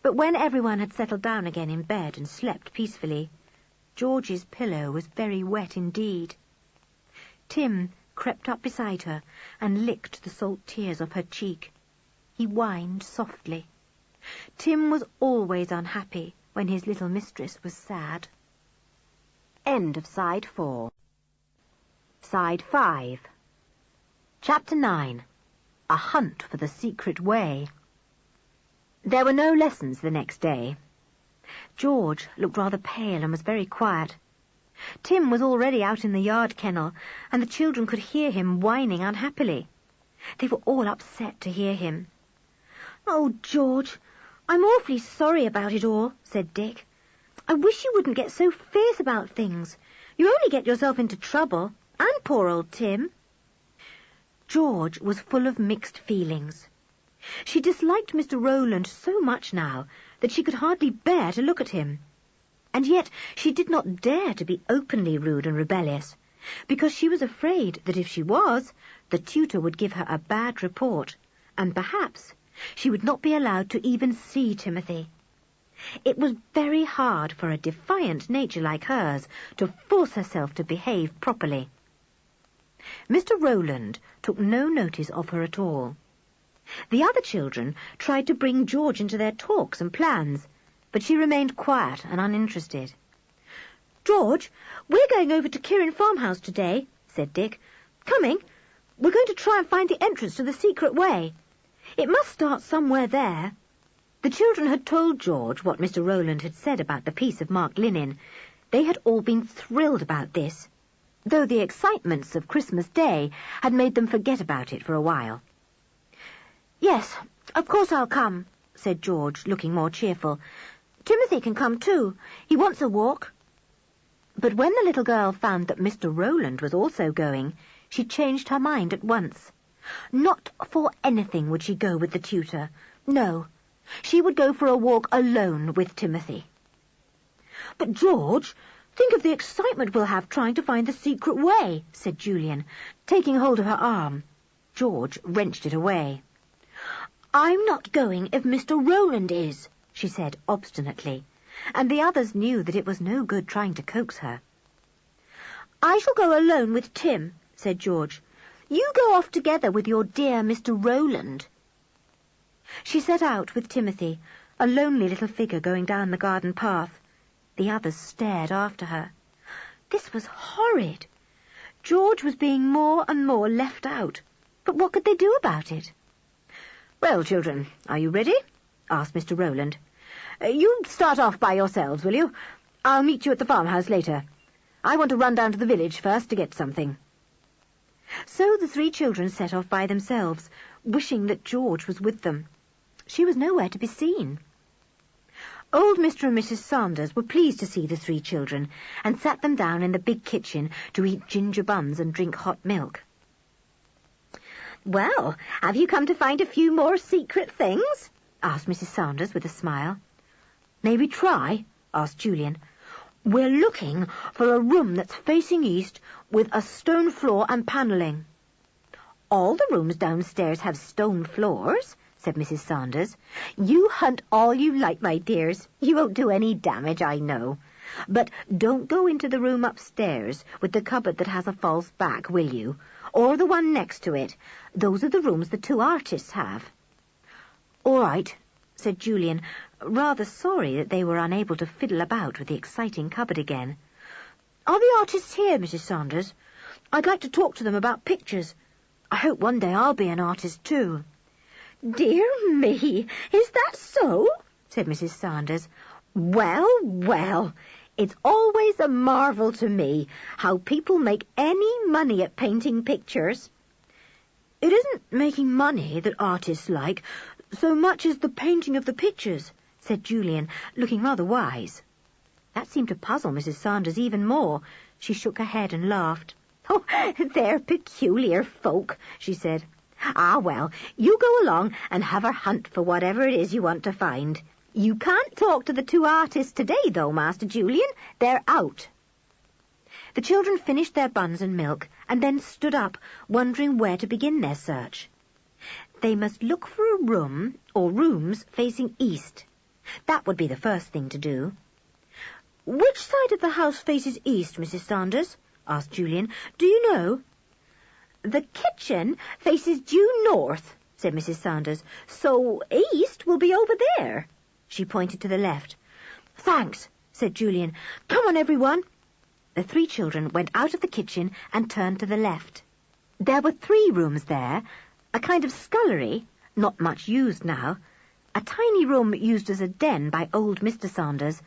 S2: But when everyone had settled down again in bed and slept peacefully, George's pillow was very wet indeed. Tim crept up beside her and licked the salt tears off her cheek. He whined softly. Tim was always unhappy when his little mistress was sad.
S1: End of Side 4. Side 5.
S2: Chapter 9. A Hunt for the Secret Way. There were no lessons the next day. George looked rather pale and was very quiet. Tim was already out in the yard kennel, and the children could hear him whining unhappily. They were all upset to hear him.
S4: "Oh, George, I'm awfully sorry about it all," said Dick. "I wish you wouldn't get so fierce about things. You only get yourself into trouble, and poor old Tim."
S2: George was full of mixed feelings. She disliked Mr. Rowland so much now that she could hardly bear to look at him. And yet she did not dare to be openly rude and rebellious, because she was afraid that if she was, the tutor would give her a bad report, and perhaps she would not be allowed to even see Timothy. It was very hard for a defiant nature like hers to force herself to behave properly. Mr. Rowland took no notice of her at all. The other children tried to bring George into their talks and plans, but she remained quiet and uninterested.
S4: "George, we're going over to Kirin farmhouse today," said Dick. "Coming? We're going to try and find the entrance to the secret way. It must start somewhere there."
S2: The children had told George what Mr. Rowland had said about the piece of marked linen. They had all been thrilled about this, though the excitements of Christmas Day had made them forget about it for a while.
S4: "Yes, of course I'll come," said George, looking more cheerful. "Timothy can come too. He wants a walk."
S2: But when the little girl found that Mr. Rowland was also going, she changed her mind at once. Not for anything would she go with the tutor. No, she would go for a walk alone with Timothy. "But, George, think of the excitement we'll have trying to find the secret way," said Julian, taking hold of her arm. George wrenched it away. "I'm not going if Mr. Rowland is," she said obstinately, and the others knew that it was no good trying to coax her. "I shall go alone with Tim," said George. "You go off together with your dear Mr. Rowland." She set out with Timothy, a lonely little figure going down the garden path. The others stared after her. This was horrid. George was being more and more left out, but what could they do about it? "Well, children, are you ready?" asked Mr. Rowland. "You start off by yourselves, will you? I'll meet you at the farmhouse later. I want to run down to the village first to get something." So the 3 children set off by themselves, wishing that George was with them. She was nowhere to be seen. Old Mr. and Mrs. Sanders were pleased to see the 3 children, and sat them down in the big kitchen to eat ginger buns and drink hot milk. "Well, have you come to find a few more secret things?" asked Mrs. Sanders with a smile. "May we try?" asked Julian. "We're looking for a room that's facing east with a stone floor and panelling." "All the rooms downstairs have stone floors," said Mrs. Sanders. "You hunt all you like, my dears. You won't do any damage, I know. But don't go into the room upstairs with the cupboard that has a false back, will you? Or the one next to it. Those are the rooms the 2 artists have." "All right," said Julian, rather sorry that they were unable to fiddle about with the exciting cupboard again. "Are the artists here, Mrs. Sanders? I'd like to talk to them about pictures. I hope one day I'll be an artist too." "Dear me, is that so?" said Mrs. Sanders. "Well, well, it's always a marvel to me how people make any money at painting pictures." "It isn't making money that artists like so much as the painting of the pictures," said Julian, looking rather wise. That seemed to puzzle Mrs. Sanders even more. She shook her head and laughed. "Oh, they're peculiar folk," she said. "Ah, well, you go along and have a hunt for whatever it is you want to find. You can't talk to the 2 artists today, though, Master Julian. They're out." The children finished their buns and milk, and then stood up, wondering where to begin their search. They must look for a room or rooms facing east. That would be the first thing to do. "Which side of the house faces east, Mrs. Sanders?" asked Julian. "Do you know?" "The kitchen faces due north," said Mrs. Sanders, "so east will be over there." She pointed to the left. "Thanks," said Julian. "Come on, everyone." The 3 children went out of the kitchen and turned to the left. There were 3 rooms there, a kind of scullery, not much used now, a tiny room used as a den by old Mr. Sanders,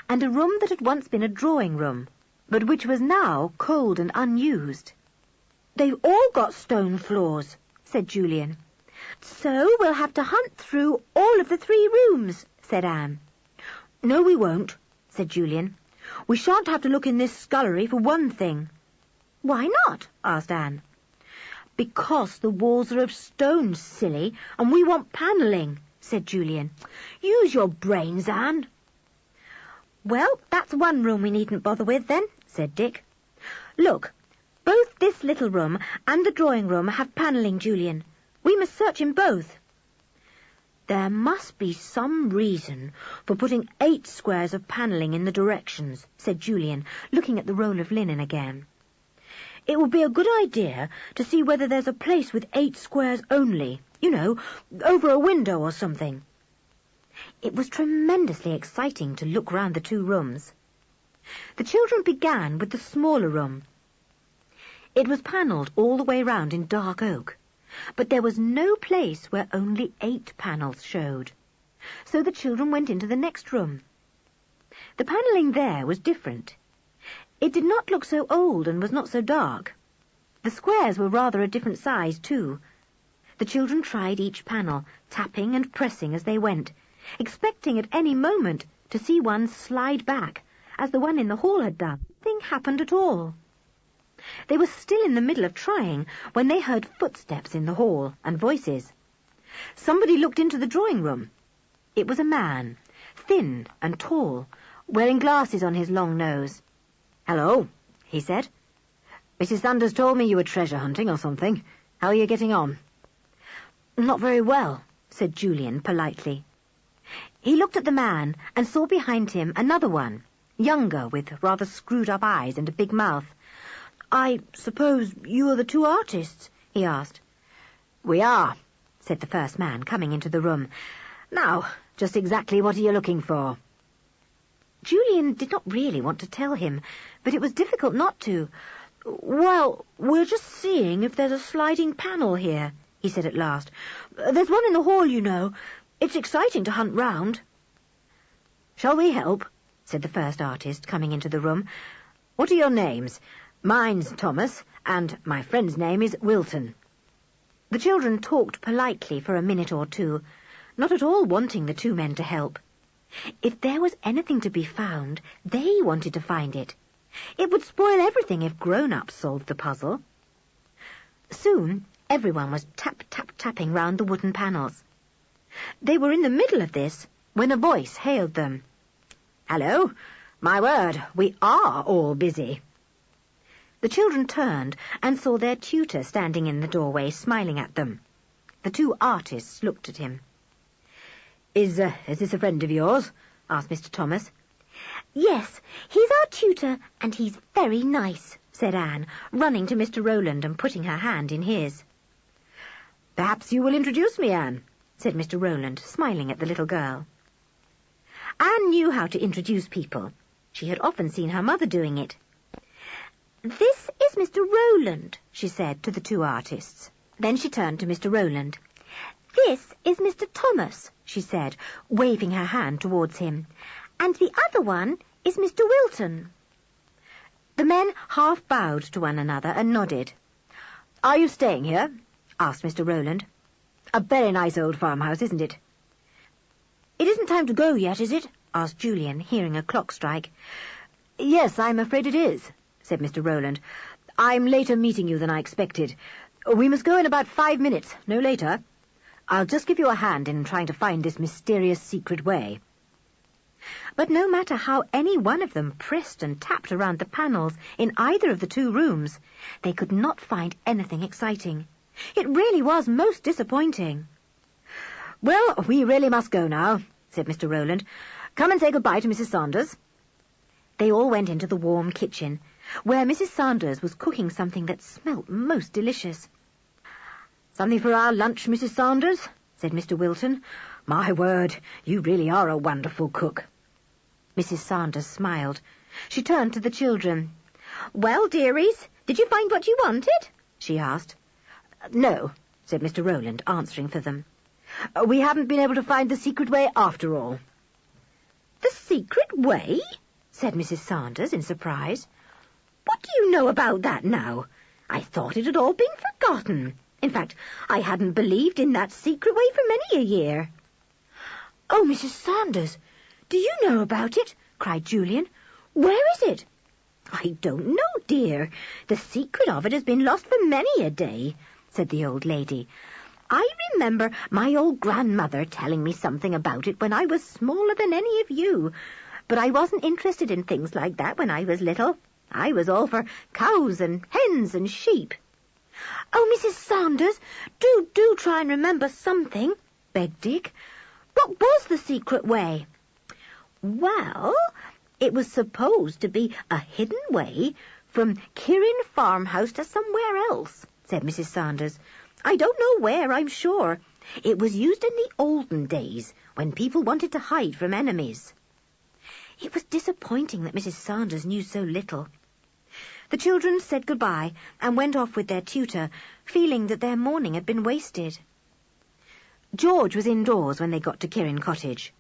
S2: and a room that had once been a drawing room, but which was now cold and unused. "They've all got stone floors," said Julian. "So we'll have to hunt through all of the 3 rooms," said Anne. "No, we won't," said Julian. "We shan't have to look in this scullery for one thing." "Why not?" asked Anne. "Because the walls are of stone, silly, and we want panelling," said Julian. "Use your brains, Anne." "Well, that's one room we needn't bother with, then," said Dick. "Look, both this little room and the drawing room have panelling, Julian. We must search in both." "There must be some reason for putting 8 squares of panelling in the directions," said Julian, looking at the roll of linen again. "It would be a good idea to see whether there's a place with 8 squares only, you know, over a window or something." It was tremendously exciting to look round the 2 rooms. The children began with the smaller room. It was panelled all the way round in dark oak, but there was no place where only 8 panels showed. So the children went into the next room. The panelling there was different. It did not look so old and was not so dark. The squares were rather a different size, too. The children tried each panel, tapping and pressing as they went, expecting at any moment to see one slide back, as the one in the hall had done. Nothing happened at all. They were still in the middle of trying when they heard footsteps in the hall and voices.
S3: Somebody looked into the drawing room. It was a man, thin and tall, wearing glasses on his long nose. "Hello," he said. "Mrs. Sanders told me you were treasure hunting or something. How are you getting on?"
S2: "Not very well," said Julian politely. He looked at the man and saw behind him another one, younger, with rather screwed-up eyes and a big mouth. "I suppose you are the two artists?" he asked.
S3: "We are," said the first man, coming into the room. "Now, just exactly what are you looking for?"
S2: Julian did not really want to tell him, but it was difficult not to. "Well, we're just seeing if there's a sliding panel here," he said at last. "There's one in the hall, you know. It's exciting to hunt round."
S3: "Shall we help?" said the first artist, coming into the room. "What are your names? Mine's Thomas, and my friend's name is Wilton."
S2: The children talked politely for a minute or two, not at all wanting the two men to help. If there was anything to be found, they wanted to find it. It would spoil everything if grown-ups solved the puzzle. Soon, everyone was tap-tap-tapping round the wooden panels. They were in the middle of this when a voice hailed them.
S3: "Hello. My word, we are all busy."
S2: The children turned and saw their tutor standing in the doorway, smiling at them. The two artists looked at him.
S3: Is this a friend of yours?" asked Mr. Thomas.
S2: "Yes, he's our tutor, and he's very nice," said Anne, running to Mr. Rowland and putting her hand in his.
S3: "Perhaps you will introduce me, Anne,"
S2: said Mr. Rowland, smiling at the little girl. Anne knew how to introduce people. She had often seen her mother doing it. "This is Mr. Rowland," she said to the two artists. Then she turned to Mr. Rowland. "This is Mr. Thomas," she said, waving her hand towards him. "And the other one is Mr. Wilton." The men half bowed to one another and nodded.
S3: "Are you staying here?" asked Mr. Rowland. "A very nice old farmhouse, isn't it?"
S2: "It isn't time to go yet, is it?" asked Julian, hearing a clock strike.
S3: "Yes, I'm afraid it is," said Mr. Rowland. "I'm later meeting you than I expected. We must go in about 5 minutes, no later. I'll just give you a hand in trying to find this mysterious secret way."
S2: But no matter how any one of them pressed and tapped around the panels in either of the two rooms, they could not find anything exciting. It really was most disappointing.
S3: "Well, we really must go now," said Mr. Rowland. "Come and say goodbye to Mrs. Sanders."
S2: They all went into the warm kitchen, where Mrs. Sanders was cooking something that smelt most delicious.
S3: "Something for our lunch, Mrs. Sanders?" said Mr. Wilton. "My word, you really are a wonderful cook."
S2: Mrs. Sanders smiled. She turned to the children. "Well, dearies, did you find what you wanted?" she asked.
S3: "No," said Mr. Rowland, answering for them. "We haven't been able to find the secret way after all."
S2: "The secret way?" said Mrs. Sanders in surprise. "What do you know about that now? I thought it had all been forgotten. In fact, I hadn't believed in that secret way for many a year." "Oh, Mrs. Sanders, do you know about it?" cried Julian. "Where is it?" "I don't know, dear. The secret of it has been lost for many a day," said the old lady. "I remember my old grandmother telling me something about it when I was smaller than any of you, but I wasn't interested in things like that when I was little. I was all for cows and hens and sheep." "Oh, Mrs. Sanders, do try and remember something," begged Dick. "What was the secret way?" "Well, it was supposed to be a hidden way from Kirin farmhouse to somewhere else," said Mrs. Sanders. "I don't know where, I'm sure. It was used in the olden days, when people wanted to hide from enemies." It was disappointing that Mrs. Sanders knew so little. The children said goodbye and went off with their tutor, feeling that their morning had been wasted. George was indoors when they got to Kirin Cottage.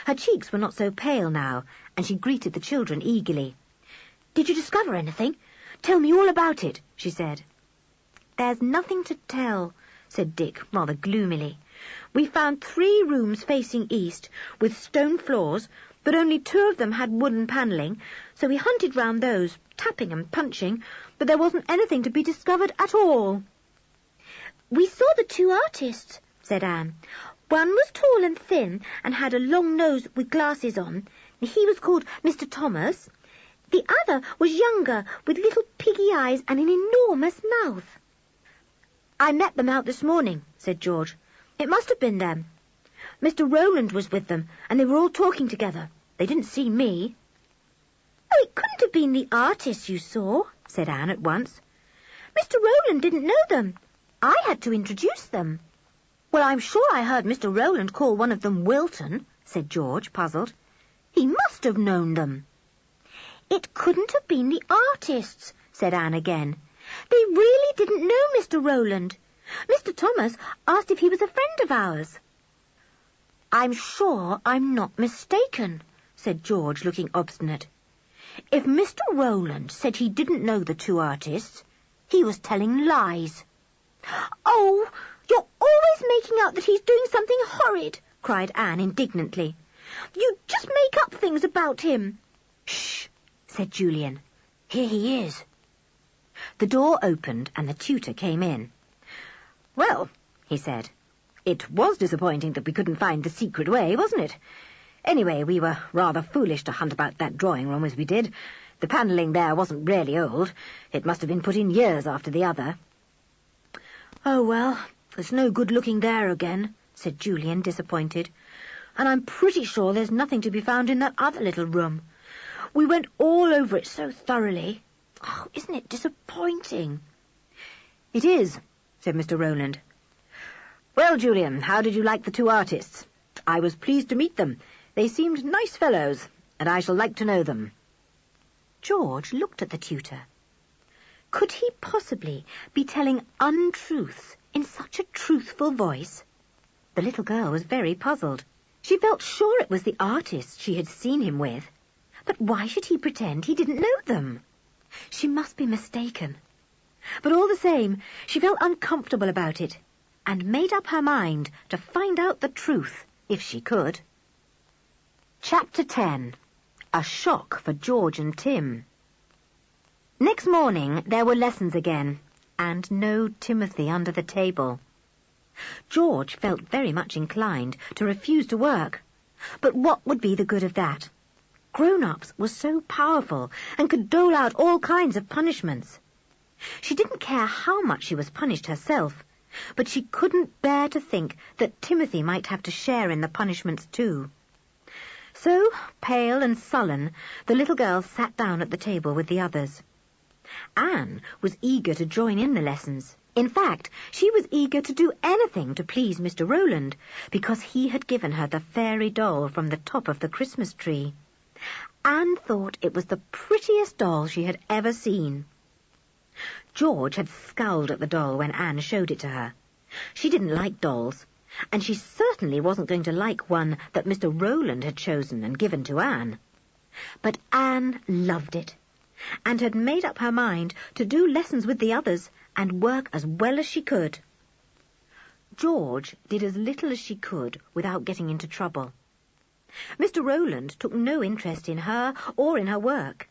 S2: Her cheeks were not so pale now, and she greeted the children eagerly. "Did you discover anything? Tell me all about it," she said. "There's nothing to tell," said Dick rather gloomily. "We found 3 rooms facing east, with stone floors, but only 2 of them had wooden panelling, so we hunted round those, tapping and punching, but there wasn't anything to be discovered at all." "We saw the 2 artists," said Anne. "One was tall and thin and had a long nose with glasses on. He was called Mr. Thomas. The other was younger, with little piggy eyes and an enormous mouth." "I met them out this morning," said George. "It must have been them. Mr. Rowland was with them, and they were all talking together. They didn't see me." "Oh, it couldn't have been the artists you saw," said Anne at once. "Mr. Rowland didn't know them. I had to introduce them." "Well, I'm sure I heard Mr. Rowland call one of them Wilton," said George, puzzled. "He must have known them." "It couldn't have been the artists," said Anne again. "They really didn't know Mr. Rowland. Mr. Thomas asked if he was a friend of ours." "I'm sure I'm not mistaken," said George, looking obstinate. "If Mr. Rowland said he didn't know the two artists, he was telling lies." "Oh, you're always making out that he's doing something horrid," cried Anne indignantly. "You just make up things about him." "Shh," said Julian. "Here he is." The door opened and the tutor came in. "Well," he said, "it was disappointing that we couldn't find the secret way, wasn't it? Anyway, we were rather foolish to hunt about that drawing room as we did. The panelling there wasn't really old. It must have been put in years after the other." "Oh, well, there's no good looking there again," said Julian, disappointed. "And I'm pretty sure there's nothing to be found in that other little room. We went all over it so thoroughly. Oh, isn't it disappointing?" "It is," said Mr. Rowland. "Well, Julian, how did you like the two artists? I was pleased to meet them. They seemed nice fellows, and I shall like to know them." George looked at the tutor. Could he possibly be telling untruths in such a truthful voice? The little girl was very puzzled. She felt sure it was the artists she had seen him with. But why should he pretend he didn't know them? She must be mistaken. But all the same, she felt uncomfortable about it, and made up her mind to find out the truth, if she could. Chapter 10. A shock for George and Tim. Next morning there were lessons again, and no Timothy under the table. George felt very much inclined to refuse to work, but what would be the good of that? Grown-ups were so powerful and could dole out all kinds of punishments. She didn't care how much she was punished herself, but she couldn't bear to think that Timothy might have to share in the punishments too. So, pale and sullen, the little girl sat down at the table with the others. Anne was eager to join in the lessons. In fact, she was eager to do anything to please Mr. Rowland, because he had given her the fairy doll from the top of the Christmas tree. Anne thought it was the prettiest doll she had ever seen. George had scowled at the doll when Anne showed it to her. She didn't like dolls, and she certainly wasn't going to like one that Mr. Rowland had chosen and given to Anne. But Anne loved it, and had made up her mind to do lessons with the others and work as well as she could. George did as little as she could without getting into trouble. Mr. Rowland took no interest in her or in her work.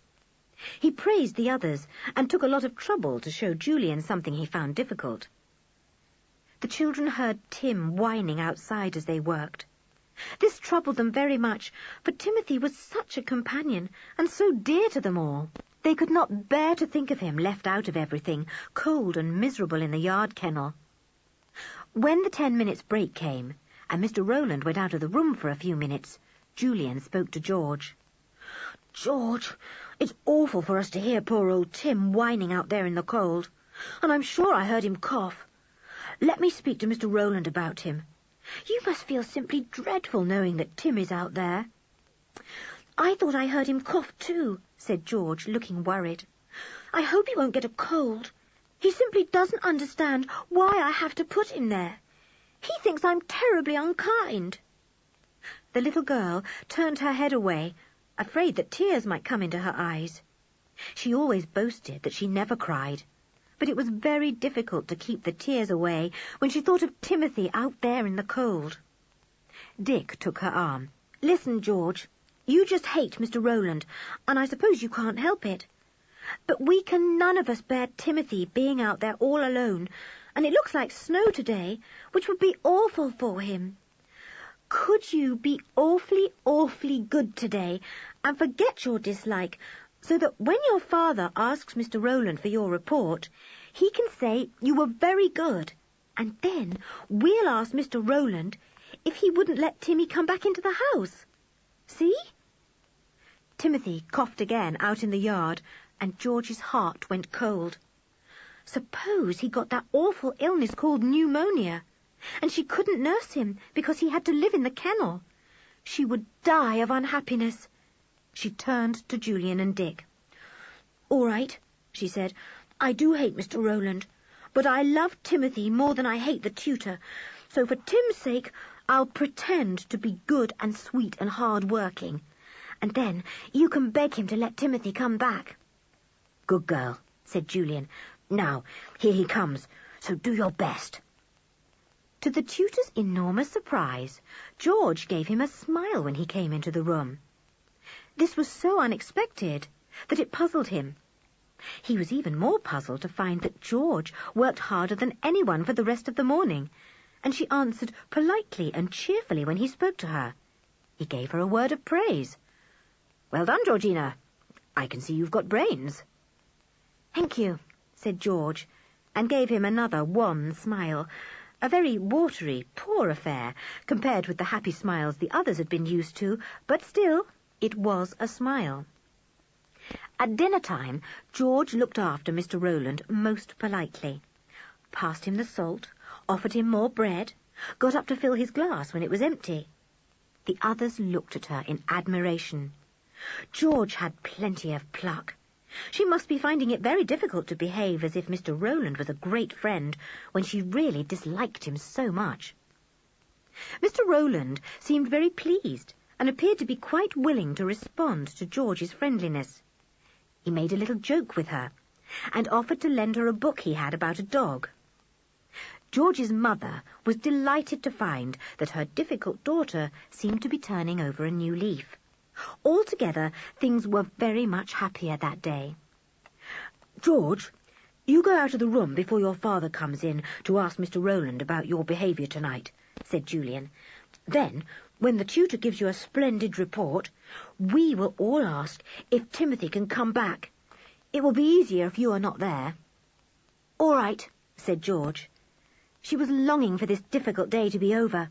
S2: He praised the others and took a lot of trouble to show Julian something he found difficult. The children heard Tim whining outside as they worked. This troubled them very much, for Timothy was such a companion and so dear to them all. They could not bear to think of him left out of everything, cold and miserable in the yard kennel. When the 10 minutes break came, and Mr. Rowland went out of the room for a few minutes, Julian spoke to George. "George, it's awful for us to hear poor old Tim whining out there in the cold, and I'm sure I heard him cough. Let me speak to Mr. Rowland about him. You must feel simply dreadful knowing that Tim is out there." "I thought I heard him cough too," said George, looking worried. "I hope he won't get a cold. He simply doesn't understand why I have to put him there. He thinks I'm terribly unkind." The little girl turned her head away, afraid that tears might come into her eyes. She always boasted that she never cried, but it was very difficult to keep the tears away when she thought of Timothy out there in the cold. Dick took her arm. "Listen, George, you just hate Mr. Rowland, and I suppose you can't help it. But we can none of us bear Timothy being out there all alone, and it looks like snow today, which would be awful for him. Could you be awfully, awfully good today and forget your dislike so that when your father asks Mr. Rowland for your report, he can say you were very good, and then we'll ask Mr. Rowland if he wouldn't let Timmy come back into the house. See?" Timothy coughed again out in the yard, and George's heart went cold. Suppose he got that awful illness called pneumonia, and she couldn't nurse him because he had to live in the kennel. She would die of unhappiness. She turned to Julian and Dick. "All right," she said. "I do hate Mr. Rowland, but I love Timothy more than I hate the tutor, so for Tim's sake I'll pretend to be good and sweet and hard-working, and then you can beg him to let Timothy come back." "Good girl," said Julian. "Now, here he comes, so do your best." To the tutor's enormous surprise, George gave him a smile when he came into the room. This was so unexpected that it puzzled him. He was even more puzzled to find that George worked harder than anyone for the rest of the morning, and she answered politely and cheerfully when he spoke to her. He gave her a word of praise. "Well done, Georgina. I can see you've got brains." "Thank you," said George, and gave him another wan smile, a very watery, poor affair compared with the happy smiles the others had been used to, but still, it was a smile. At dinner-time, George looked after Mr. Rowland most politely, passed him the salt, offered him more bread, got up to fill his glass when it was empty. The others looked at her in admiration. George had plenty of pluck. She must be finding it very difficult to behave as if Mr. Rowland was a great friend when she really disliked him so much. Mr. Rowland seemed very pleased and appeared to be quite willing to respond to George's friendliness. He made a little joke with her and offered to lend her a book he had about a dog. George's mother was delighted to find that her difficult daughter seemed to be turning over a new leaf. Altogether, things were very much happier that day. "George, you go out of the room before your father comes in to ask Mr. Rowland about your behaviour tonight," said Julian. "Then, when the tutor gives you a splendid report, we will all ask if Timothy can come back. It will be easier if you are not there." "All right," said George. She was longing for this difficult day to be over.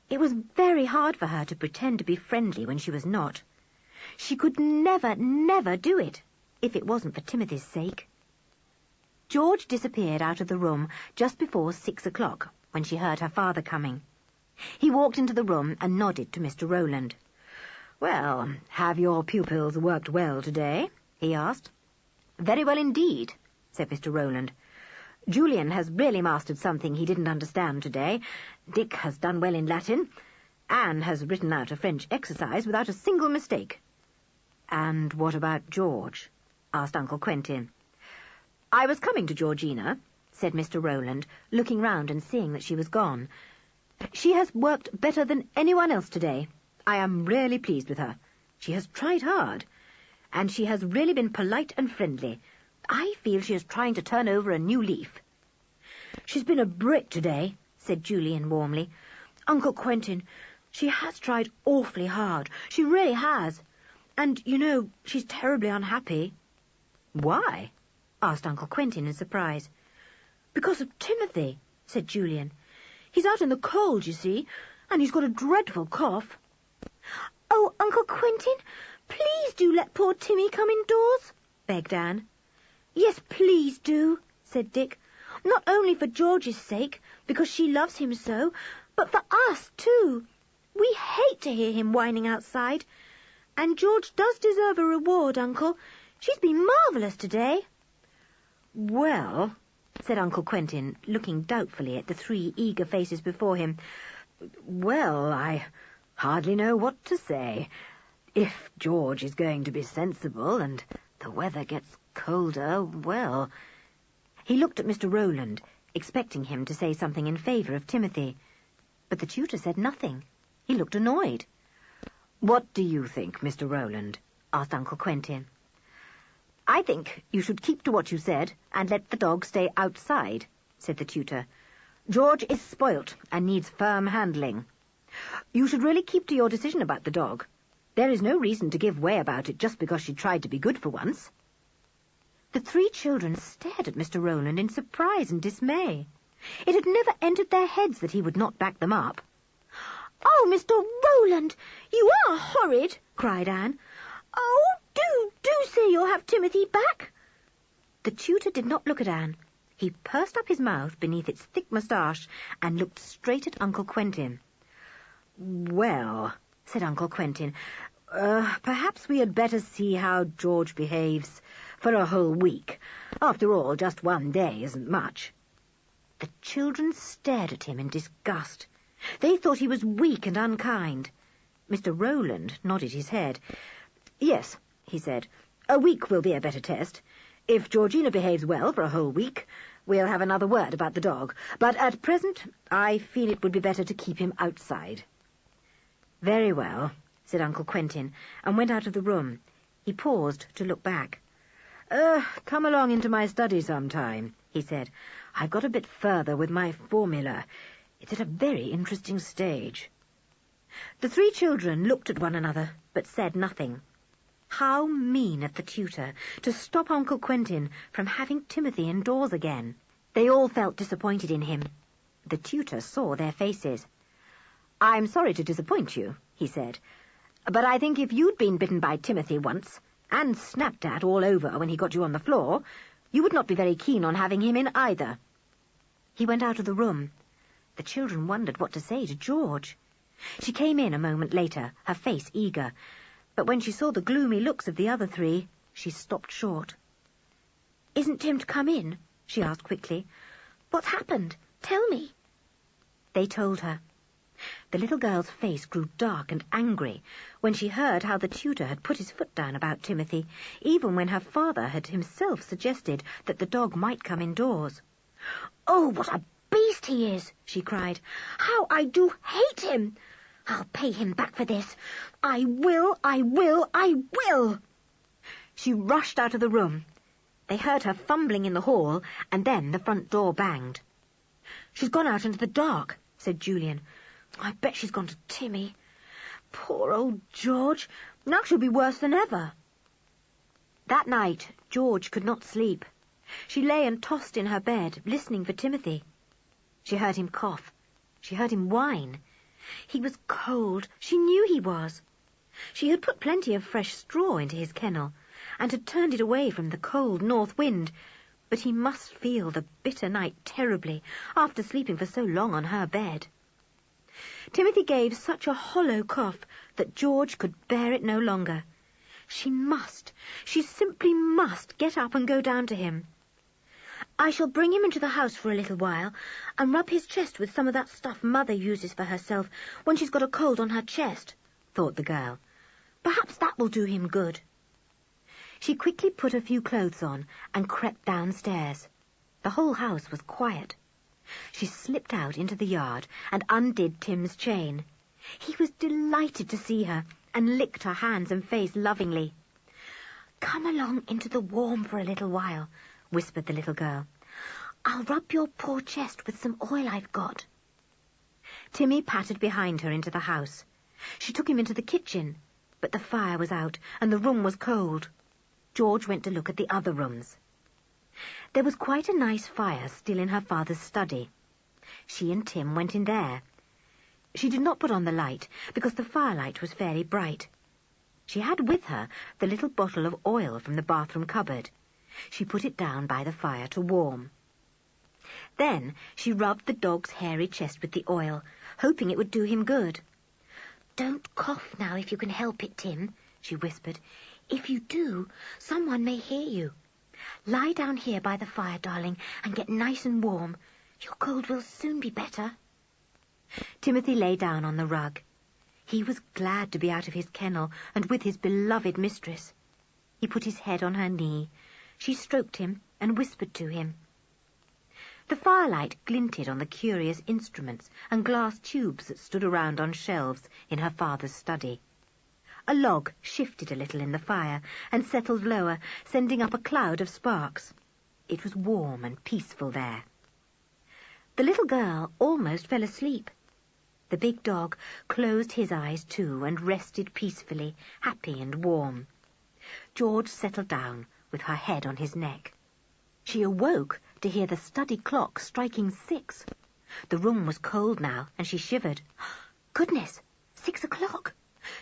S2: It was very hard for her to pretend to be friendly when she was not. She could never, never do it, if it wasn't for Timothy's sake. George disappeared out of the room just before 6 o'clock, when she heard her father coming. He walked into the room and nodded to Mr. Rowland. "Well, have your pupils worked well today?" he asked. "Very well indeed," said Mr. Rowland. "Julian has really mastered something he didn't understand today. Dick has done well in Latin. Anne has written out a French exercise without a single mistake." "And what about George?" asked Uncle Quentin. "I was coming to Georgina," said Mr. Rowland, looking round and seeing that she was gone. "She has worked better than anyone else today. I am really pleased with her. She has tried hard, and she has really been polite and friendly. I feel she is trying to turn over a new leaf." "She's been a brick today," said Julian warmly. "Uncle Quentin, she has tried awfully hard. She really has. And, you know, she's terribly unhappy." "Why?" asked Uncle Quentin in surprise. "Because of Timothy," said Julian. "He's out in the cold, you see, and he's got a dreadful cough." "Oh, Uncle Quentin, please do let poor Timmy come indoors," begged Anne. "Yes, please do," said Dick. "Not only for George's sake, because she loves him so, but for us, too. We hate to hear him whining outside. And George does deserve a reward, Uncle. She's been marvellous today." "Well," said Uncle Quentin, looking doubtfully at the 3 eager faces before him, "well, I hardly know what to say. If George is going to be sensible and the weather gets colder, well—" He looked at Mr. Rowland, expecting him to say something in favour of Timothy. But the tutor said nothing. He looked annoyed. "What do you think, Mr. Rowland?" asked Uncle Quentin. "I think you should keep to what you said and let the dog stay outside,"
S3: said the tutor. "George is spoilt and needs firm handling. You should really keep to your decision about the dog. There is no reason to give way about it just because she tried to be good for once." The 3 children stared at Mr. Rowland in surprise and dismay. It had never entered their heads that he would not back them up.
S2: "Oh, Mr. Rowland, you are horrid," cried Anne. "Oh, do say you'll have Timothy back."
S3: The tutor did not look at Anne. He pursed up his mouth beneath its thick moustache and looked straight at Uncle Quentin. "Well," said Uncle Quentin, perhaps we had better see how George behaves for a whole week. After all, just one day isn't much." The children stared at him in disgust. They thought he was weak and unkind. Mr. Rowland nodded his head. "Yes," he said, "a week will be a better test. If Georgina behaves well for a whole week, we'll have another word about the dog. But at present, I feel it would be better to keep him outside." "Very well," said Uncle Quentin, and went out of the room. He paused to look back. "Come along into my study sometime," he said. "I've got a bit further with my formula. It's at a very interesting stage." The 3 children looked at one another, but said nothing. How mean of the tutor to stop Uncle Quentin from having Timothy indoors again. They all felt disappointed in him. The tutor saw their faces. "I'm sorry to disappoint you," he said, "but I think if you'd been bitten by Timothy once, and snapped at all over when he got you on the floor, you would not be very keen on having him in either." He went out of the room. The children wondered what to say to George. She came in a moment later, her face eager, but when she saw the gloomy looks of the other 3, she stopped short.
S2: "Isn't Tim to come in?" she asked quickly. "What's happened? Tell me."
S3: They told her. The little girl's face grew dark and angry when she heard how the tutor had put his foot down about Timothy, even when her father had himself suggested that the dog might come indoors.
S2: "Oh, what a beast he is!" she cried. "How I do hate him! I'll pay him back for this. I will!
S3: She rushed out of the room. They heard her fumbling in the hall, and then the front door banged. "She's gone out into the dark," said Julian. "I bet she's gone to Timmy. Poor old George. Now she'll be worse than ever." That night, George could not sleep. She lay and tossed in her bed, listening for Timothy. She heard him cough. She heard him whine. He was cold. She knew he was. She had put plenty of fresh straw into his kennel, and had turned it away from the cold north wind, but he must feel the bitter night terribly after sleeping for so long on her bed. Timothy gave such a hollow cough that George could bear it no longer. She simply must get up and go down to him.
S2: "I shall bring him into the house for a little while and rub his chest with some of that stuff Mother uses for herself when she's got a cold on her chest," thought the girl. "Perhaps that will do him good." She quickly put a few clothes on and crept downstairs. The whole house was quiet. She slipped out into the yard and undid Tim's chain. He was delighted to see her and licked her hands and face lovingly. "Come along into the warm for a little while," whispered the little girl. "I'll rub your poor chest with some oil I've got." Timmy pattered behind her into the house. She took him into the kitchen, but the fire was out and the room was cold. George went to look at the other rooms. There was quite a nice fire still in her father's study. She and Tim went in there. She did not put on the light because the firelight was fairly bright. She had with her the little bottle of oil from the bathroom cupboard. She put it down by the fire to warm. Then she rubbed the dog's hairy chest with the oil, hoping it would do him good. "Don't cough now if you can help it, Tim," she whispered. "If you do, someone may hear you. Lie down here by the fire, darling, and get nice and warm. Your cold will soon be better." Timothy lay down on the rug. He was glad to be out of his kennel and with his beloved mistress. He put his head on her knee. She stroked him and whispered to him. The firelight glinted on the curious instruments and glass tubes that stood around on shelves in her father's study. A log shifted a little in the fire and settled lower, sending up a cloud of sparks. It was warm and peaceful there. The little girl almost fell asleep. The big dog closed his eyes too and rested peacefully, happy and warm. George settled down with her head on his neck. She awoke to hear the study clock striking 6. The room was cold now, and she shivered. Goodness, 6 o'clock!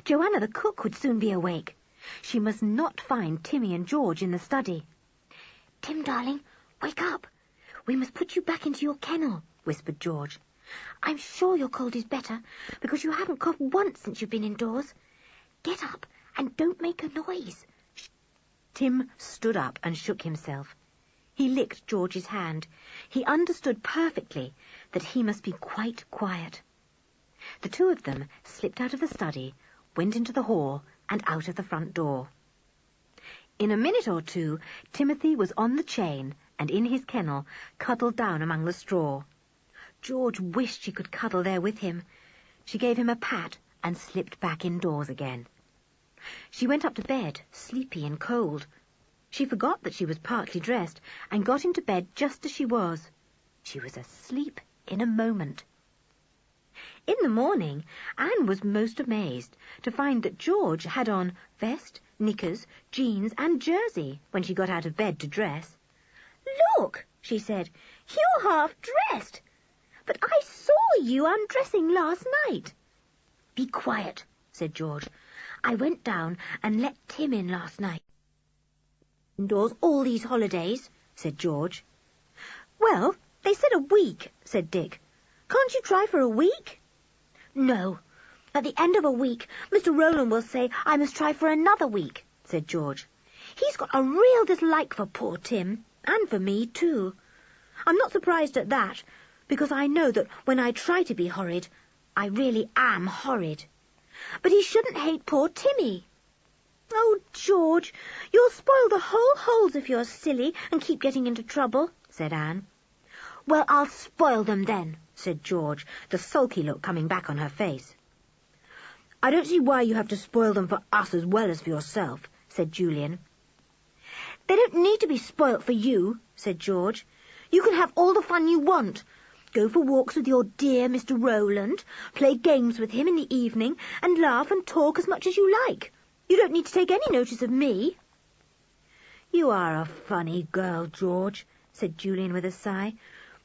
S2: Joanna the cook would soon be awake. She must not find Timmy and George in the study. "Tim, darling, wake up. We must put you back into your kennel," whispered George. "I'm sure your cold is better, because you haven't coughed once since you've been indoors. Get up and don't make a noise." Tim stood up and shook himself. He licked George's hand. He understood perfectly that he must be quite quiet. The two of them slipped out of the study, went into the hall, and out of the front door. In a minute or two, Timothy was on the chain and in his kennel, cuddled down among the straw. George wished she could cuddle there with him. She gave him a pat and slipped back indoors again. She went up to bed, sleepy and cold. She forgot that she was partly dressed and got into bed just as she was. She was asleep in a moment. In the morning, Anne was most amazed to find that George had on vest, knickers, jeans, and jersey when she got out of bed to dress.
S4: "Look," she said, "you're half-dressed. But I saw you undressing last night." "Be quiet," said George. "I went down and let Tim in last night." "Indoors all these holidays," said George.
S2: "Well, they said a week," said Dick. "Can't you try for a week?"
S4: "No. At the end of a week, Mr. Rowland will say I must try for another week," said George. "He's got a real dislike for poor Tim, and for me, too. I'm not surprised at that, because I know that when I try to be horrid, I really am horrid. But he shouldn't hate poor Timmy."
S2: "Oh, George, you'll spoil the whole holes if you're silly and keep getting into trouble," said Anne.
S4: "Well, I'll spoil them then,"
S2: said George, the sulky look coming back on her face. "I don't see why you have to spoil them for us as well as for yourself," said Julian.
S4: "They don't need to be spoilt for you," said George. "You can have all the fun you want. Go for walks with your dear Mr. Rowland, play games with him in the evening, and laugh and talk as much as you like. You don't need to take any notice of me."
S2: "You are a funny girl, George," said Julian with a sigh.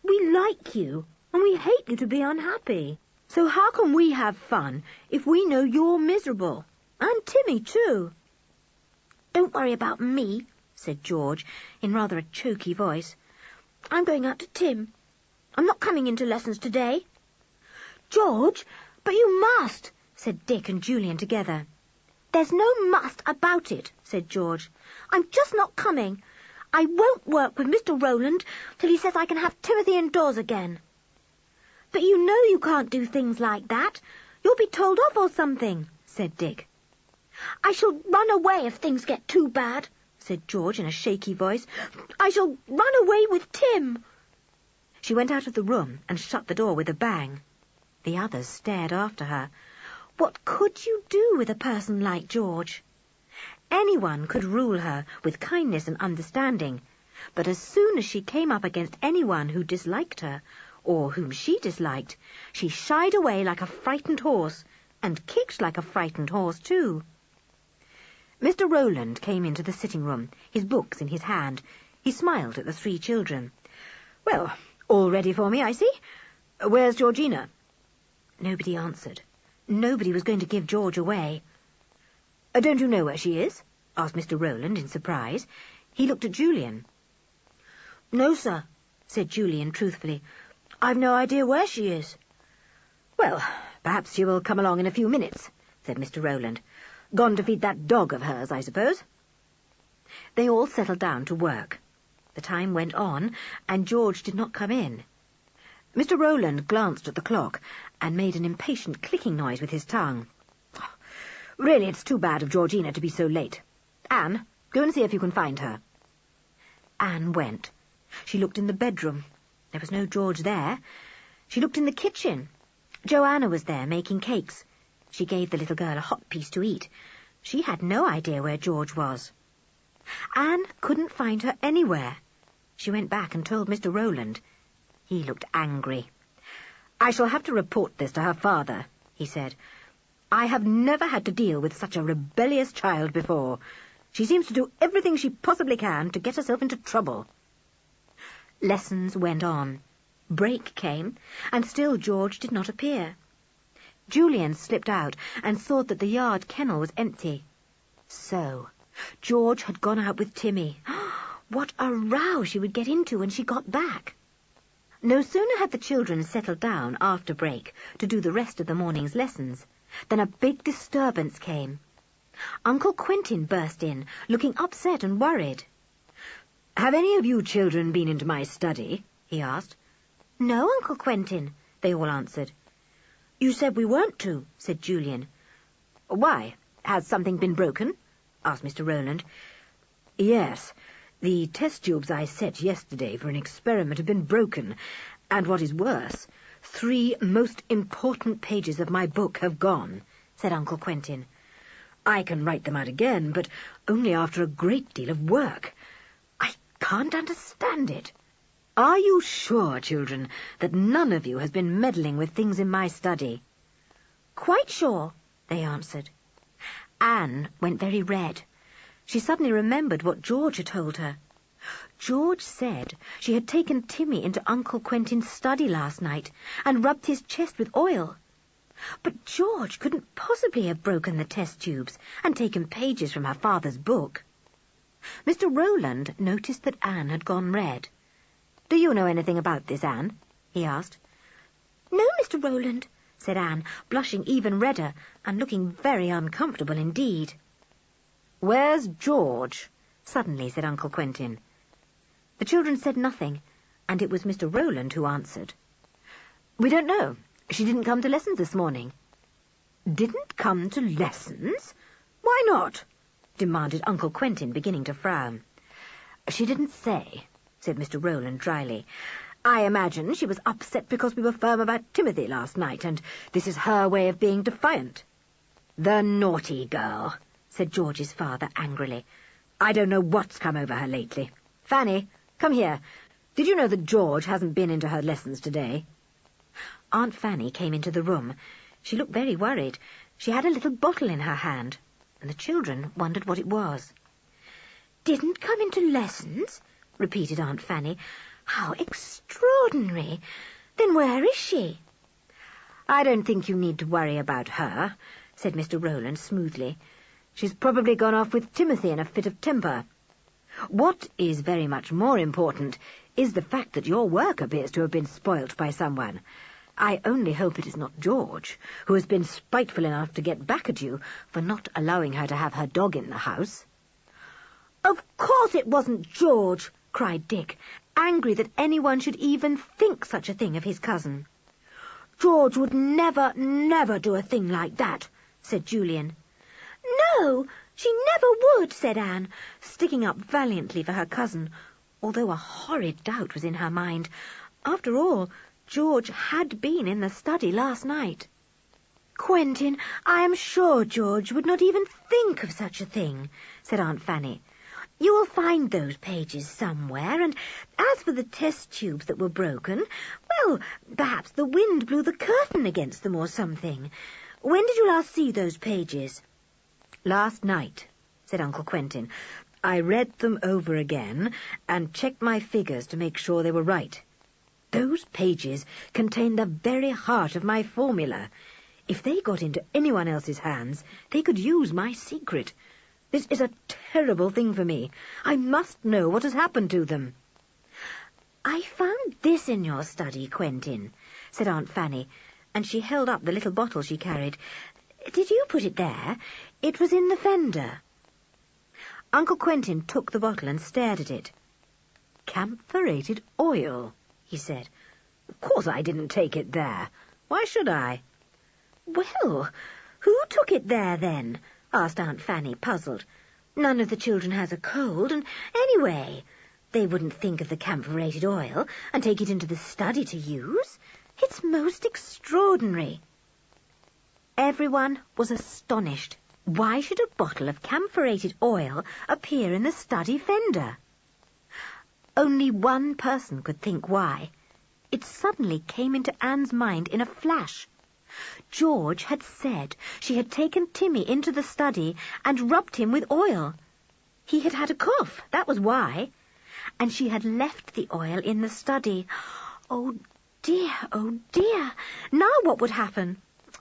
S2: "We like you, and we hate you to be unhappy. So how can we have fun if we know you're miserable? And Timmy, too."
S4: "Don't worry about me," said George, in rather a choky voice. "I'm going out to Tim. I'm not coming into lessons today."
S2: "George, but you must," said Dick and Julian together.
S4: "There's no must about it," said George. "I'm just not coming. I won't work with Mr. Rowland till he says I can have Timothy indoors again."
S2: "But you know you can't do things like that. You'll be told off or something," said Dick.
S4: "I shall run away if things get too bad," said George in a shaky voice. "I shall run away with Tim."
S2: She went out of the room and shut the door with a bang. The others stared after her. What could you do with a person like George? Anyone could rule her with kindness and understanding, but as soon as she came up against anyone who disliked her, or whom she disliked, she shied away like a frightened horse, and kicked like a frightened horse, too. Mr. Rowland came into the sitting-room, his books in his hand. He smiled at the 3 children. "Well, all ready for me, I see. Where's Georgina?" Nobody answered. Nobody was going to give George away. "Don't you know where she is?" asked Mr. Rowland in surprise. He looked at Julian. "No, sir," said Julian truthfully. "I've no idea where she is." "Well, perhaps she will come along in a few minutes," said Mr. Rowland. "Gone to feed that dog of hers, I suppose." They all settled down to work. The time went on, and George did not come in. Mr. Rowland glanced at the clock and made an impatient clicking noise with his tongue. "Really, it's too bad of Georgina to be so late. Anne, go and see if you can find her." Anne went. She looked in the bedroom. There was no George there. She looked in the kitchen. Joanna was there making cakes. She gave the little girl a hot piece to eat. She had no idea where George was. Anne couldn't find her anywhere. She went back and told Mr. Rowland.
S3: He looked angry. "I shall have to report this to her father," he said. "I have never had to deal with such a rebellious child before. She seems to do everything she possibly can to get herself into trouble." Lessons went on. Break came, and still George did not appear. Julian slipped out and saw that the yard kennel was empty. So, George had gone out with Timmy. What a row she would get into when she got back. No sooner had the children settled down after break to do the rest of the morning's lessons than a big disturbance came. Uncle Quentin burst in, looking upset and worried. "Have any of you children been into my study?" he asked. "No, Uncle Quentin," they all answered. "You said we weren't to," said Julian. "Why? Has something been broken?" asked Mr. Rowland. "Yes. The test tubes I set yesterday for an experiment have been broken, and what is worse, 3 most important pages of my book have gone," said Uncle Quentin. "I can write them out again, but only after a great deal of work. I can't understand it. Are you sure, children, that none of you has been meddling with things in my study?" "Quite sure," they answered. Anne went very red. She suddenly remembered what George had told her. George said she had taken Timmy into Uncle Quentin's study last night and rubbed his chest with oil. But George couldn't possibly have broken the test tubes and taken pages from her father's book. Mr. Rowland noticed that Anne had gone red. "Do you know anything about this, Anne?" he asked. "No, Mr. Rowland," said Anne, blushing even redder and looking very uncomfortable indeed. "Where's George?" suddenly said Uncle Quentin. The children said nothing, and it was Mr. Rowland who answered. "We don't know. She didn't come to lessons this morning." "Didn't come to lessons? Why not?" demanded Uncle Quentin, beginning to frown. "She didn't say," said Mr. Rowland dryly. "I imagine she was upset because we were firm about Timothy last night, and this is her way of being defiant." "The naughty girl," said George's father angrily. "I don't know what's come over her lately. Fanny, come here. Did you know that George hasn't been into her lessons today?" Aunt Fanny came into the room. She looked very worried. She had a little bottle in her hand, and the children wondered what it was. "Didn't come into lessons?" repeated Aunt Fanny. "How extraordinary! Then where is she?" "I don't think you need to worry about her," said Mr. Rowland smoothly. "She's probably gone off with Timothy in a fit of temper. What is very much more important is the fact that your work appears to have been spoilt by someone. I only hope it is not George, who has been spiteful enough to get back at you for not allowing her to have her dog in the house." "Of course it wasn't George," cried Dick, angry that anyone should even think such a thing of his cousin. "George would never, never do a thing like that," said Julian. "No, she never would," said Anne, sticking up valiantly for her cousin, although a horrid doubt was in her mind. After all, George had been in the study last night. "Quentin, I am sure George would not even think of such a thing," said Aunt Fanny. "You will find those pages somewhere, and as for the test tubes that were broken, well, perhaps the wind blew the curtain against them or something. When did you last see those pages?" "Last night," said Uncle Quentin. "I read them over again and checked my figures to make sure they were right. Those pages contain the very heart of my formula. If they got into anyone else's hands, they could use my secret. This is a terrible thing for me. I must know what has happened to them." "I found this in your study, Quentin," said Aunt Fanny, and she held up the little bottle she carried. "Did you put it there? It was in the fender." Uncle Quentin took the bottle and stared at it. "Camphorated oil," he said. "Of course I didn't take it there. Why should I?" "Well, who took it there, then?" asked Aunt Fanny, puzzled. "None of the children has a cold, and anyway, they wouldn't think of the camphorated oil and take it into the study to use. It's most extraordinary." Everyone was astonished. Why should a bottle of camphorated oil appear in the study fender? Only one person could think why.
S2: It suddenly came into Anne's mind in a flash. George had said she had taken Timmy into the study and rubbed him with oil. He had had a cough, that was why. And she had left the oil in the study. Oh dear. Now what would happen?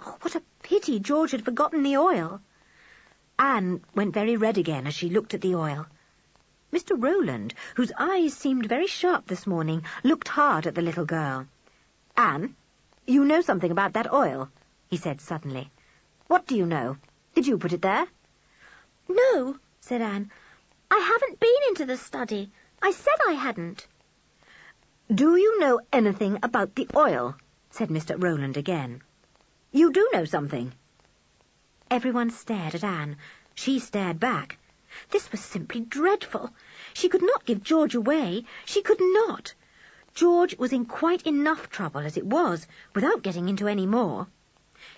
S2: Oh, what a pity George had forgotten the oil. Anne went very red again as she looked at the oil. Mr. Rowland, whose eyes seemed very sharp this morning, looked hard at the little girl. "Anne, you know something about that oil," he said suddenly. "What do you know? Did you put it there?"
S4: "No," said Anne. "I haven't been into the study. I said I hadn't."
S2: "Do you know anything about the oil?" said Mr. Rowland again. "You do know something." Everyone stared at Anne. She stared back. This was simply dreadful. She could not give George away. She could not. George was in quite enough trouble as it was, without getting into any more.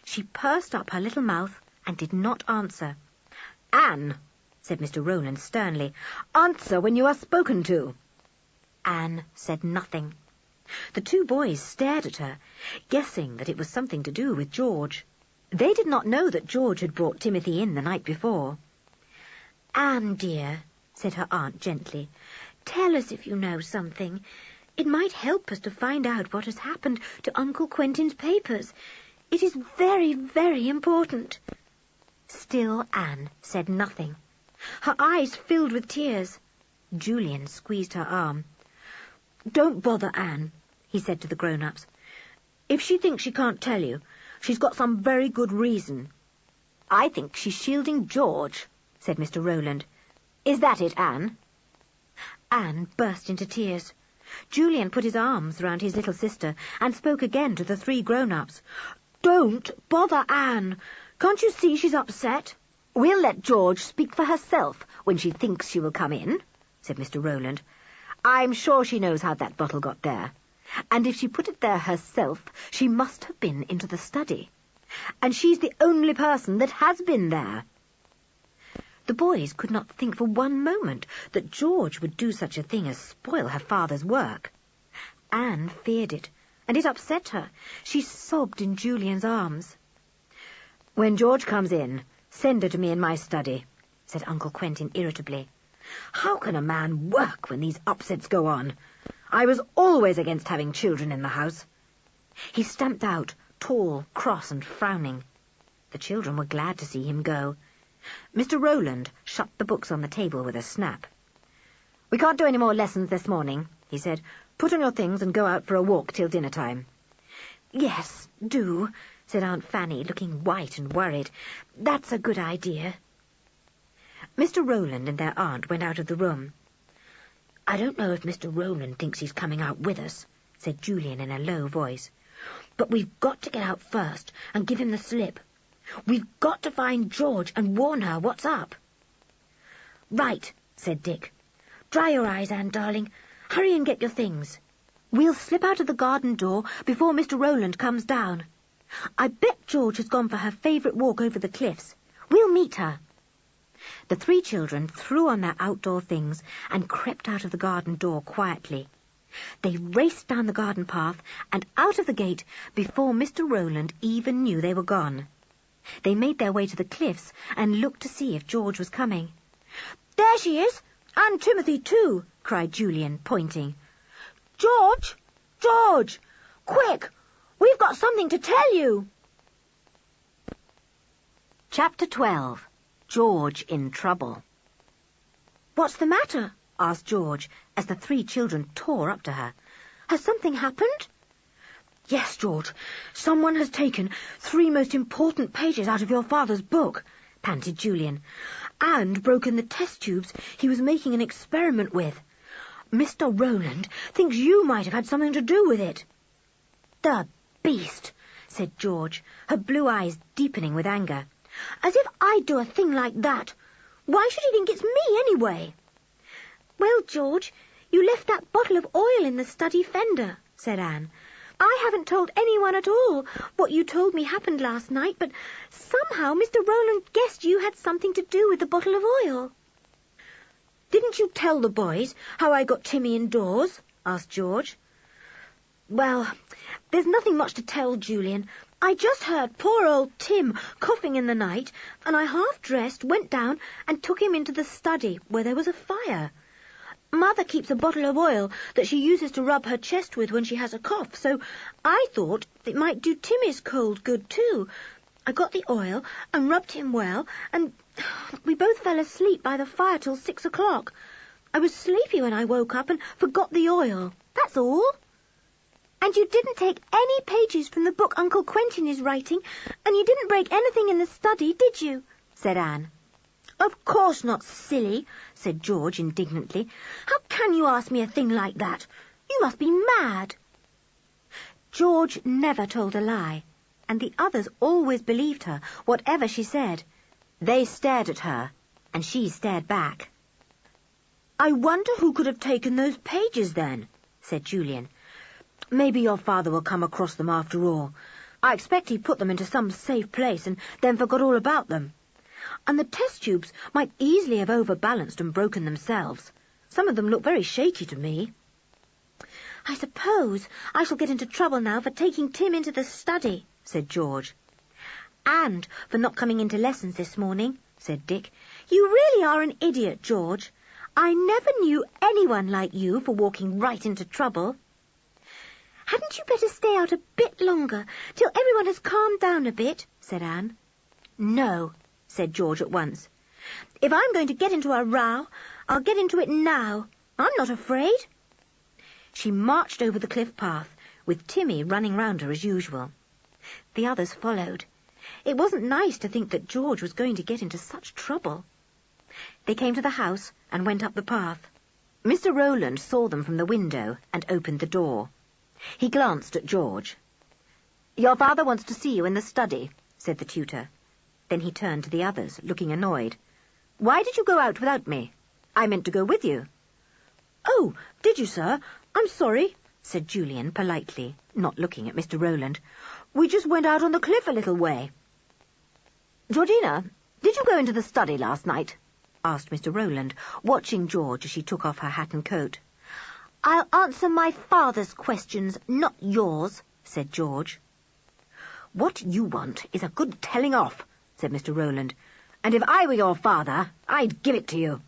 S2: She pursed up her little mouth and did not answer. "Anne," said Mr. Rowland sternly, "answer when you are spoken to." Anne said nothing. The two boys stared at her, guessing that it was something to do with George. They did not know that George had brought Timothy in the night before. "Anne, dear," said her aunt gently, "tell us if you know something. It might help us to find out what has happened to Uncle Quentin's papers. It is very, very important." Still Anne said nothing. Her eyes filled with tears. Julian squeezed her arm. "Don't bother Anne," he said to the grown-ups. "If she thinks she can't tell you, she's got some very good reason." "I think she's shielding George," said Mr. Rowland. "Is that it, Anne?" Anne burst into tears. Julian put his arms round his little sister and spoke again to the three grown-ups. "Don't bother Anne. Can't you see she's upset?" "We'll let George speak for herself when she thinks she will come in," said Mr. Rowland. "I'm sure she knows how that bottle got there. And if she put it there herself, she must have been into the study. And she's the only person that has been there." The boys could not think for one moment that George would do such a thing as spoil her father's work. Anne feared it, and it upset her. She sobbed in Julian's arms. "When George comes in, send her to me in my study," said Uncle Quentin irritably. "How can a man work when these upsets go on? I was always against having children in the house." He stamped out, tall, cross, and frowning. The children were glad to see him go. Mr. Rowland shut the books on the table with a snap. "We can't do any more lessons this morning," he said. "Put on your things and go out for a walk till dinner time." "Yes, do," said Aunt Fanny, looking white and worried. "That's a good idea." Mr. Rowland and their aunt went out of the room. "I don't know if Mr. Rowland thinks he's coming out with us," said Julian in a low voice. "But we've got to get out first and give him the slip. We've got to find George and warn her what's up." "Right," said Dick. "Dry your eyes, Anne, darling. Hurry and get your things. We'll slip out of the garden door before Mr. Rowland comes down. I bet George has gone for her favourite walk over the cliffs. We'll meet her." The three children threw on their outdoor things and crept out of the garden door quietly. They raced down the garden path and out of the gate before Mr. Rowland even knew they were gone. They made their way to the cliffs and looked to see if George was coming. "There she is, and Timothy too," cried Julian, pointing. "George! George! Quick! We've got something to tell you!"
S1: Chapter 12. George in Trouble.
S2: "What's the matter?" asked George, as the three children tore up to her. "Has something happened?" "Yes, George. Someone has taken 3 most important pages out of your father's book," panted Julian, "and broken the test tubes he was making an experiment with. Mr. Rowland thinks you might have had something to do with it." "The beast!" said George, her blue eyes deepening with anger. "As if I'd do a thing like that. Why should he think it's me, anyway?" "Well, George, you left that bottle of oil in the study fender," said Anne. "I haven't told anyone at all what you told me happened last night, but somehow Mr. Rowland guessed you had something to do with the bottle of oil." "Didn't you tell the boys how I got Timmy indoors?" asked George. Well, there's nothing much to tell, Julian. I just heard poor old Tim coughing in the night, and I half-dressed, went down and took him into the study where there was a fire. Mother keeps a bottle of oil that she uses to rub her chest with when she has a cough, so I thought it might do Timmy's cold good too. I got the oil and rubbed him well, and we both fell asleep by the fire till 6 o'clock. I was sleepy when I woke up and forgot the oil. That's all. And you didn't take any pages from the book Uncle Quentin is writing, and you didn't break anything in the study, did you? Said Anne. Of course not, silly, said George indignantly. How can you ask me a thing like that? You must be mad. George never told a lie, and the others always believed her, whatever she said. They stared at her, and she stared back. I wonder who could have taken those pages then, said Julian. Maybe your father will come across them after all. I expect he put them into some safe place and then forgot all about them. And the test tubes might easily have overbalanced and broken themselves. Some of them look very shaky to me. I suppose I shall get into trouble now for taking Tim into the study, said George. And for not coming into lessons this morning, said Dick. You really are an idiot, George. I never knew anyone like you for walking right into trouble. Hadn't you better stay out a bit longer, till everyone has calmed down a bit, said Anne. No, said George at once. If I'm going to get into a row, I'll get into it now. I'm not afraid. She marched over the cliff path, with Timmy running round her as usual. The others followed. It wasn't nice to think that George was going to get into such trouble. They came to the house and went up the path. Mr. Rowland saw them from the window and opened the door. He glanced at George. Your father wants to see you in the study, said the tutor. Then he turned to the others, looking annoyed. Why did you go out without me? I meant to go with you. Oh, did you, sir? I'm sorry, said Julian politely, not looking at Mr. Rowland. We just went out on the cliff a little way. Georgina, did you go into the study last night? Asked Mr. Rowland, watching George as she took off her hat and coat. I'll answer my father's questions, not yours, said George. What you want is a good telling off, said Mr. Rowland, and if I were your father, I'd give it to you.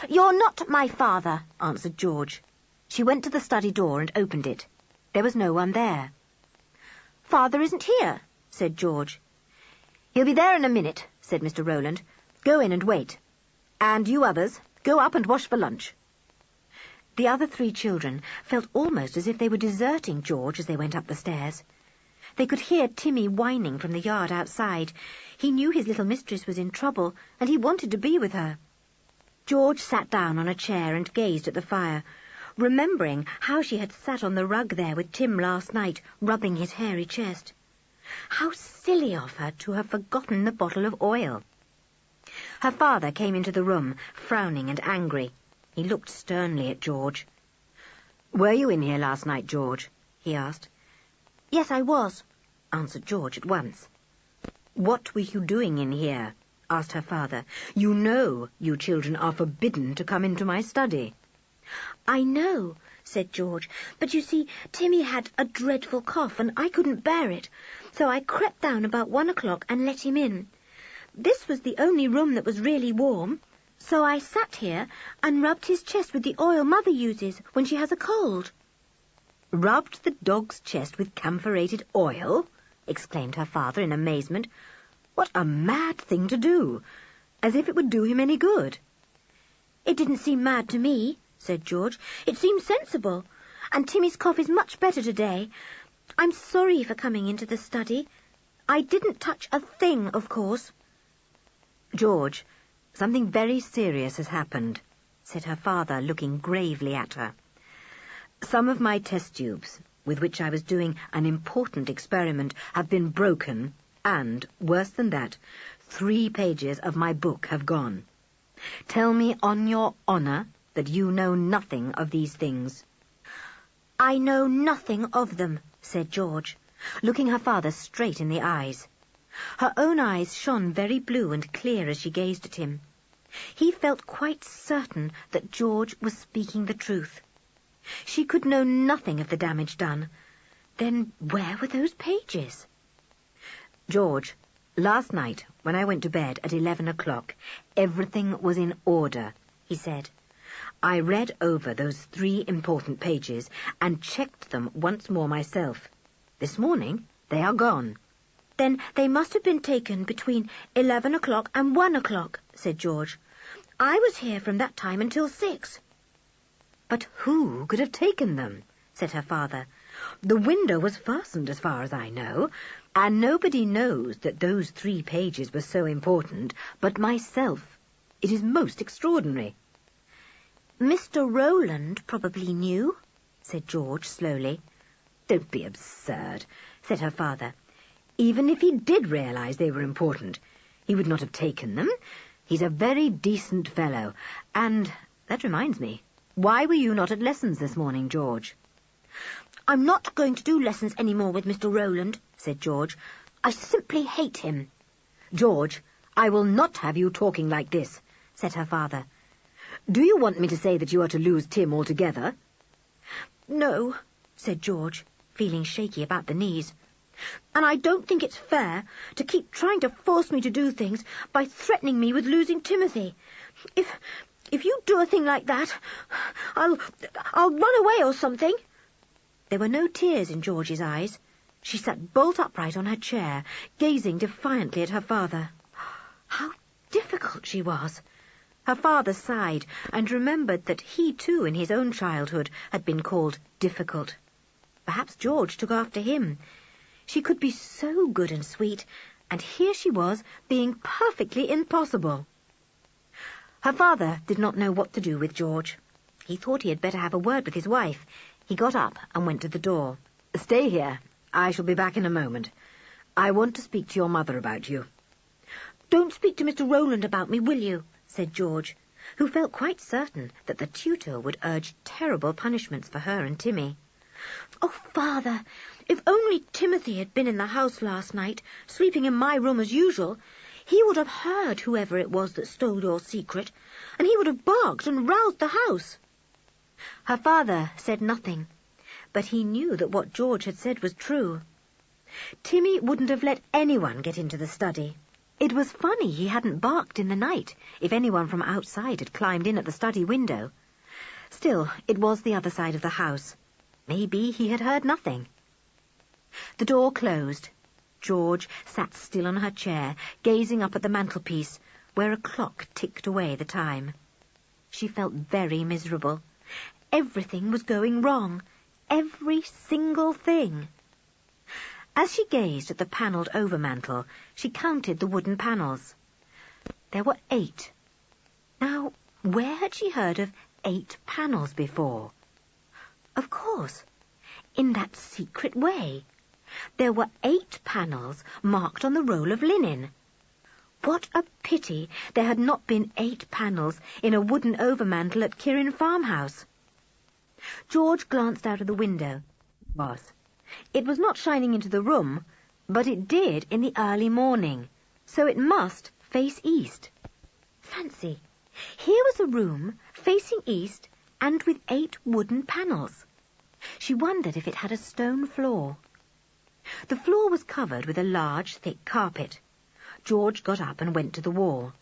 S2: You're not my father, answered George. She went to the study door and opened it. There was no one there. Father isn't here, said George. He'll be there in a minute, said Mr. Rowland. Go in and wait. And you others, go up and wash for lunch. The other 3 children felt almost as if they were deserting George as they went up the stairs. They could hear Timmy whining from the yard outside. He knew his little mistress was in trouble, and he wanted to be with her. George sat down on a chair and gazed at the fire, remembering how she had sat on the rug there with Tim last night, rubbing his hairy chest. How silly of her to have forgotten the bottle of oil. Her father came into the room, frowning and angry. He looked sternly at George. Were you in here last night, George? He asked. Yes, I was, answered George at once. What were you doing in here? Asked her father. You know you children are forbidden to come into my study. I know, said George, but you see, Timmy had a dreadful cough and I couldn't bear it, so I crept down about 1 o'clock and let him in. This was the only room that was really warm. So I sat here and rubbed his chest with the oil Mother uses when she has a cold. Rubbed the dog's chest with camphorated oil? Exclaimed her father in amazement. What a mad thing to do! As if it would do him any good. It didn't seem mad to me, said George. It seemed sensible. And Timmy's cough is much better today. I'm sorry for coming into the study. I didn't touch a thing, of course. George, something very serious has happened, said her father, looking gravely at her. Some of my test tubes, with which I was doing an important experiment, have been broken, and, worse than that, 3 pages of my book have gone. Tell me on your honour that you know nothing of these things. I know nothing of them, said George, looking her father straight in the eyes. Her own eyes shone very blue and clear as she gazed at him. He felt quite certain that George was speaking the truth. She could know nothing of the damage done. Then where were those pages?
S3: George, last night, when I went to bed at 11 o'clock, everything was in order, he said. I read over those 3 important pages and checked them once more myself. This morning, they are gone.
S2: Then they must have been taken between 11 o'clock and 1 o'clock, said George. I was here from that time until 6.
S3: But who could have taken them? Said her father. The window was fastened as far as I know, and nobody knows that those 3 pages were so important but myself. It is most extraordinary.
S2: Mr. Rowland probably knew, said George slowly.
S3: Don't be absurd, said her father. Even if he did realize they were important, he would not have taken them. He's a very decent fellow. And that reminds me, why were you not at lessons this morning, George?
S2: I'm not going to do lessons any more with Mr. Rowland, said George. I simply hate him.
S3: George, I will not have you talking like this, said her father. Do you want me to say that you are to lose Tim altogether?
S2: No, said George, feeling shaky about the knees. And I don't think it's fair to keep trying to force me to do things by threatening me with losing Timothy. If you do a thing like that, I'll run away or something. There were no tears in George's eyes. She sat bolt upright on her chair, gazing defiantly at her father. How difficult she was! Her father sighed and remembered that he too in his own childhood had been called difficult. Perhaps George took after him. She could be so good and sweet, and here she was being perfectly impossible. Her father did not know what to do with George. He thought he had better have a word with his wife. He got up and went to the door.
S3: Stay here. I shall be back in a moment. I want to speak to your mother about you.
S2: Don't speak to Mr. Rowland about me, will you? Said George, who felt quite certain that the tutor would urge terrible punishments for her and Timmy. Oh, Father, if only Timothy had been in the house last night, sleeping in my room as usual, he would have heard whoever it was that stole your secret, and he would have barked and roused the house. Her father said nothing, but he knew that what George had said was true. Timmy wouldn't have let anyone get into the study. It was funny he hadn't barked in the night if anyone from outside had climbed in at the study window. Still, it was the other side of the house. Maybe he had heard nothing. The door closed. George sat still on her chair, gazing up at the mantelpiece, where a clock ticked away the time. She felt very miserable. Everything was going wrong. Every single thing. As she gazed at the panelled overmantel, she counted the wooden panels. There were 8. Now, where had she heard of 8 panels before? Of course, in that secret way. There were 8 panels marked on the roll of linen. What a pity there had not been 8 panels in a wooden overmantel at Kirin farmhouse. George glanced out of the window. It was not shining into the room, but it did in the early morning, so it must face east. Fancy, here was a room facing east and with 8 wooden panels. She wondered if it had a stone floor. The floor was covered with a large, thick carpet. George got up and went to the wall.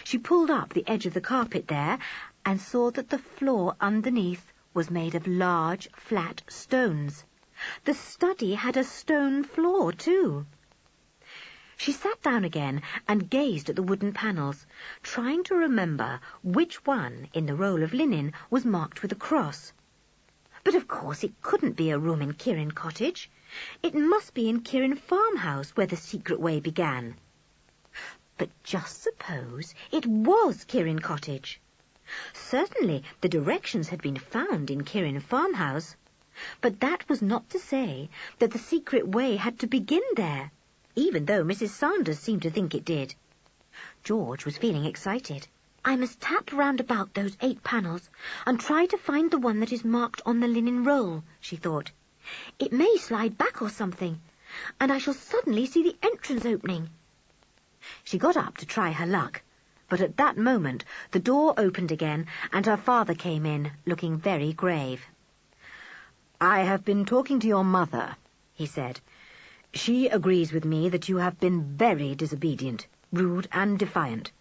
S2: She pulled up the edge of the carpet there and saw that the floor underneath was made of large, flat stones. The study had a stone floor, too. She sat down again and gazed at the wooden panels, trying to remember which one in the roll of linen was marked with a cross. But of course it couldn't be a room in Kirin Cottage. It must be in Kirin farmhouse where the secret way began. But just suppose it was Kirin Cottage. Certainly the directions had been found in Kirin farmhouse, but that was not to say that the secret way had to begin there, even though Mrs. Sanders seemed to think it did. George was feeling excited. I must tap round about those 8 panels and try to find the one that is marked on the linen roll, she thought. It may slide back or something, and I shall suddenly see the entrance opening. She got up to try her luck, but at that moment the door opened again and her father came in, looking very grave.
S3: I have been talking to your mother, he said. She agrees with me that you have been very disobedient, rude and defiant.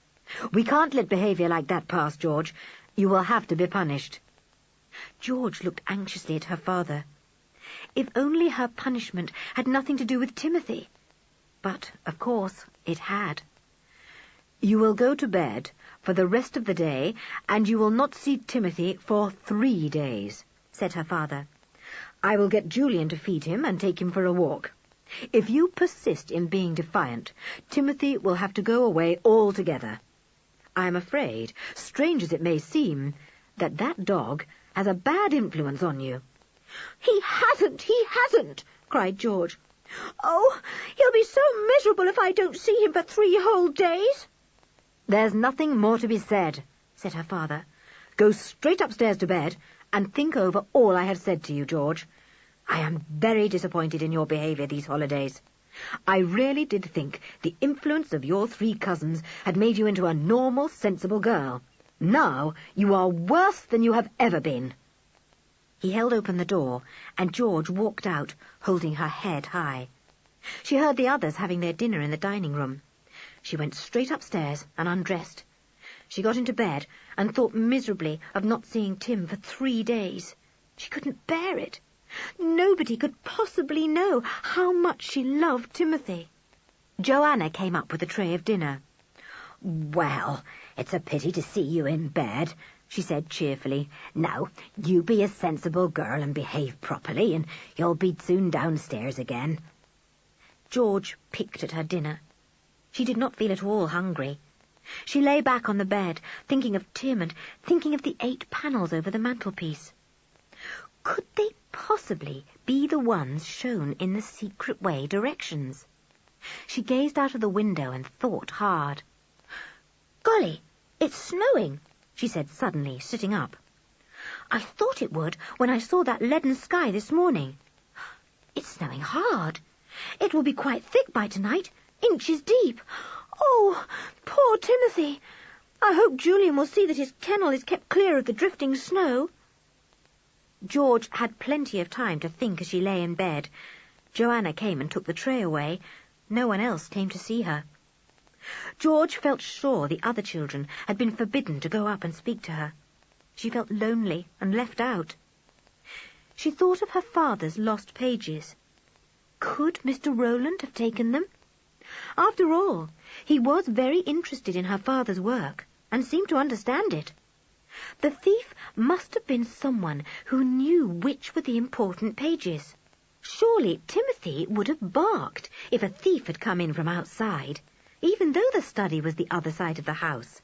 S3: We can't let behaviour like that pass, George. You will have to be punished.
S2: George looked anxiously at her father. If only her punishment had nothing to do with Timothy. But, of course, it had.
S3: You will go to bed for the rest of the day, and you will not see Timothy for 3 days, said her father. I will get Julian to feed him and take him for a walk. If you persist in being defiant, Timothy will have to go away altogether. I am afraid, strange as it may seem, that dog has a bad influence on you.
S4: He hasn't, cried George. Oh, he'll be so miserable if I don't see him for 3 whole days.
S3: There's nothing more to be said, said her father. Go straight upstairs to bed and think over all I have said to you, George. I am very disappointed in your behaviour these holidays. I really did think the influence of your 3 cousins had made you into a normal, sensible girl. Now you are worse than you have ever been.
S2: He held open the door, and George walked out, holding her head high. She heard the others having their dinner in the dining room. She went straight upstairs and undressed. She got into bed and thought miserably of not seeing Tim for 3 days. She couldn't bear it. Nobody could possibly know how much she loved Timothy. Joanna came up with a tray of dinner.
S5: Well, it's a pity to see you in bed, she said cheerfully. Now, you be a sensible girl and behave properly, and you'll be soon downstairs again.
S2: George picked at her dinner. She did not feel at all hungry. She lay back on the bed, thinking of Tim and thinking of the 8 panels over the mantelpiece. Could they possibly be the ones shown in the secret way directions? She gazed out of the window and thought hard. "Golly, it's snowing," she said suddenly, sitting up. "I thought it would when I saw that leaden sky this morning. It's snowing hard. It will be quite thick by tonight, inches deep. Oh, poor Timothy! I hope Julian will see that his kennel is kept clear of the drifting snow." George had plenty of time to think as she lay in bed. Joanna came and took the tray away. No one else came to see her. George felt sure the other children had been forbidden to go up and speak to her. She felt lonely and left out. She thought of her father's lost pages. Could Mr. Rowland have taken them? After all, he was very interested in her father's work and seemed to understand it. The thief must have been someone who knew which were the important pages. Surely Timothy would have barked if a thief had come in from outside, even though the study was the other side of the house.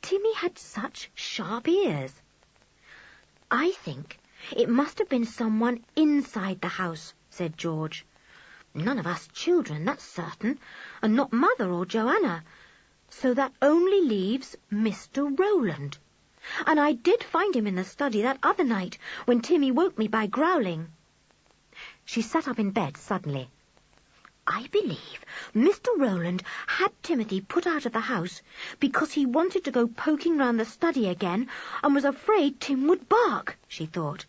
S2: Timmy had such sharp ears. "I think it must have been someone inside the house," said George. "None of us children, that's certain, and not Mother or Joanna. So that only leaves Mr. Rowland. And I did find him in the study that other night when Timmy woke me by growling." She sat up in bed suddenly. "I believe Mr. Rowland had Timothy put out of the house because he wanted to go poking round the study again and was afraid Tim would bark," she thought.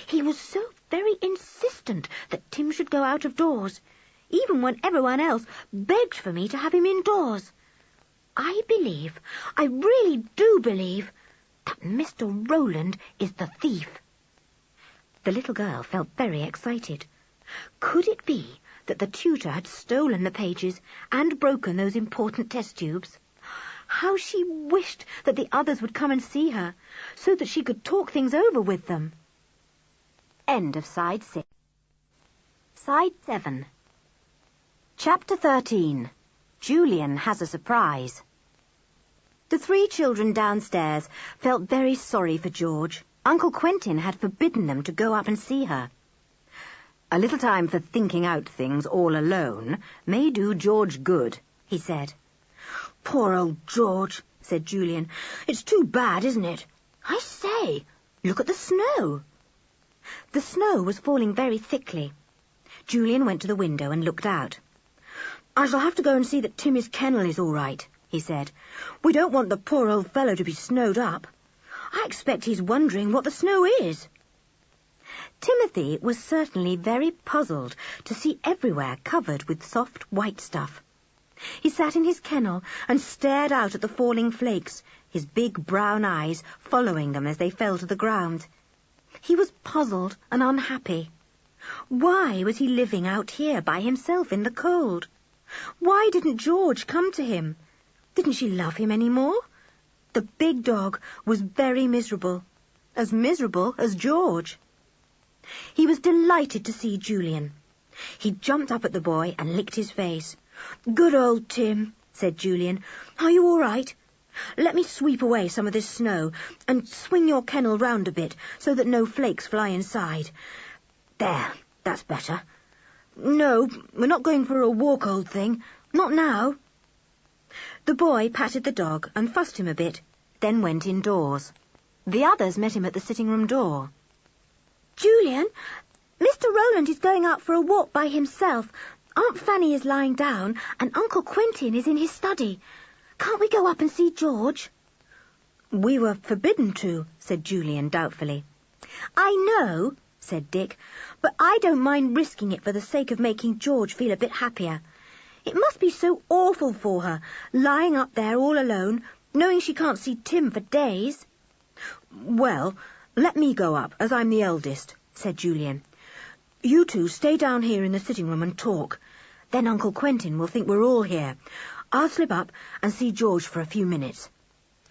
S2: "He was so very insistent that Tim should go out of doors, even when everyone else begged for me to have him indoors. I really do believe, that Mr. Rowland is the thief." The little girl felt very excited. Could it be that the tutor had stolen the pages and broken those important test tubes? How she wished that the others would come and see her, so that she could talk things over with them.
S1: End of Side 6. Side 7. Chapter 13. Julian has a surprise. The 3 children downstairs felt very sorry for George. Uncle Quentin had forbidden them to go up and see her. "A little time for thinking out things all alone may do George good," he said.
S4: "Poor old George," said Julian. "It's too bad, isn't it? I say, look at the snow."
S2: The snow was falling very thickly. Julian went to the window and looked out.
S4: "I shall have to go and see that Timmy's kennel is all right," he said. "We don't want the poor old fellow to be snowed up. I expect he's wondering what the snow is."
S2: Timothy was certainly very puzzled to see everywhere covered with soft white stuff. He sat in his kennel and stared out at the falling flakes, his big brown eyes following them as they fell to the ground. He was puzzled and unhappy. Why was he living out here by himself in the cold? Why didn't George come to him? Didn't she love him any more? The big dog was very miserable as George. He was delighted to see Julian. He jumped up at the boy and licked his face. "Good old Tim," said Julian. "Are you all right? Let me sweep away some of this snow and swing your kennel round a bit so that no flakes fly inside. There, that's better. No, we're not going for a walk, old thing. Not now." The boy patted the dog and fussed him a bit, then went indoors. The others met him at the sitting-room door.
S4: "Julian, Mr. Rowland is going out for a walk by himself. Aunt Fanny is lying down, and Uncle Quentin is in his study. Can't we go up and see George?"
S2: "We were forbidden to," said Julian doubtfully.
S4: "I know," said Dick, "but I don't mind risking it for the sake of making George feel a bit happier. It must be so awful for her, lying up there all alone, knowing she can't see Tim for days."
S2: "Well, let me go up, as I'm the eldest," said Julian. "You two stay down here in the sitting-room and talk. Then Uncle Quentin will think we're all here. I'll slip up and see George for a few minutes."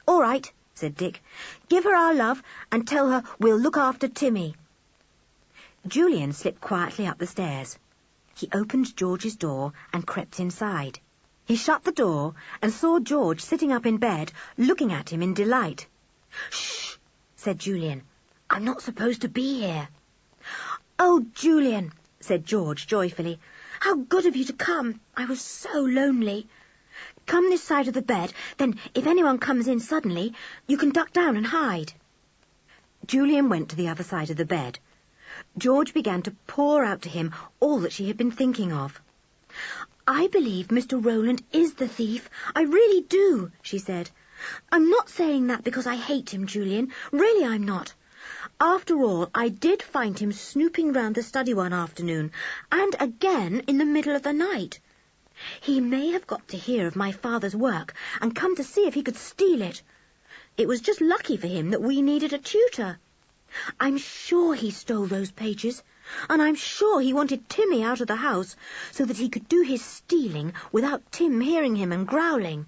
S4: "All right," said Dick. "Give her our love and tell her we'll look after Timmy."
S2: Julian slipped quietly up the stairs. He opened George's door and crept inside. He shut the door and saw George sitting up in bed, looking at him in delight.
S4: "Shh," said Julian. "I'm not supposed to be here."
S2: "Oh, Julian," said George joyfully.
S4: "How good of you to come. I was so lonely. Come this side of the bed, then if anyone comes in suddenly, you can duck down and hide."
S2: Julian went to the other side of the bed. George began to pour out to him all that she had been thinking of.
S4: "I believe Mr. Rowland is the thief. I really do," she said. "I'm not saying that because I hate him, Julian. Really, I'm not. After all, I did find him snooping round the study one afternoon, and again in the middle of the night. He may have got to hear of my father's work and come to see if he could steal it. It was just lucky for him that we needed a tutor. I'm sure he stole those pages, and I'm sure he wanted Timmy out of the house so that he could do his stealing without Tim hearing him and growling."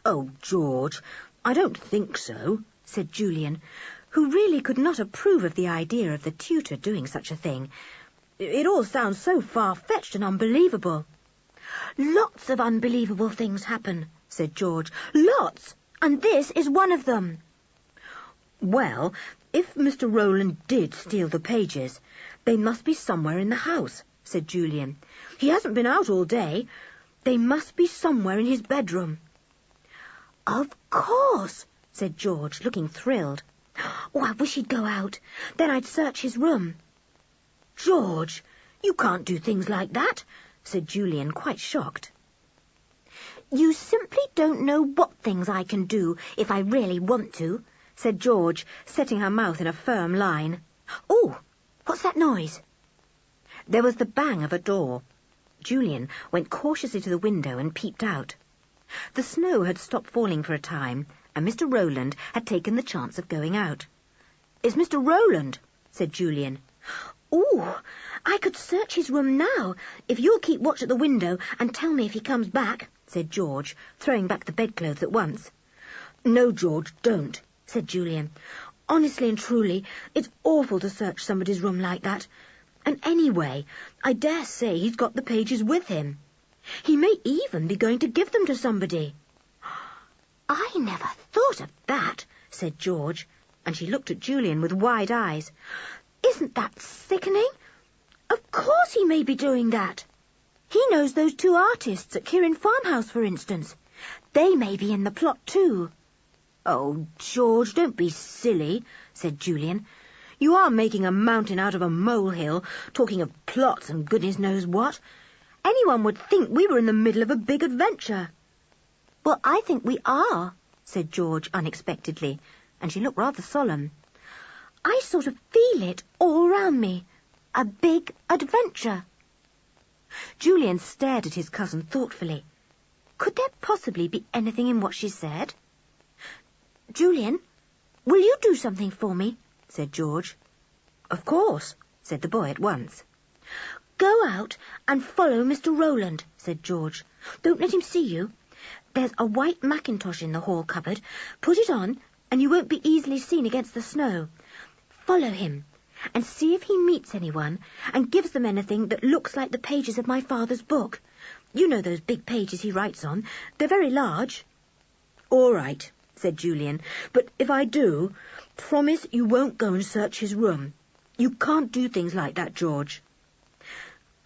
S2: "Oh, George, I don't think so," said Julian, who really could not approve of the idea of the tutor doing such a thing. "It all sounds so far-fetched and unbelievable."
S4: "Lots of unbelievable things happen," said George. "Lots, and this is one of them."
S2: "Well, if Mr. Rowland did steal the pages, they must be somewhere in the house," said Julian. "He hasn't been out all day. They must be somewhere in his bedroom."
S4: "Of course," said George, looking thrilled. "Oh, I wish he'd go out. Then I'd search his room."
S2: "George, you can't do things like that," said Julian, quite shocked.
S4: "You simply don't know what things I can do if I really want to," said George, setting her mouth in a firm line. "Oh, what's that noise?"
S2: There was the bang of a door. Julian went cautiously to the window and peeped out. The snow had stopped falling for a time, and Mr. Rowland had taken the chance of going out. "It's Mr. Rowland," said Julian.
S4: "Oh, I could search his room now, if you'll keep watch at the window and tell me if he comes back," said George, throwing back the bedclothes at once.
S2: "No, George, don't," said Julian. "Honestly and truly, it's awful to search somebody's room like that. And anyway, I dare say he's got the pages with him. He may even be going to give them to somebody."
S4: "I never thought of that,"
S2: said George, and she looked at Julian with wide eyes.
S4: "Isn't that sickening? Of course he may be doing that. He knows those two artists at Kirin farmhouse, for instance. They may be in the plot too."
S2: "Oh, George, don't be silly," said Julian. "You are making a mountain out of a molehill, talking of plots and goodness knows what. Anyone would think we were in the middle of a big adventure."
S4: "Well, I think we are,"
S2: said George unexpectedly, and she looked rather solemn. I sort of feel it all round me. A big adventure.
S5: Julian stared at his cousin thoughtfully. Could there possibly be anything in what she said?
S2: Julian, will you do something for me?
S5: Said George. Of course, said the boy at once.
S2: Go out and follow Mr. Rowland, said George. Don't let him see you. There's a white mackintosh in the hall cupboard. Put it on, and you won't be easily seen against the snow. Follow him, and see if he meets anyone, and gives them anything that looks like the pages of my father's book. You know those big pages he writes on. They're very large.
S5: All right, said Julian, but if I do, promise you won't go and search his room. You can't do things like that, George.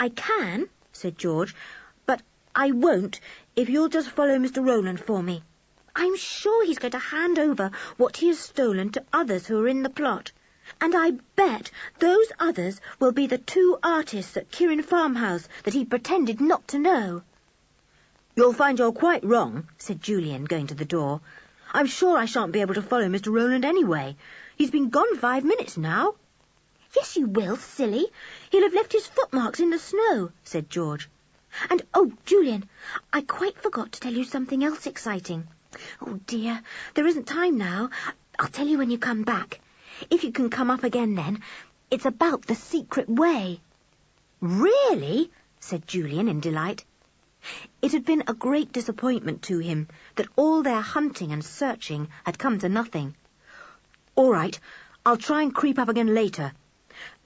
S2: I can, said George, but I won't if you'll just follow Mr. Rowland for me. I'm sure he's going to hand over what he has stolen to others who are in the plot. And I bet those others will be the 2 artists at Kirin farmhouse that he pretended not to know.
S5: You'll find you're quite wrong, said Julian, going to the door. I'm sure I shan't be able to follow Mr. Rowland anyway. He's been gone 5 minutes now.
S2: Yes, you will, silly. He'll have left his footmarks in the snow, said George. And, oh, Julian, I quite forgot to tell you something else exciting. Oh, dear, there isn't time now. I'll tell you when you come back. If you can come up again then. It's about the secret way.
S5: Really? Said Julian in delight. It had been a great disappointment to him that all their hunting and searching had come to nothing. All right, I'll try and creep up again later.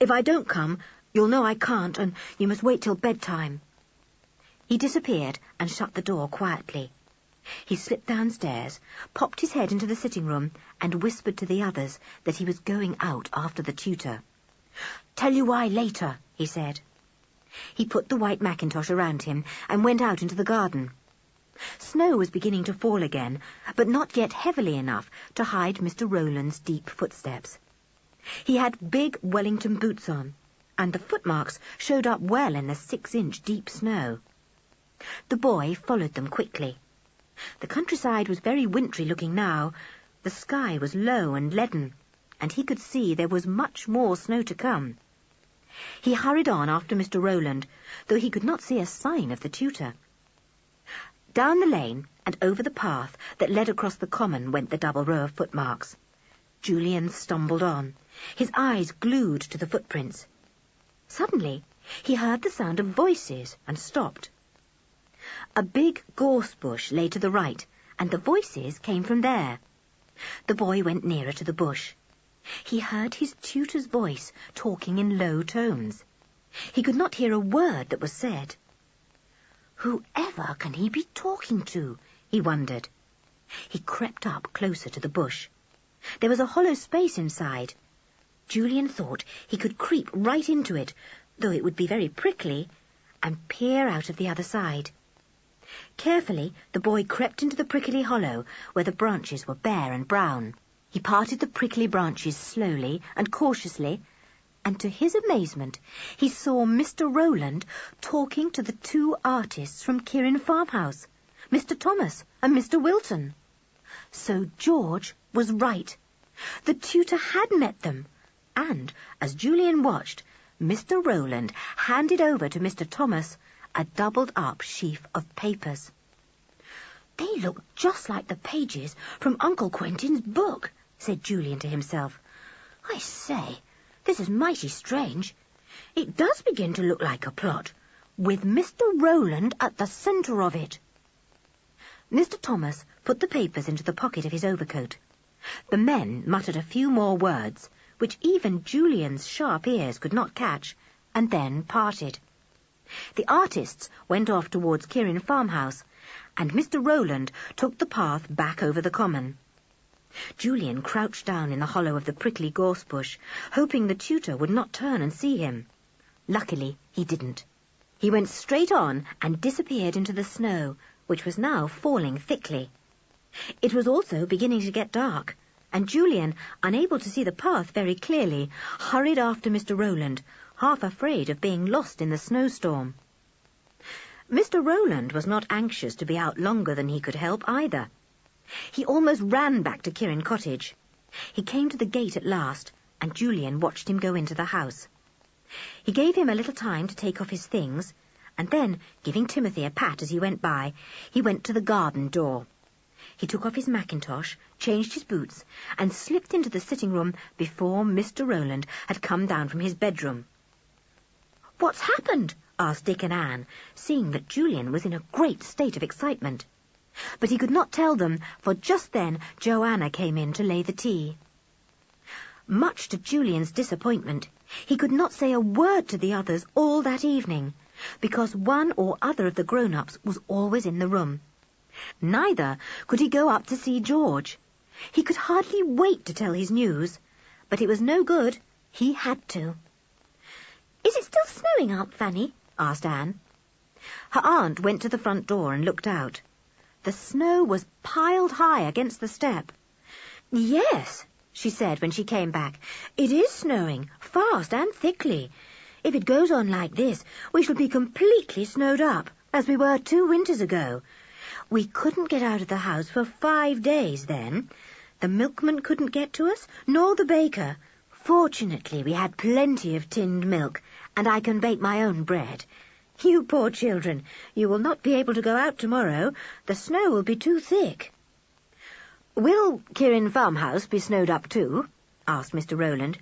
S5: If I don't come, you'll know I can't, and you must wait till bedtime. He disappeared and shut the door quietly. He slipped downstairs, popped his head into the sitting room, and whispered to the others that he was going out after the tutor. Tell you why later, he said. He put the white mackintosh around him and went out into the garden. Snow was beginning to fall again, but not yet heavily enough to hide Mr. Rowland's deep footsteps. He had big Wellington boots on, and the footmarks showed up well in the 6-inch deep snow. The boy followed them quickly. The countryside was very wintry looking now. The sky was low and leaden, and he could see there was much more snow to come. He hurried on after Mr. Rowland, though he could not see a sign of the tutor. Down the lane and over the path that led across the common went the double row of footmarks. Julian stumbled on, his eyes glued to the footprints. Suddenly, he heard the sound of voices and stopped. A big gorse bush lay to the right, and the voices came from there. The boy went nearer to the bush. He heard his tutor's voice talking in low tones. He could not hear a word that was said. Whoever can he be talking to? He wondered. He crept up closer to the bush. There was a hollow space inside. Julian thought he could creep right into it, though it would be very prickly, and peer out of the other side. Carefully, the boy crept into the prickly hollow, where the branches were bare and brown. He parted the prickly branches slowly and cautiously, and to his amazement, he saw Mr. Rowland talking to the 2 artists from Kirin farmhouse, Mr. Thomas and Mr. Wilton. So George was right. The tutor had met them, and, as Julian watched, Mr. Rowland handed over to Mr. Thomas a doubled-up sheaf of papers.
S2: They look just like the pages from Uncle Quentin's book, said Julian to himself. I say, this is mighty strange. It does begin to look like a plot, with Mr. Rowland at the centre of it.
S5: Mr. Thomas put the papers into the pocket of his overcoat. The men muttered a few more words, which even Julian's sharp ears could not catch, and then parted. The artists went off towards Kirin farmhouse, and Mr. Rowland took the path back over the common. Julian crouched down in the hollow of the prickly gorse bush, hoping the tutor would not turn and see him. Luckily, he didn't. He went straight on and disappeared into the snow, which was now falling thickly. It was also beginning to get dark, and Julian, unable to see the path very clearly, hurried after Mr. Rowland, half afraid of being lost in the snowstorm. Mr. Rowland was not anxious to be out longer than he could help either. He almost ran back to Kirin Cottage. He came to the gate at last, and Julian watched him go into the house. He gave him a little time to take off his things, and then, giving Timothy a pat as he went by, he went to the garden door. He took off his mackintosh, changed his boots, and slipped into the sitting room before Mr. Rowland had come down from his bedroom. "What's happened?" asked Dick and Anne, seeing that Julian was in a great state of excitement. But he could not tell them, for just then Joanna came in to lay the tea. Much to Julian's disappointment, he could not say a word to the others all that evening, because one or other of the grown-ups was always in the room. Neither could he go up to see George. He could hardly wait to tell his news, but it was no good. He had to. "Is it still snowing, Aunt Fanny?" asked Anne. Her aunt went to the front door and looked out. The snow was piled high against the step. "Yes," she said when she came back, "it is snowing, fast and thickly. If it goes on like this, we shall be completely snowed up, as we were 2 winters ago. We couldn't get out of the house for 5 days then. The milkman couldn't get to us, nor the baker. Fortunately, we had plenty of tinned milk, and I can bake my own bread. You poor children, you will not be able to go out tomorrow. The snow will be too thick." "Will Kirin farmhouse be snowed up too?" asked Mr. Rowland.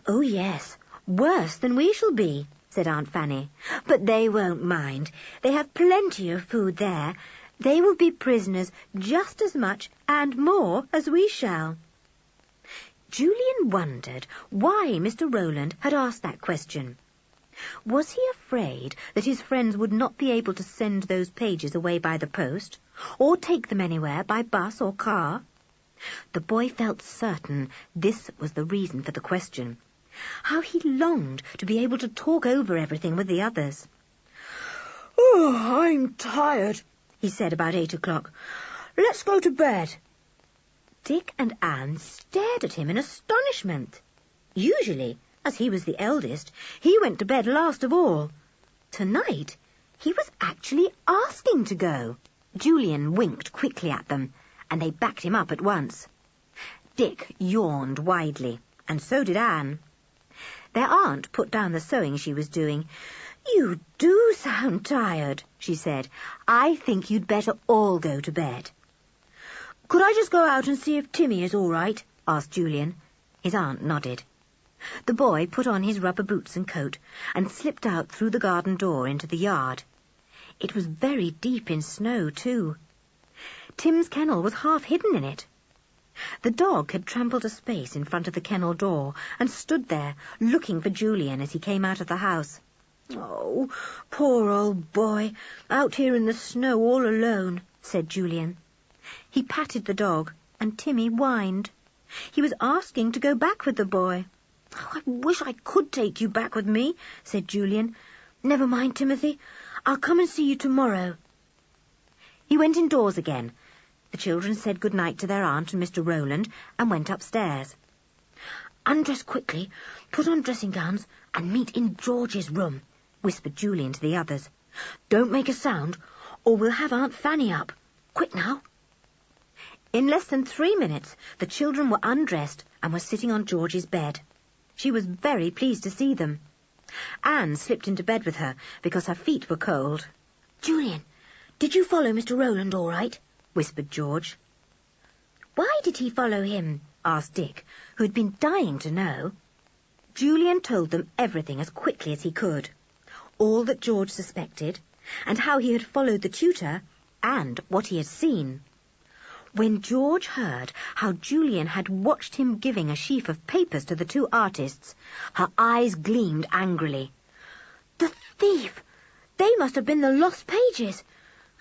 S5: "Oh, yes, worse than we shall be," said Aunt Fanny. "But they won't mind. They have plenty of food there. They will be prisoners just as much and more as we shall." Julian wondered why Mr. Rowland had asked that question. Was he afraid that his friends would not be able to send those pages away by the post, or take them anywhere by bus or car? The boy felt certain this was the reason for the question. How he longed to be able to talk over everything with the others. "Oh, I'm tired," he said about 8 o'clock. "Let's go to bed." Dick and Anne stared at him in astonishment. Usually, as he was the eldest, he went to bed last of all. Tonight, he was actually asking to go. Julian winked quickly at them, and they backed him up at once. Dick yawned widely, and so did Anne. Their aunt put down the sewing she was doing. "You do sound tired," she said. "I think you'd better all go to bed." "Could I just go out and see if Timmy is all right?" asked Julian. His aunt nodded. The boy put on his rubber boots and coat and slipped out through the garden door into the yard. It was very deep in snow, too. Tim's kennel was half hidden in it. The dog had trampled a space in front of the kennel door and stood there, looking for Julian as he came out of the house. "Oh, poor old boy, out here in the snow all alone," said Julian. He patted the dog, and Timmy whined. He was asking to go back with the boy. "Oh, I wish I could take you back with me," said Julian. "Never mind, Timothy. I'll come and see you tomorrow." He went indoors again. The children said good night to their aunt and Mr. Rowland and went upstairs. "Undress quickly, put on dressing gowns, and meet in George's room," whispered Julian to the others. "Don't make a sound, or we'll have Aunt Fanny up. Quick now." In less than 3 minutes, the children were undressed and were sitting on George's bed. She was very pleased to see them. Anne slipped into bed with her because her feet were cold. "Julian, did you follow Mr. Rowland all right?" whispered George. "Why did he follow him?" asked Dick, who had been dying to know. Julian told them everything as quickly as he could. All that George suspected, and how he had followed the tutor, and what he had seen. When George heard how Julian had watched him giving a sheaf of papers to the 2 artists, her eyes gleamed angrily. "The thief! They must have been the lost pages.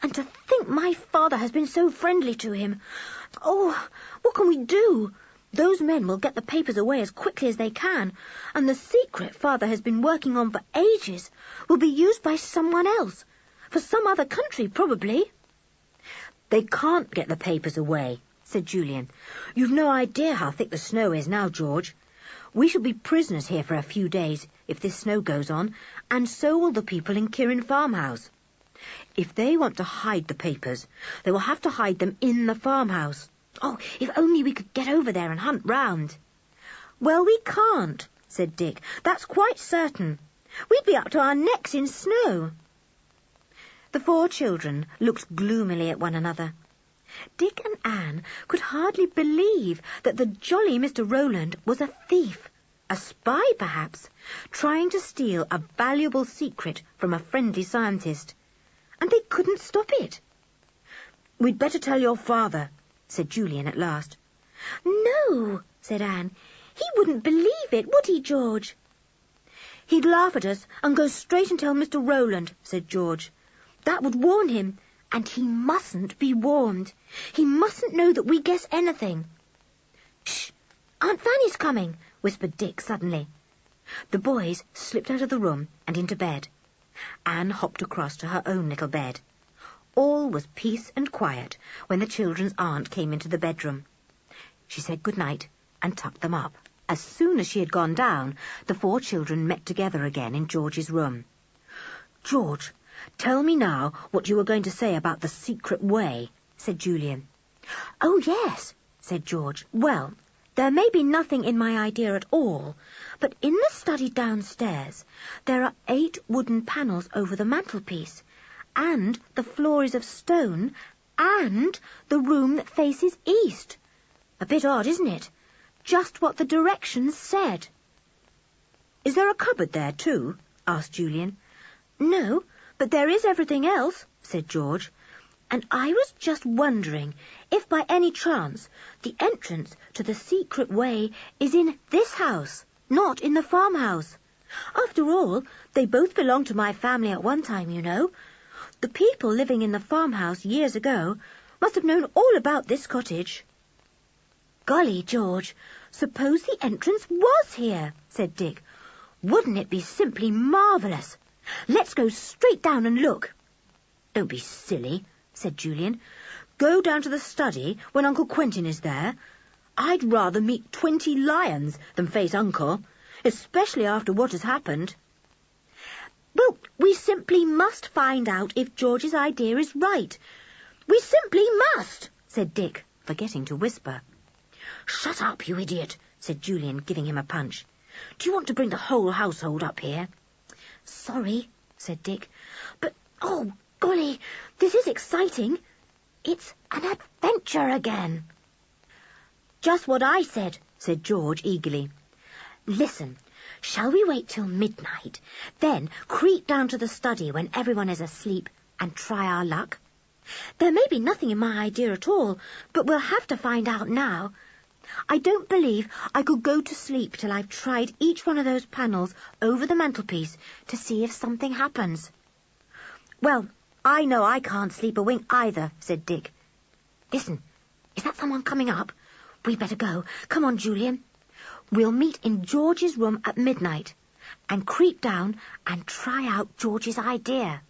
S5: And to think my father has been so friendly to him. Oh, what can we do? Those men will get the papers away as quickly as they can, and the secret father has been working on for ages will be used by someone else, for some other country probably." "They can't get the papers away," said Julian. "You've no idea how thick the snow is now, George. We shall be prisoners here for a few days if this snow goes on, and so will the people in Kirin farmhouse. If they want to hide the papers, they will have to hide them in the farmhouse. Oh, if only we could get over there and hunt round." Well, we can't, said Dick. That's quite certain. We'd be up to our necks in snow. The 4 children looked gloomily at one another. Dick and Anne could hardly believe that the jolly Mr. Rowland was a thief, a spy perhaps, trying to steal a valuable secret from a friendly scientist. And they couldn't stop it. We'd better tell your father, said Julian at last.
S2: No, said Anne. He wouldn't believe it, would he, George?
S5: He'd laugh at us and go straight and tell Mr. Rowland, said George. That would warn him, and he mustn't be warned. He mustn't know that we guess anything.
S2: Shh! Aunt Fanny's coming, whispered Dick suddenly.
S5: The boys slipped out of the room and into bed. Anne hopped across to her own little bed. All was peace and quiet when the children's aunt came into the bedroom. She said good night and tucked them up. As soon as she had gone down, the 4 children met together again in George's room. George, tell me now what you were going to say about the secret way, said Julian.
S2: Oh, yes, said George.
S5: Well, there may be nothing in my idea at all, but in the study downstairs there are 8 wooden panels over the mantelpiece, and the floor is of stone, and the room that faces east. A bit odd, isn't it? Just what the directions said. Is there a cupboard there, too? Asked Julian.
S2: No, but there is everything else, said George.
S5: And I was just wondering if by any chance the entrance to the secret way is in this house, not in the farmhouse. After all, they both belonged to my family at one time, you know. The people living in the farmhouse years ago must have known all about this cottage.
S2: Golly, George,
S5: suppose the entrance was here, said Dick. Wouldn't it be simply marvellous? Let's go straight down and look. Don't be silly, said Julian. Go down to the study when Uncle Quentin is there. I'd rather meet 20 lions than face Uncle, especially after what has happened. Well, we simply must find out if George's idea is right. We simply must, said Dick, forgetting to whisper. Shut up, you idiot, said Julian, giving him a punch. Do you want to bring the whole household up here?
S2: Sorry, said Dick, but, oh, golly, this is exciting. It's an adventure again.
S5: Just what I said, said George eagerly. Listen, shall we wait till midnight, then creep down to the study when everyone is asleep and try our luck? There may be nothing in my idea at all, but we'll have to find out now. I don't believe I could go to sleep till I've tried each one of those panels over the mantelpiece to see if something happens. Well, I know I can't sleep a wink either, said Dick. Listen, is that someone coming up? We'd better go. Come on, Julian. We'll meet in George's room at midnight and creep down and try out George's idea.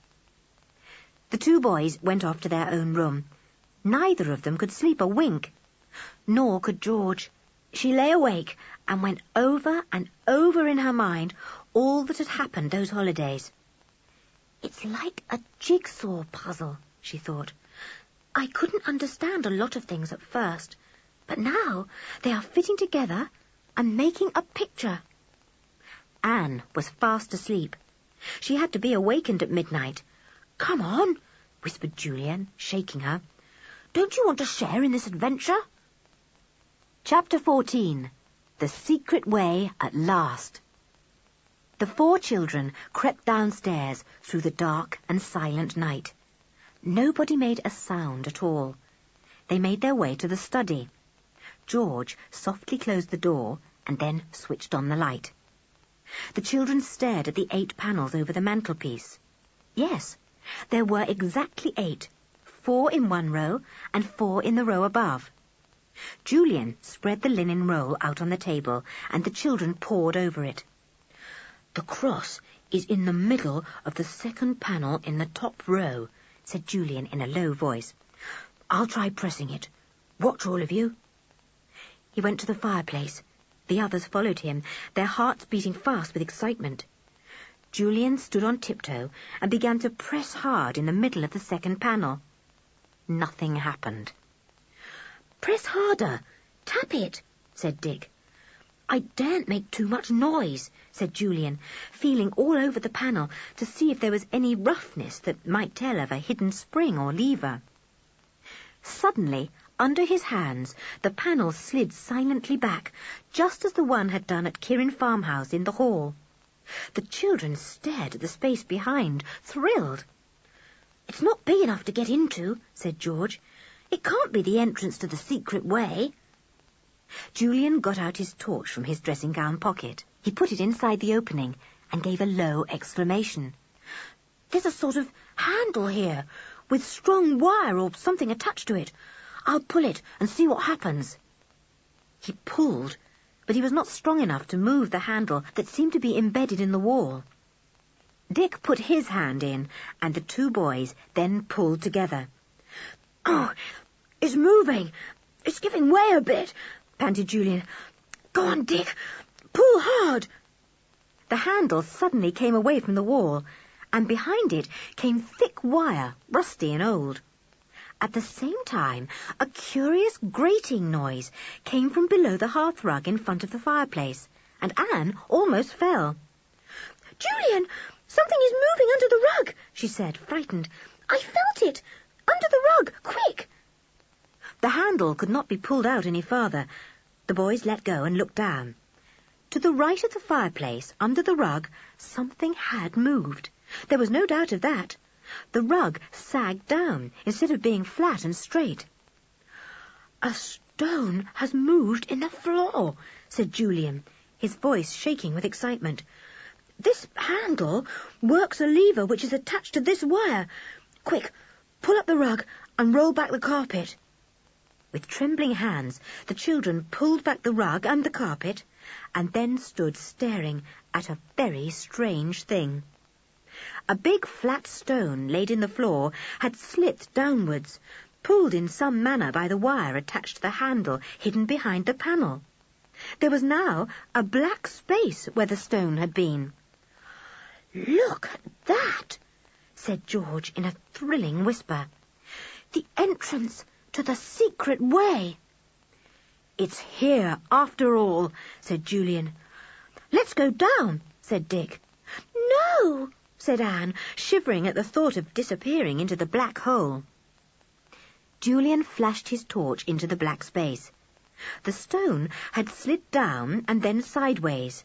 S5: The 2 boys went off to their own room. Neither of them could sleep a wink. Nor could George. She lay awake and went over and over in her mind all that had happened those holidays. It's like a jigsaw puzzle, she thought. I couldn't understand a lot of things at first, but now they are fitting together and making a picture. Anne was fast asleep. She had to be awakened at midnight. Come on, whispered Julian, shaking her. Don't you want to share in this adventure? Chapter 14. The Secret Way at Last. The 4 children crept downstairs through the dark and silent night. Nobody made a sound at all. They made their way to the study. George softly closed the door and then switched on the light. The children stared at the 8 panels over the mantelpiece. Yes, there were exactly 8, 4 in one row and 4 in the row above. Julian spread the linen roll out on the table, and the children pored over it. The cross is in the middle of the second panel in the top row, said Julian in a low voice. I'll try pressing it. Watch, all of you. He went to the fireplace. The others followed him, their hearts beating fast with excitement. Julian stood on tiptoe and began to press hard in the middle of the second panel. Nothing happened. Press harder. Tap it, said Dick. I daren't make too much noise, said Julian, feeling all over the panel to see if there was any roughness that might tell of a hidden spring or lever. Suddenly, under his hands, the panel slid silently back, just as the one had done at Kirin farmhouse in the hall. The children stared at the space behind, thrilled.
S2: It's not big enough to get into, said George. It can't be the entrance to the secret way.
S5: Julian got out his torch from his dressing-gown pocket. He put it inside the opening and gave a low exclamation.
S2: There's a sort of handle here, with strong wire or something attached to it. I'll pull it and see what happens.
S5: He pulled, but he was not strong enough to move the handle that seemed to be embedded in the wall. Dick put his hand in, and the two boys then pulled together.
S2: Oh, it's moving. It's giving way a bit, panted Julian. Go on, Dick. Pull hard.
S5: The handle suddenly came away from the wall, and behind it came thick wire, rusty and old. At the same time, a curious grating noise came from below the hearthrug in front of the fireplace, and Anne almost fell.
S2: Julian, something is moving under the rug, she said, frightened. I felt it. Under the rug, quick.
S5: The handle could not be pulled out any farther. The boys let go and looked down. To the right of the fireplace, under the rug, something had moved. There was no doubt of that. The rug sagged down, instead of being flat and straight.
S2: A stone has moved in the floor, said Julian, his voice shaking with excitement. This handle works a lever which is attached to this wire. Quick, pull up the rug and roll back the carpet.
S5: With trembling hands, the children pulled back the rug and the carpet, and then stood staring at a very strange thing. A big flat stone laid in the floor had slipped downwards, pulled in some manner by the wire attached to the handle hidden behind the panel. There was now a black space where the stone had been.
S2: Look at that, said George in a thrilling whisper. The entrance to the secret way.
S5: It's here, after all, said Julian.
S2: Let's go down, said Dick.
S5: No, said Anne, shivering at the thought of disappearing into the black hole. Julian flashed his torch into the black space. The stone had slid down and then sideways.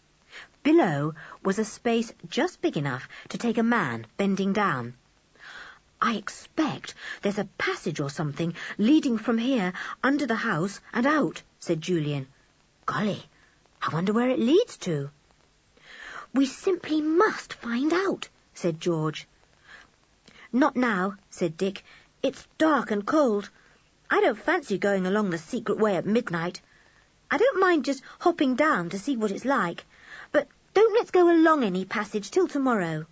S5: Below was a space just big enough to take a man bending down. I expect there's a passage or something leading from here under the house and out, said Julian.
S2: Golly, I wonder where it leads to.
S5: We simply must find out, said George.
S2: Not now, said Dick. It's dark and cold. I don't fancy going along the secret way at midnight. I don't mind just hopping down to see what it's like, but don't let's go along any passage till tomorrow.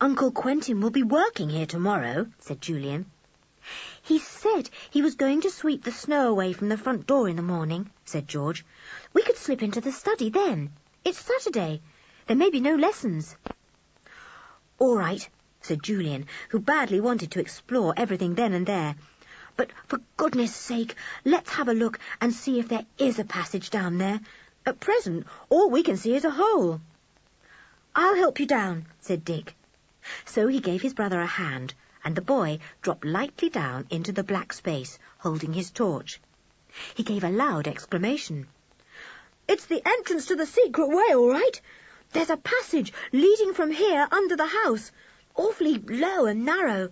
S5: Uncle Quentin will be working here tomorrow, said Julian.
S2: He said he was going to sweep the snow away from the front door in the morning, said George. We could slip into the study then. It's Saturday. There may be no lessons.
S5: All right, said Julian, who badly wanted to explore everything then and there. But for goodness sake, let's have a look and see if there is a passage down there. At present, all we can see is a hole.
S2: I'll help you down, said Dick.
S5: So he gave his brother a hand, and the boy dropped lightly down into the black space, holding his torch. He gave a loud exclamation.
S2: It's the entrance to the secret way, all right. There's a passage leading from here under the house. Awfully low and narrow,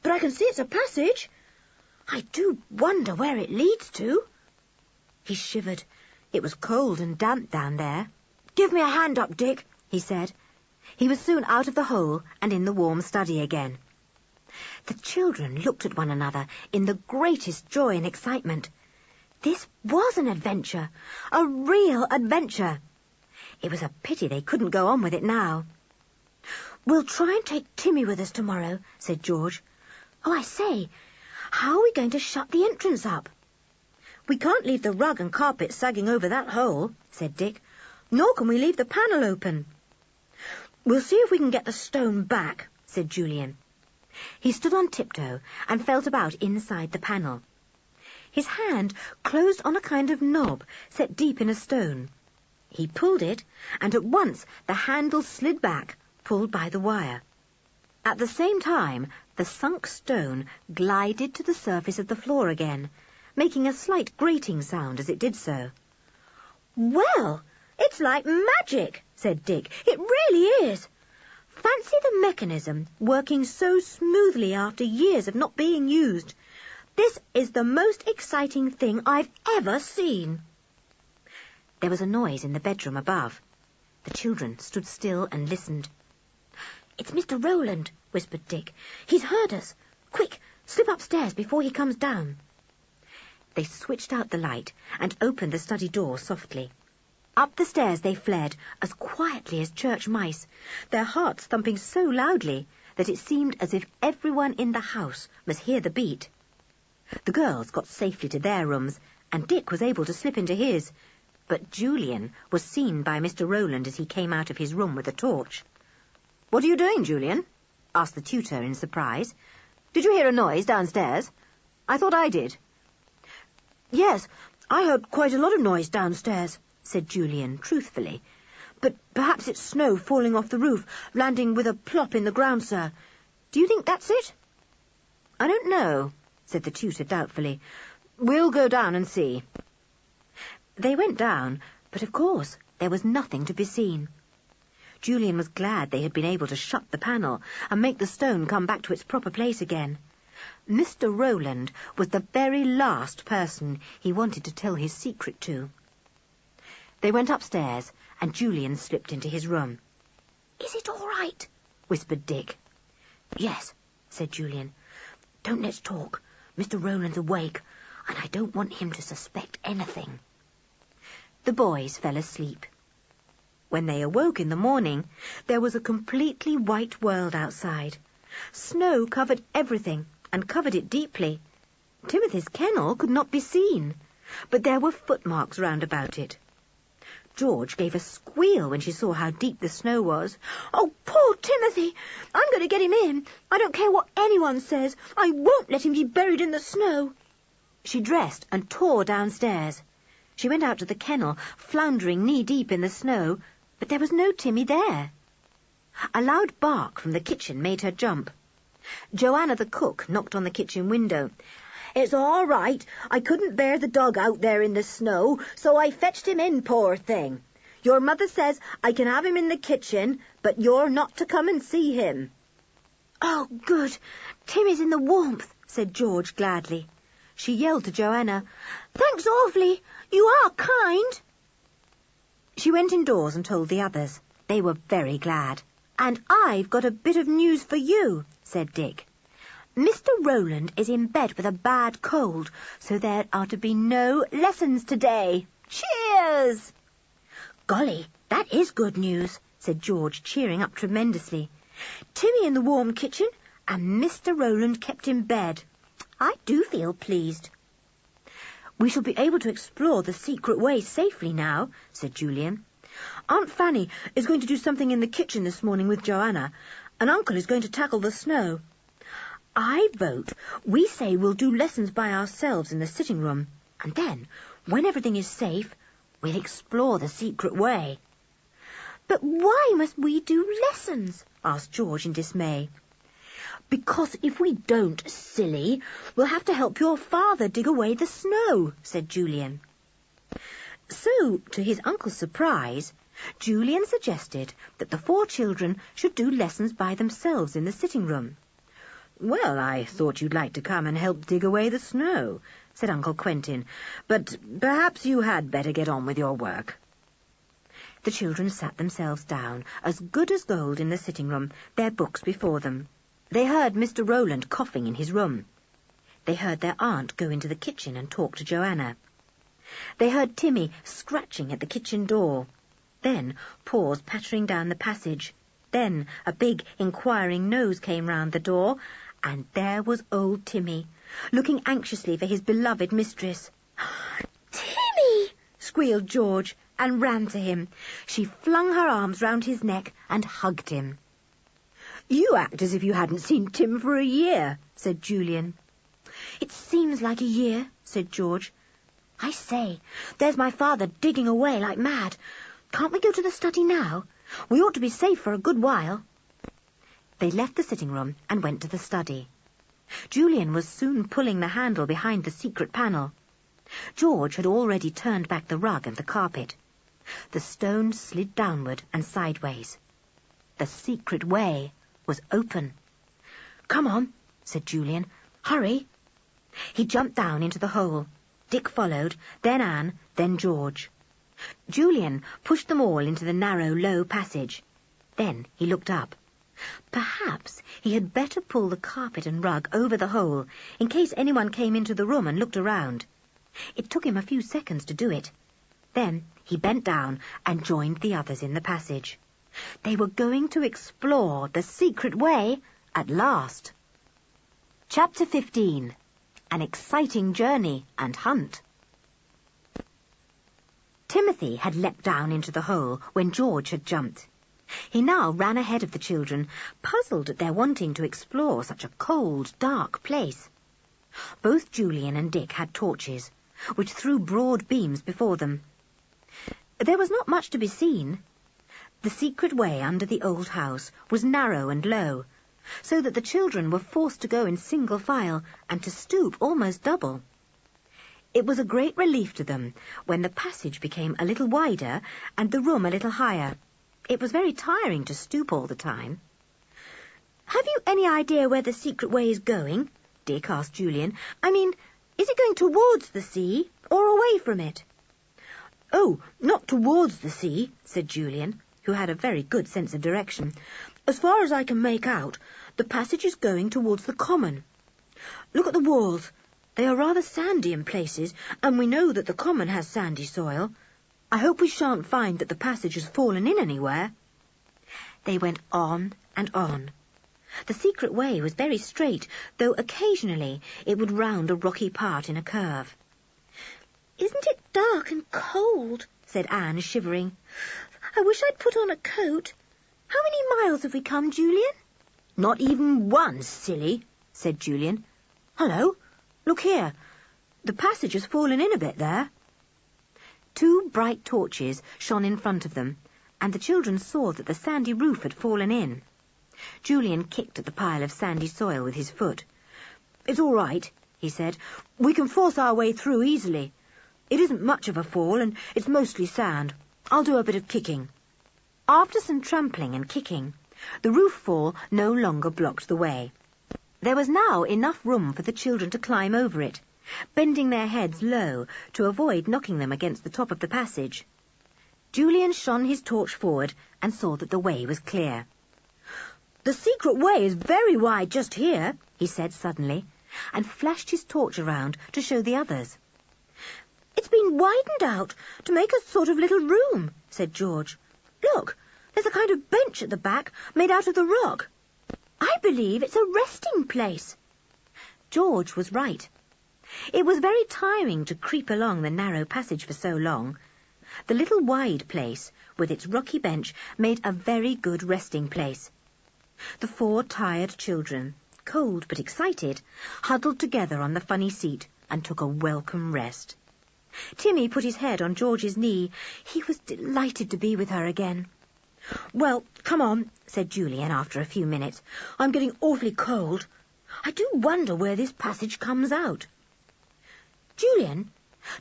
S2: but I can see it's a passage. I do wonder where it leads to.
S5: He shivered. It was cold and damp down there.
S2: Give me a hand up, Dick,
S5: he said. He was soon out of the hole and in the warm study again. The children looked at one another in the greatest joy and excitement. This was an adventure, a real adventure. It was a pity they couldn't go on with it now.
S2: We'll try and take Timmy with us tomorrow, said George. Oh, I say, how are we going to shut the entrance up?
S5: We can't leave the rug and carpet sagging over that hole, said Dick. Nor can we leave the panel open. We'll see if we can get the stone back, said Julian. He stood on tiptoe and felt about inside the panel. His hand closed on a kind of knob set deep in a stone. He pulled it, and at once the handle slid back, pulled by the wire. At the same time, the sunk stone glided to the surface of the floor again, making a slight grating sound as it did so.
S2: Well, it's like magic, said Dick. It really is. Fancy the mechanism working so smoothly after years of not being used. This is the most exciting thing I've ever seen.
S5: There was a noise in the bedroom above. The children stood still and listened.
S2: It's Mr. Rowland, whispered Dick. He's heard us. Quick, slip upstairs before he comes down.
S5: They switched out the light and opened the study door softly. Up the stairs they fled, as quietly as church mice, their hearts thumping so loudly that it seemed as if everyone in the house must hear the beat. The girls got safely to their rooms, and Dick was able to slip into his, but Julian was seen by Mr. Rowland as he came out of his room with a torch. "What are you doing, Julian?" asked the tutor in surprise. "Did you hear a noise downstairs? I thought I did."
S2: Yes, I heard quite a lot of noise downstairs, said Julian truthfully. But perhaps it's snow falling off the roof, landing with a plop in the ground, sir. Do you think that's it?
S5: "I don't know," said the tutor doubtfully. "We'll go down and see." They went down, but of course there was nothing to be seen. Julian was glad they had been able to shut the panel and make the stone come back to its proper place again. Mr. Rowland was the very last person he wanted to tell his secret to. They went upstairs, and Julian slipped into his room.
S2: "Is it all right?"
S5: whispered Dick.
S2: "Yes," said Julian. "Don't let's talk. Mr. Rowland's awake, and I don't want him to suspect anything."
S5: The boys fell asleep. When they awoke in the morning, there was a completely white world outside. Snow covered everything, and covered it deeply. Timothy's kennel could not be seen, but there were footmarks round about it. George gave a squeal when she saw how deep the snow was.
S2: "Oh, poor Timothy! I'm going to get him in. I don't care what anyone says. I won't let him be buried in the snow."
S5: She dressed and tore downstairs. She went out to the kennel, floundering knee-deep in the snow, but there was no Timmy there. A loud bark from the kitchen made her jump. Joanna the cook knocked on the kitchen window.
S2: "It's all right. I couldn't bear the dog out there in the snow, so I fetched him in, poor thing. Your mother says I can have him in the kitchen, but you're not to come and see him."
S5: "Oh, good. Timmy's in the warmth," said George gladly. She yelled to Joanna,
S2: "Thanks awfully. You are kind."
S5: She went indoors and told the others. They were very glad. "And I've got a bit of news for you," said Dick. "Mr. Rowland is in bed with a bad cold, so there are to be no lessons today. Cheers!"
S2: "Golly, that is good news," said George, cheering up tremendously.
S5: "Timmy in the warm kitchen, and Mr. Rowland kept in bed. I do feel pleased." "We shall be able to explore the secret way safely now," said Julian. "Aunt Fanny is going to do something in the kitchen this morning with Joanna, and Uncle is going to tackle the snow. I vote we say we'll do lessons by ourselves in the sitting room, and then, when everything is safe, we'll explore the secret way."
S2: "But why must we do lessons?"
S5: asked George in dismay.
S2: "Because if we don't, silly, we'll have to help your father dig away the snow," said Julian.
S5: So, to his uncle's surprise, Julian suggested that the 4 children should do lessons by themselves in the sitting room. "Well, I thought you'd like to come and help dig away the snow," said Uncle Quentin, "but perhaps you had better get on with your work." The children sat themselves down, as good as gold in the sitting room, their books before them. They heard Mr. Rowland coughing in his room. They heard their aunt go into the kitchen and talk to Joanna. They heard Timmy scratching at the kitchen door. Then paws pattering down the passage. Then a big, inquiring nose came round the door, and there was old Timmy, looking anxiously for his beloved mistress.
S2: "Timmy!"
S5: squealed George, and ran to him. She flung her arms round his neck and hugged him.
S3: "You act as if you hadn't seen Tim for a year," said Julian.
S2: "It seems like a year,"
S5: said George. I say, there's my father digging away like mad. Can't we go to the study now? We ought to be safe for a good while. They left the sitting room and went to the study. Julian was soon pulling the handle behind the secret panel. George had already turned back the rug and the carpet. The stone slid downward and sideways. The secret way was open. Come on, said Julian. Hurry. He jumped down into the hole. Dick followed, then Anne, then George. Julian pushed them all into the narrow, low passage. Then he looked up. Perhaps he had better pull the carpet and rug over the hole in case anyone came into the room and looked around. It took him a few seconds to do it. Then he bent down and joined the others in the passage. They were going to explore the secret way at last. Chapter 15. An exciting journey and hunt. Timothy had leapt down into the hole when George had jumped. He now ran ahead of the children, puzzled at their wanting to explore such a cold, dark place. Both Julian and Dick had torches, which threw broad beams before them. There was not much to be seen. The secret way under the old house was narrow and low, so that the children were forced to go in single file and to stoop almost double. It was a great relief to them when the passage became a little wider and the room a little higher. It was very tiring to stoop all the time. Have you any idea where the secret way is going? Dick asked Julian. I mean, is it going towards the sea or away from it? Oh, not towards the sea, said Julian, who had a very good sense of direction. As far as I can make out, the passage is going towards the common. Look at the walls. They are rather sandy in places, and we know that the common has sandy soil. I hope we shan't find that the passage has fallen in anywhere. They went on and on. The secret way was very straight, though occasionally it would round a rocky part in a curve.
S4: Isn't it dark and cold? Said Anne, shivering. I wish I'd put on a coat. How many miles have we come, Julian?
S5: Not even one, silly, said Julian. Hello, look here. The passage has fallen in a bit there. 2 bright torches shone in front of them, and the children saw that the sandy roof had fallen in. Julian kicked at the pile of sandy soil with his foot. It's all right, he said. We can force our way through easily. It isn't much of a fall, and it's mostly sand. I'll do a bit of kicking. After some trampling and kicking, the roof fall no longer blocked the way. There was now enough room for the children to climb over it, bending their heads low to avoid knocking them against the top of the passage. Julian shone his torch forward and saw that the way was clear. The secret way is very wide just here, he said suddenly, and flashed his torch around to show the others.
S4: It's been widened out to make a sort of little room, said George. Look, there's a kind of bench at the back made out of the rock. I believe it's a resting place.
S5: George was right. It was very tiring to creep along the narrow passage for so long. The little wide place, with its rocky bench, made a very good resting place. The 4 tired children, cold but excited, huddled together on the funny seat and took a welcome rest. Timmy put his head on George's knee. He was delighted to be with her again. Well, come on, said Julian after a few minutes. I'm getting awfully cold. I do wonder where this passage comes out. Julian,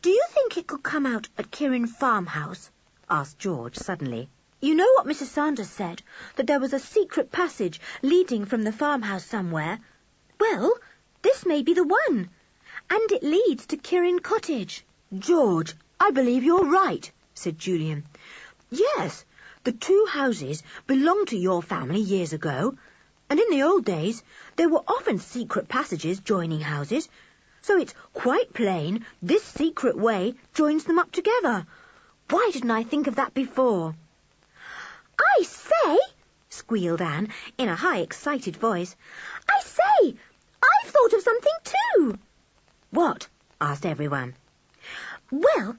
S5: do you think it could come out at Kirin farmhouse? Asked George suddenly. You know what Mrs. Sanders said, that there was a secret passage leading from the farmhouse somewhere? Well, this may be the one, and it leads to Kirin Cottage. George, I believe you're right, said Julian. Yes, the 2 houses belonged to your family years ago, and in the old days there were often secret passages joining houses, so it's quite plain this secret way joins them up together. Why didn't I think of that before?
S4: I say,
S5: squealed Anne in a high, excited voice.
S4: I say, I've thought of something too.
S5: What? Asked everyone.
S4: Well,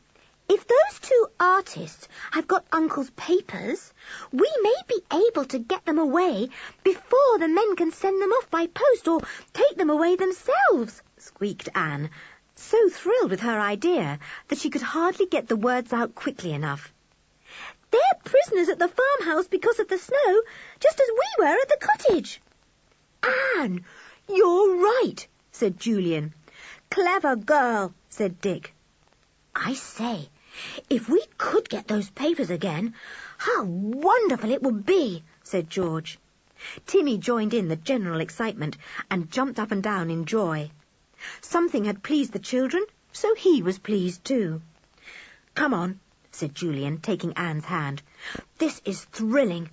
S4: if those 2 artists have got Uncle's papers, we may be able to get them away before the men can send them off by post or take them away themselves,
S5: squeaked Anne. so thrilled with her idea that she could hardly get the words out quickly enough.
S2: They're prisoners at the farmhouse because of the snow, just as we were at the cottage.
S5: Anne, you're right, said Julian. Clever girl, said Dick.
S4: I say, if we could get those papers again, how wonderful it would be,
S5: said George. Timmy joined in the general excitement and jumped up and down in joy. Something had pleased the children, so he was pleased too. Come on, said Julian, taking Anne's hand. This is thrilling.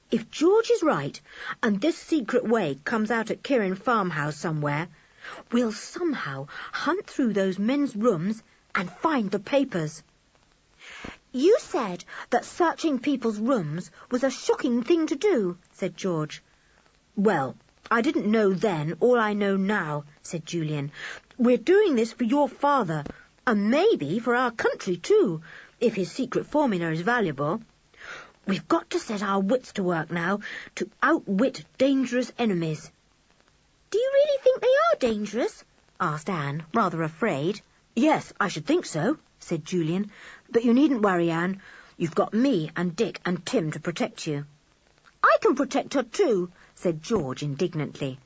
S5: If George is right, and this secret way comes out at Kirin farmhouse somewhere, we'll somehow hunt through those men's rooms and find the papers. You said that searching people's rooms was a shocking thing to do, said George. Well, I didn't know then all I know now, said Julian. We're doing this for your father, and maybe for our country too, if his secret formula is valuable. We've got to set our wits to work now to outwit dangerous enemies.
S2: Do you really think they are dangerous?
S5: Asked Anne, rather afraid. Yes, I should think so, said Julian. But you needn't worry, Anne. You've got me and Dick and Tim to protect you.
S2: I can protect her too, said George indignantly.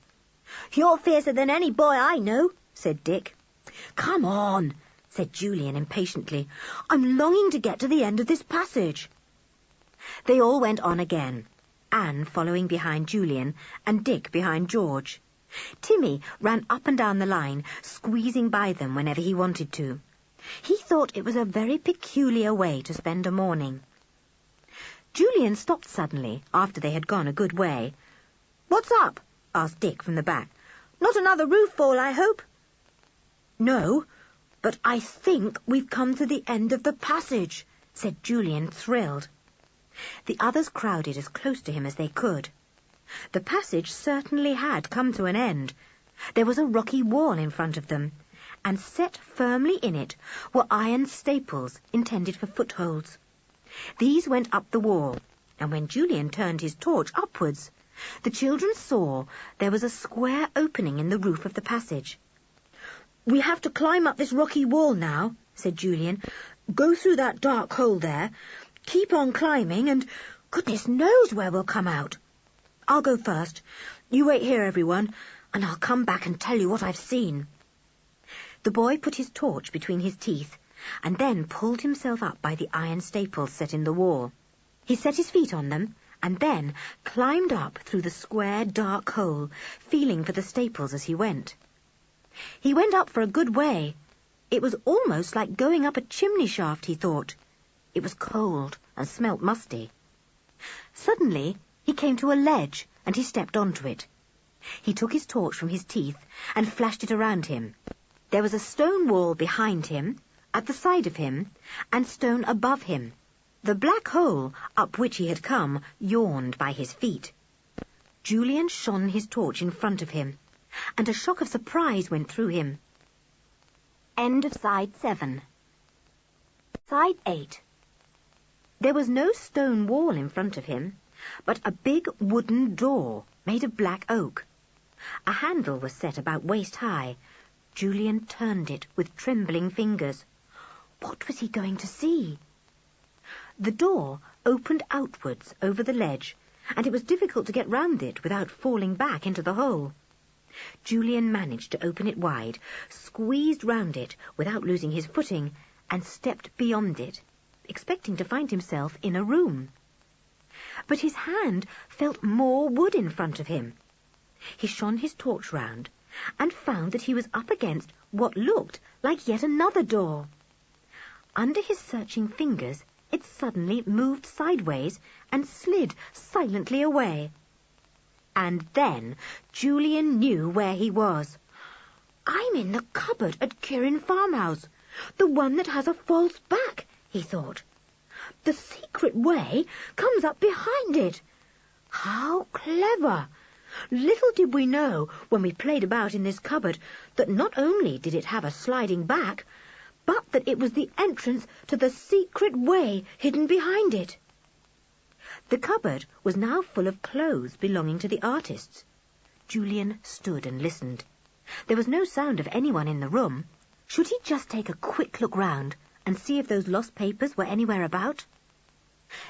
S5: You're fiercer than any boy I know, said Dick. Come on, said Julian impatiently. I'm longing to get to the end of this passage. They all went on again, Anne following behind Julian and Dick behind George. Timmy ran up and down the line, squeezing by them whenever he wanted to. He thought it was a very peculiar way to spend a morning. Julian stopped suddenly after they had gone a good way. "What's up?" asked Dick from the back. "Not another roof fall, I hope?" "No, but I think we've come to the end of the passage," said Julian, thrilled. The others crowded as close to him as they could. The passage certainly had come to an end. There was a rocky wall in front of them, and set firmly in it were iron staples intended for footholds. These went up the wall, and when Julian turned his torch upwards, the children saw there was a square opening in the roof of the passage. "We have to climb up this rocky wall now," said Julian. "Go through that dark hole there, keep on climbing, and goodness knows where we'll come out. I'll go first. You wait here, everyone, and I'll come back and tell you what I've seen." The boy put his torch between his teeth and then pulled himself up by the iron staples set in the wall. He set his feet on them and then climbed up through the square, dark hole, feeling for the staples as he went. He went up for a good way. It was almost like going up a chimney shaft, he thought. It was cold and smelt musty. Suddenly he came to a ledge, and he stepped onto it. He took his torch from his teeth and flashed it around him. There was a stone wall behind him, at the side of him, and stone above him. The black hole up which he had come yawned by his feet. Julian shone his torch in front of him, and a shock of surprise went through him.
S1: End of Side 7. Side 8.
S5: There was no stone wall in front of him, but a big wooden door made of black oak. A handle was set about waist high. Julian turned it with trembling fingers. What was he going to see? The door opened outwards over the ledge, and it was difficult to get round it without falling back into the hole. Julian managed to open it wide, squeezed round it without losing his footing, and stepped beyond it, expecting to find himself in a room. But his hand felt more wood in front of him. He shone his torch round and found that he was up against what looked like yet another door. Under his searching fingers, it suddenly moved sideways and slid silently away. And then Julian knew where he was. "I'm in the cupboard at Kirin farmhouse, the one that has a false back," he thought. "The secret way comes up behind it. How clever! Little did we know when we played about in this cupboard that not only did it have a sliding back, but that it was the entrance to the secret way hidden behind it." The cupboard was now full of clothes belonging to the artists. Julian stood and listened. There was no sound of anyone in the room, Should he just take a quick look round and see if those lost papers were anywhere about?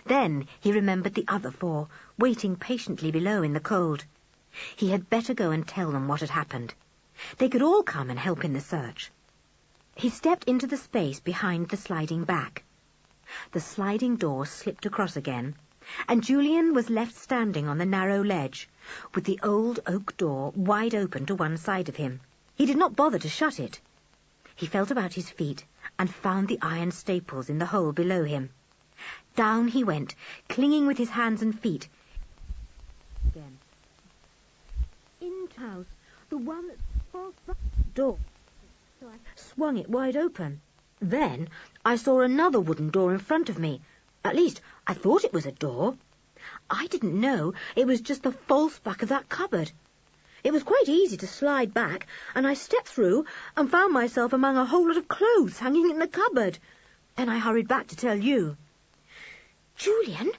S5: Then he remembered the other 4, waiting patiently below in the cold. He had better go and tell them what had happened. They could all come and help in the search. He stepped into the space behind the sliding back. The sliding door slipped across again, and Julian was left standing on the narrow ledge, with the old oak door wide open to one side of him. He did not bother to shut it. He felt about his feet and found the iron staples in the hole below him. Down he went, clinging with his hands and feet. Again. In house, the one that falls back the door. So I swung it wide open. Then I saw another wooden door in front of me. At least, I thought it was a door. I didn't know it was just the false back of that cupboard. It was quite easy to slide back, and I stepped through and found myself among a whole lot of clothes hanging in the cupboard. Then I hurried back to tell you.
S4: Julian,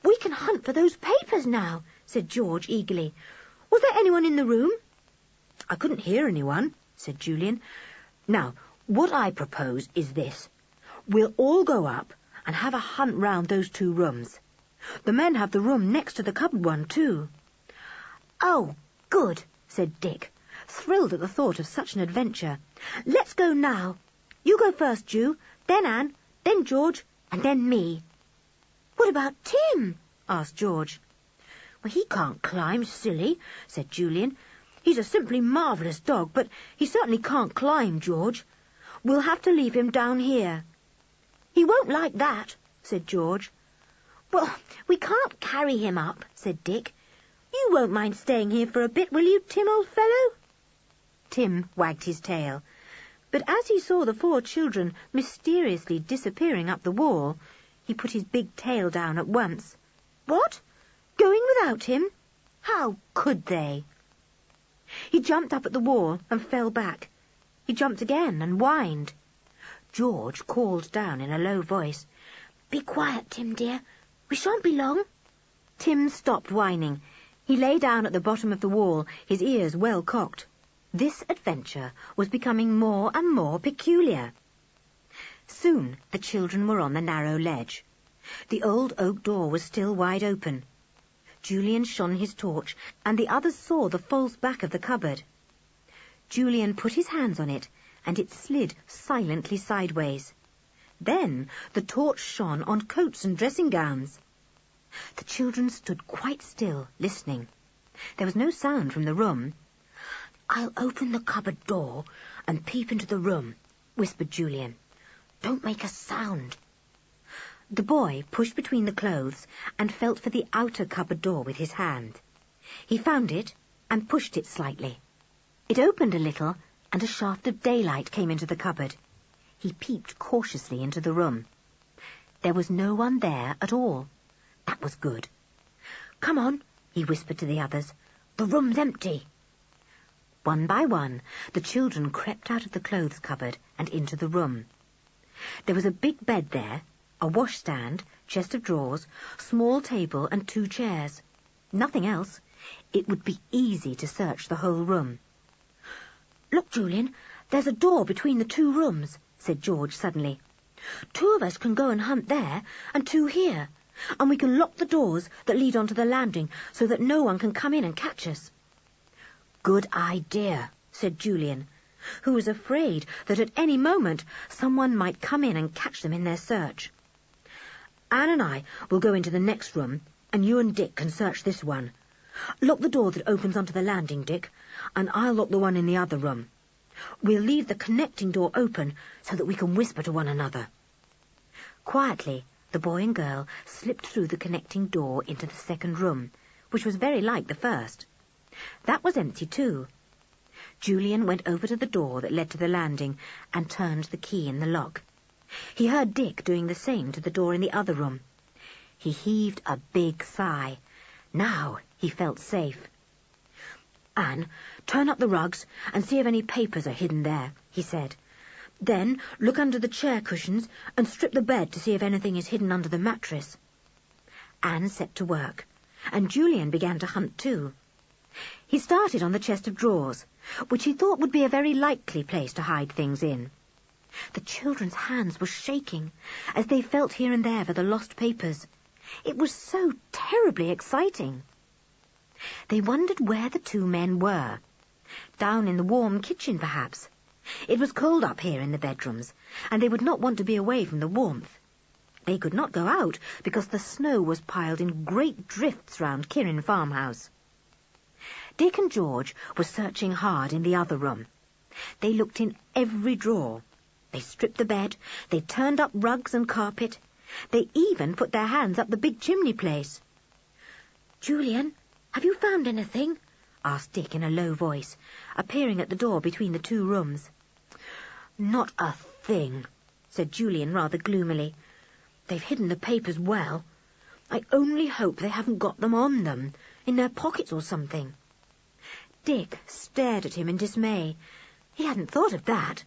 S4: we can hunt for those papers now, said George eagerly. Was there anyone in the room?
S5: I couldn't hear anyone, said Julian. Now, what I propose is this. We'll all go up and have a hunt round those 2 rooms. The men have the room next to the cupboard one, too.
S4: Oh, good,
S5: said Dick, thrilled at the thought of such an adventure. Let's go now. You go first, Ju, then Anne, then George, and then me.
S4: What about Tim?
S5: asked George. Well, he can't climb, silly, said Julian. He's a simply marvellous dog, but he certainly can't climb, George. We'll have to leave him down here.
S4: He won't like that,
S5: said George.
S4: Well, we can't carry him up, said Dick.
S5: You won't mind staying here for a bit, will you, Tim, old fellow? Tim wagged his tail, but as he saw the 4 children mysteriously disappearing up the wall, he put his big tail down at once. What? Going without him? How could they? He jumped up at the wall and fell back. He jumped again and whined. George called down in a low voice,
S4: Be quiet, Tim, dear. We shan't be long.
S5: Tim stopped whining. He lay down at the bottom of the wall, his ears well cocked. This adventure was becoming more and more peculiar. Soon the children were on the narrow ledge. The old oak door was still wide open. Julian shone his torch, and the others saw the false back of the cupboard. Julian put his hands on it, and it slid silently sideways. Then the torch shone on coats and dressing gowns. The children stood quite still, listening. There was no sound from the room.
S4: I'll open the cupboard door and peep into the room, whispered Julian. Don't make a sound.
S5: The boy pushed between the clothes and felt for the outer cupboard door with his hand. He found it and pushed it slightly. It opened a little, and a shaft of daylight came into the cupboard. He peeped cautiously into the room. There was no one there at all. That was good. Come on, he whispered to the others. The room's empty. One by one, the children crept out of the clothes cupboard and into the room. There was a big bed there, a washstand, chest of drawers, small table and 2 chairs. Nothing else. It would be easy to search the whole room.
S4: Look, Julian, there's a door between the 2 rooms, said George suddenly. 2 of us can go and hunt there, and 2 here, and we can lock the doors that lead onto the landing so that no one can come in and catch us.
S5: Good idea, said Julian, who was afraid that at any moment someone might come in and catch them in their search. Anne and I will go into the next room, and you and Dick can search this one. Lock the door that opens onto the landing, Dick, and I'll lock the one in the other room. We'll leave the connecting door open so that we can whisper to one another. Quietly, the boy and girl slipped through the connecting door into the second room, which was very like the first. That was empty too. Julian went over to the door that led to the landing and turned the key in the lock. He heard Dick doing the same to the door in the other room. He heaved a big sigh. Now he felt safe. Anne, turn up the rugs and see if any papers are hidden there, he said. Then look under the chair cushions and strip the bed to see if anything is hidden under the mattress. Anne set to work, and Julian began to hunt too. He started on the chest of drawers, which he thought would be a very likely place to hide things in. The children's hands were shaking as they felt here and there for the lost papers. It was so terribly exciting. They wondered where the two men were. Down in the warm kitchen, perhaps. It was cold up here in the bedrooms, and they would not want to be away from the warmth. They could not go out because the snow was piled in great drifts round Kirin farmhouse. Dick and George were searching hard in the other room. They looked in every drawer. They stripped the bed, they turned up rugs and carpet. They even put their hands up the big chimney place.
S2: Julian, have you found anything?
S5: Asked Dick in a low voice, appearing at the door between the two rooms.
S2: Not a thing, said Julian rather gloomily. They've hidden the papers well. I only hope they haven't got them on them, in their pockets or something.
S5: Dick stared at him in dismay. He hadn't thought of that.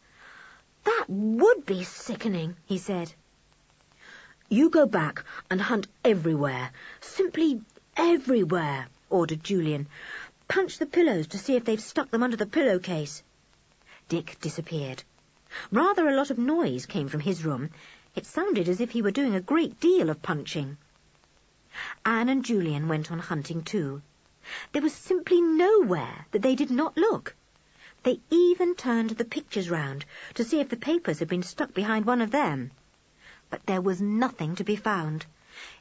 S2: That would be sickening, he said.
S3: You go back and hunt everywhere, simply everywhere,
S5: ordered Julian.
S2: Punch the pillows to see if they've stuck them under the pillowcase.
S5: Dick disappeared. Rather a lot of noise came from his room. It sounded as if he were doing a great deal of punching. Anne and Julian went on hunting too. There was simply nowhere that they did not look. They even turned the pictures round to see if the papers had been stuck behind one of them. But there was nothing to be found.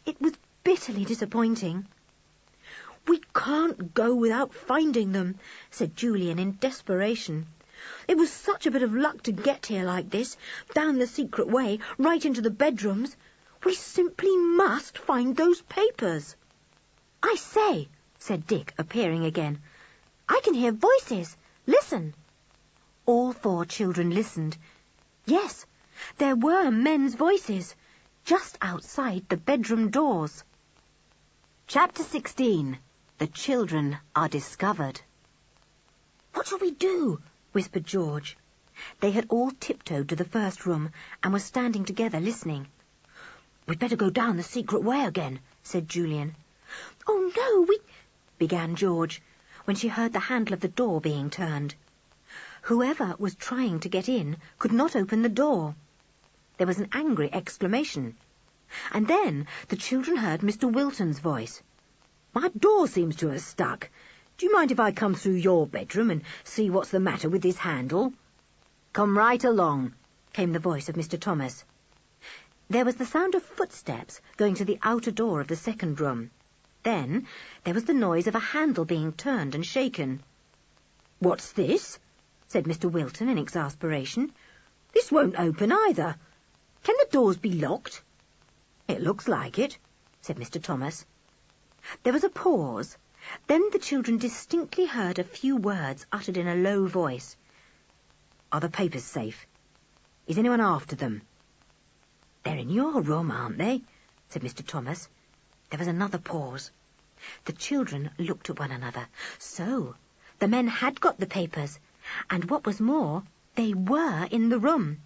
S5: It was bitterly disappointing.
S2: We can't go without finding them, said Julian in desperation. It was such a bit of luck to get here like this, down the secret way, right into the bedrooms. We simply must find those papers.
S5: I say, said Dick, appearing again. I can hear voices. Listen. All four children listened. Yes, there were men's voices, just outside the bedroom doors. Chapter 16. The children are discovered.
S2: What shall we do?
S5: Whispered George. They had all tiptoed to the first room and were standing together listening.
S2: We'd better go down the secret way again, said Julian.
S5: Oh, no, began George, when she heard the handle of the door being turned. Whoever was trying to get in could not open the door. There was an angry exclamation. And then the children heard Mr. Wilton's voice.
S3: My door seems to have stuck. Do you mind if I come through your bedroom and see what's the matter with this handle? Come right along, came the voice of Mr. Thomas.
S5: There was the sound of footsteps going to the outer door of the second room. Then there was the noise of a handle being turned and shaken.
S3: What's this? Said Mr. Wilton in exasperation. This won't open either. Can the doors be locked? It looks like it, said Mr. Thomas.
S5: There was a pause. Then the children distinctly heard a few words uttered in a low voice.
S3: Are the papers safe? Is anyone after them? They're in your room, aren't they? Said Mr. Thomas.
S5: There was another pause. The children looked at one another. So, the men had got the papers, and what was more, they were in the room.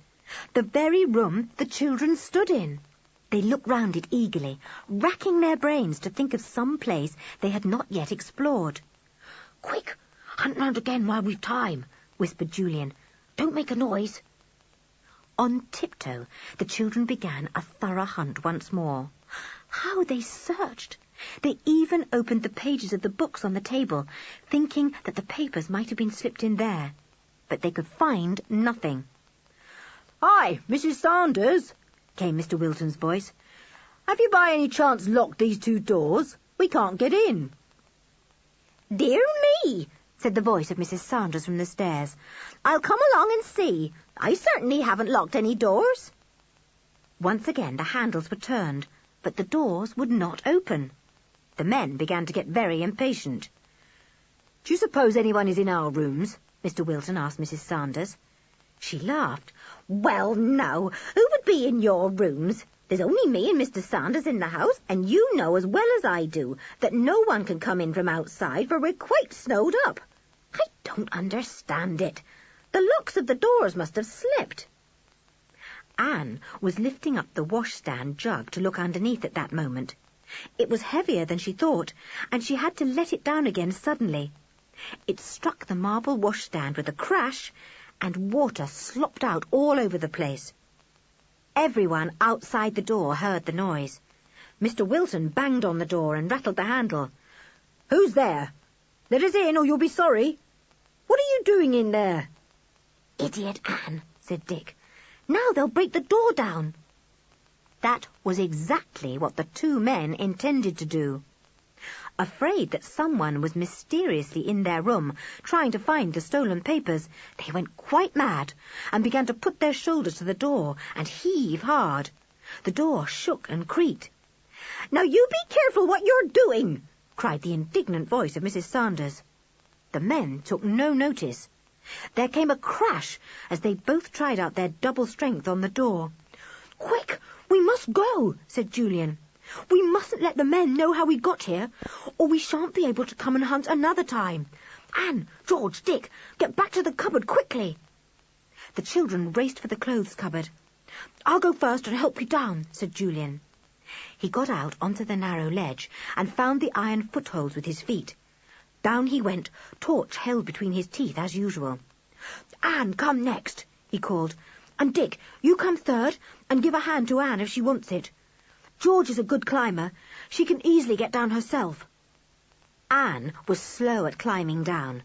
S5: The very room the children stood in. They looked round it eagerly, racking their brains to think of some place they had not yet explored.
S2: Quick, hunt round again while we've time, whispered Julian. Don't make a noise.
S5: On tiptoe, the children began a thorough hunt once more. How they searched! They even opened the pages of the books on the table, thinking that the papers might have been slipped in there. But they could find nothing.
S3: Hi, Mrs. Sanders, came Mr. Wilton's voice. Have you by any chance locked these two doors? We can't get in.
S4: Dear me, said the voice of Mrs. Sanders from the stairs. I'll come along and see. I certainly haven't locked any doors.
S5: Once again the handles were turned, but the doors would not open. The men began to get very impatient.
S3: Do you suppose anyone is in our rooms? Mr. Wilton asked Mrs. Sanders.
S5: She laughed.
S4: Well, no, who would be in your rooms? There's only me and Mr. Sanders in the house, and you know as well as I do that no one can come in from outside, for we're quite snowed up. I don't understand it. The locks of the doors must have slipped.
S5: Anne was lifting up the washstand jug to look underneath at that moment. It was heavier than she thought, and she had to let it down again suddenly. It struck the marble washstand with a crash, and water slopped out all over the place. Everyone outside the door heard the noise. Mr. Wilson banged on the door and rattled the handle.
S3: "Who's there? Let us in or you'll be sorry. What are you doing in there?"
S5: "Idiot Anne," said Dick. "Now they'll break the door down." That was exactly what the two men intended to do. Afraid that someone was mysteriously in their room trying to find the stolen papers, they went quite mad and began to put their shoulders to the door and heave hard. The door shook and creaked.
S3: "Now you be careful what you're doing,"
S5: cried the indignant voice of Mrs. Sanders. The men took no notice. There came a crash as they both tried out their double strength on the door.
S4: "Quick, we must go," said Julian. "We mustn't let the men know how we got here, or we shan't be able to come and hunt another time. Anne, George, Dick, get back to the cupboard quickly."
S5: The children raced for the clothes cupboard.
S4: "I'll go first and help you down,"
S5: said Julian. He got out onto the narrow ledge and found the iron footholds with his feet. Down he went, torch held between his teeth as usual.
S4: "Anne, come next," he called. "And Dick, you come third and give a hand to Anne if she wants it. George is a good climber. She can easily get down herself."
S5: Anne was slow at climbing down.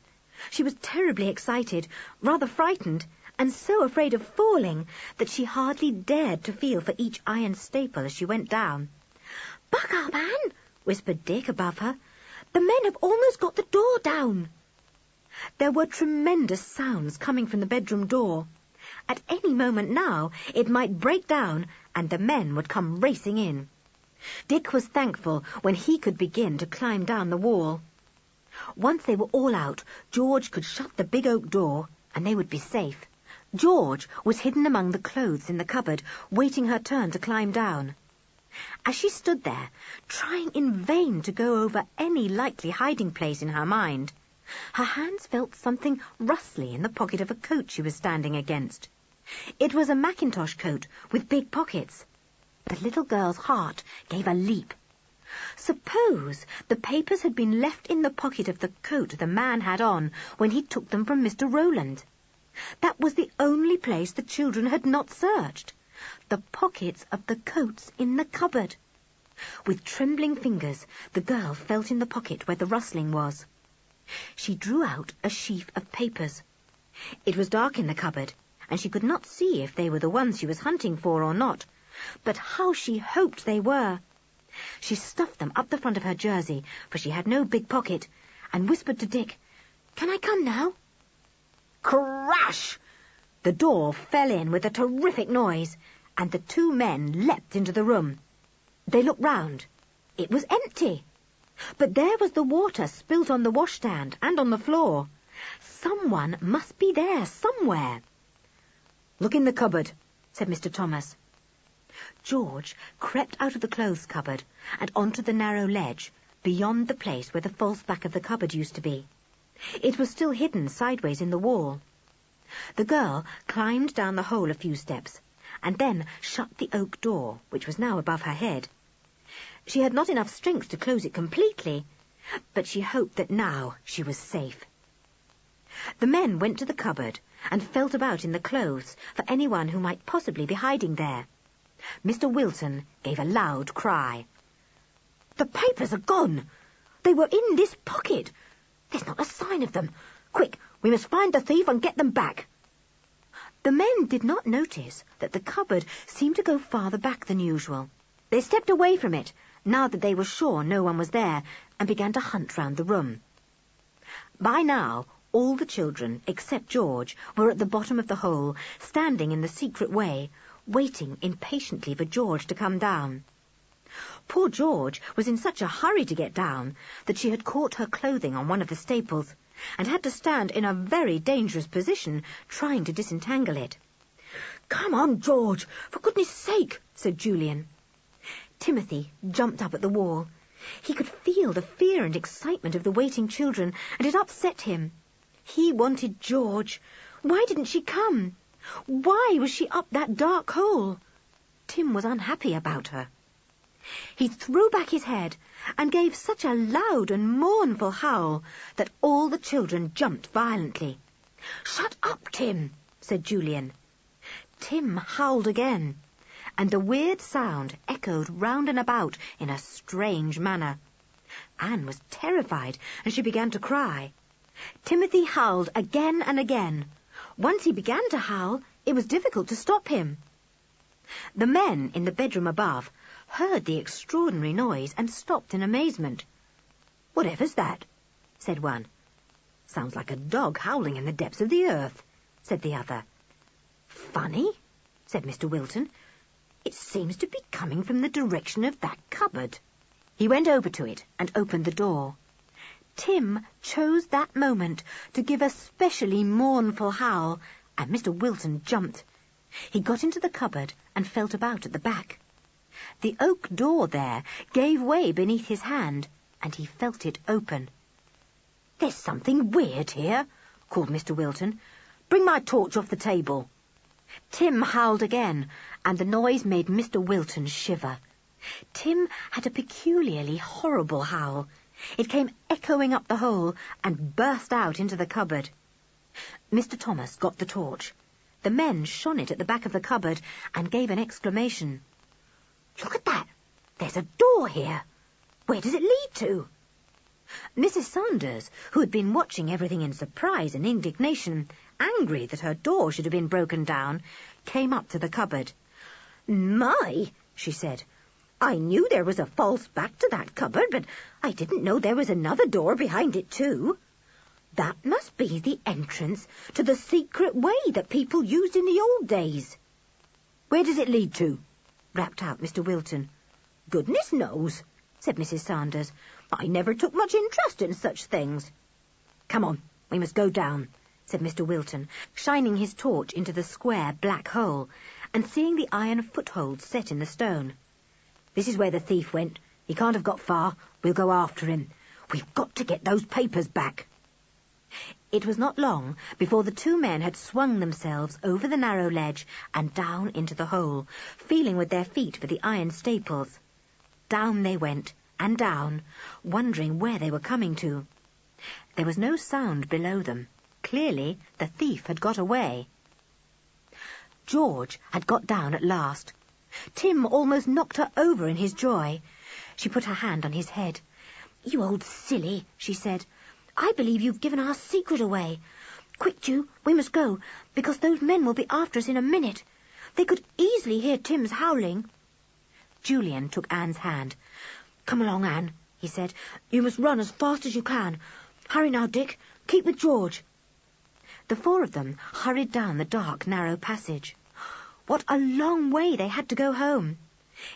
S5: She was terribly excited, rather frightened, and so afraid of falling that she hardly dared to feel for each iron staple as she went down.
S4: "Buck up, Anne," whispered Dick above her. "The men have almost got the door down."
S5: There were tremendous sounds coming from the bedroom door. At any moment now it might break down and the men would come racing in. Dick was thankful when he could begin to climb down the wall. Once they were all out, George could shut the big oak door and they would be safe. George was hidden among the clothes in the cupboard, waiting her turn to climb down. As she stood there, trying in vain to go over any likely hiding place in her mind, her hands felt something rustly in the pocket of a coat she was standing against. It was a mackintosh coat with big pockets. The little girl's heart gave a leap. Suppose the papers had been left in the pocket of the coat the man had on when he took them from Mr. Rowland. That was the only place the children had not searched. The pockets of the coats in the cupboard. With trembling fingers, the girl felt in the pocket where the rustling was. She drew out a sheaf of papers. It was dark in the cupboard, and she could not see if they were the ones she was hunting for or not, but how she hoped they were. She stuffed them up the front of her jersey, for she had no big pocket, and whispered to Dick, "Can I come now?" Crash! The door fell in with a terrific noise, and the two men leapt into the room. They looked round. It was empty. But there was the water spilt on the washstand and on the floor. Someone must be there somewhere. "Look in the cupboard," said Mr. Thomas. George crept out of the clothes cupboard and onto the narrow ledge beyond the place where the false back of the cupboard used to be. It was still hidden sideways in the wall. The girl climbed down the hole a few steps and then shut the oak door, which was now above her head. She had not enough strength to close it completely, but she hoped that now she was safe. The men went to the cupboard and felt about in the clothes for anyone who might possibly be hiding there. Mr. Wilson gave a loud cry.
S4: "The papers are gone! They were in this pocket! There's not a sign of them! Quick, we must find the thief and get them back!"
S5: The men did not notice that the cupboard seemed to go farther back than usual. They stepped away from it, now that they were sure no one was there, and began to hunt round the room. By now, all the children, except George, were at the bottom of the hole, standing in the secret way, waiting impatiently for George to come down. Poor George was in such a hurry to get down that she had caught her clothing on one of the staples and had to stand in a very dangerous position trying to disentangle it.
S4: "Come on, George, for goodness sake," said Julian.
S5: Timothy jumped up at the wall. He could feel the fear and excitement of the waiting children, and it upset him. He wanted George. Why didn't she come? Why was she up that dark hole? Tim was unhappy about her. He threw back his head and gave such a loud and mournful howl that all the children jumped violently.
S4: "Shut up, Tim,"
S5: said Julian. Tim howled again, and the weird sound echoed round and about in a strange manner. Anne was terrified, and she began to cry. Timothy howled again and again. Once he began to howl, it was difficult to stop him. The men in the bedroom above heard the extraordinary noise and stopped in amazement. "Whatever's that?" said one. "Sounds like a dog howling in the depths of the earth," said the other. "Funny," said Mr. Wilton. "It seems to be coming from the direction of that cupboard." He went over to it and opened the door. Tim chose that moment to give a specially mournful howl, and Mr. Wilton jumped. He got into the cupboard and felt about at the back. The oak door there gave way beneath his hand, and he felt it open. "There's something weird here," called Mr. Wilton. "Bring my torch off the table." Tim howled again, and the noise made Mr. Wilton shiver. Tim had a peculiarly horrible howl. It came echoing up the hole and burst out into the cupboard. Mr. Thomas got the torch. The men shone it at the back of the cupboard and gave an exclamation. "Look at that! There's a door here! Where does it lead to?" Mrs. Sanders, who had been watching everything in surprise and indignation, angry that her door should have been broken down, came up to the cupboard. "My," she said, "I knew there was a false back to that cupboard, but I didn't know there was another door behind it too. That must be the entrance to the secret way that people used in the old days." "Where does it lead to?" rapped out Mr. Wilton. "Goodness knows," said Mrs. Sanders. "I never took much interest in such things." "Come on, we must go down," said Mr. Wilton, shining his torch into the square black hole and seeing the iron footholds set in the stone. "This is where the thief went. He can't have got far. We'll go after him. We've got to get those papers back." It was not long before the two men had swung themselves over the narrow ledge and down into the hole, feeling with their feet for the iron staples. Down they went, and down, wondering where they were coming to. There was no sound below them. Clearly, the thief had got away. George had got down at last. Tim almost knocked her over in his joy. She put her hand on his head. "You old silly," she said. "I believe you've given our secret away. Quick, Ju, we must go, because those men will be after us in a minute. They could easily hear Tim's howling." Julian took Anne's hand. "Come along, Anne," he said. "You must run as fast as you can. Hurry now, Dick. Keep with George." The four of them hurried down the dark, narrow passage. What a long way they had to go home!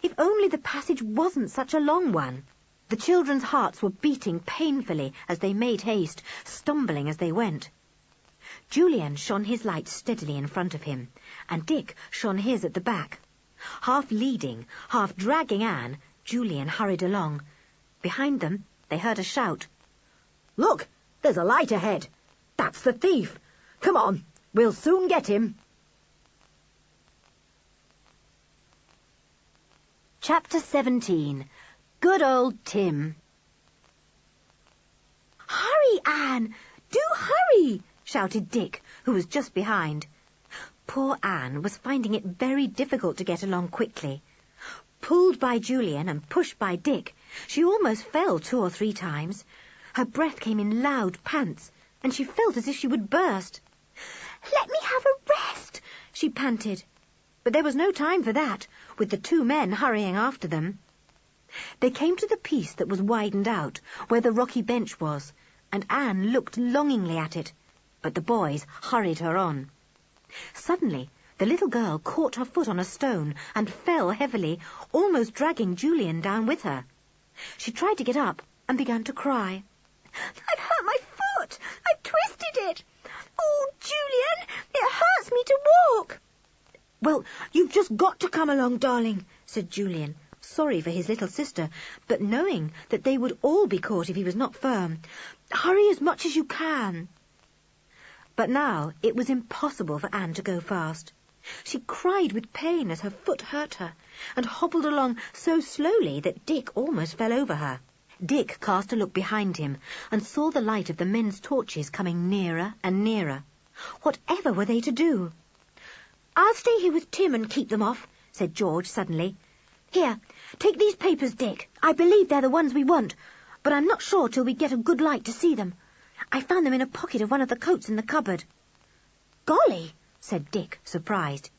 S5: If only the passage wasn't such a long one! The children's hearts were beating painfully as they made haste, stumbling as they went. Julian shone his light steadily in front of him, and Dick shone his at the back. Half leading, half dragging Anne, Julian hurried along. Behind them, they heard a shout. "Look, there's a light ahead. That's the thief. Come on, we'll soon get him." Chapter 17. Good old Tim. "Hurry, Anne! Do hurry!" shouted Dick, who was just behind. Poor Anne was finding it very difficult to get along quickly. Pulled by Julian and pushed by Dick, she almost fell 2 or 3 times. Her breath came in loud pants, and she felt as if she would burst. "Let me have a rest," she panted. But there was no time for that, with the 2 men hurrying after them. They came to the piece that was widened out, where the rocky bench was, and Anne looked longingly at it, but the boys hurried her on. Suddenly, the little girl caught her foot on a stone and fell heavily, almost dragging Julian down with her. She tried to get up and began to cry. "I've hurt my foot! I've twisted it! Oh, Julian, it hurts me to walk!" "Well, you've just got to come along, darling," said Julian, sorry for his little sister, but knowing that they would all be caught if he was not firm. "Hurry as much as you can." But now it was impossible for Anne to go fast. She cried with pain as her foot hurt her, and hobbled along so slowly that Dick almost fell over her. Dick cast a look behind him and saw the light of the men's torches coming nearer and nearer. Whatever were they to do?
S2: "I'll stay here with Tim and keep them off," said George suddenly. "Here, take these papers, Dick. I believe they're the ones we want, but I'm not sure till we get a good light to see them. I found them in a pocket of one of the coats in the cupboard."
S5: "Golly," said Dick, surprised.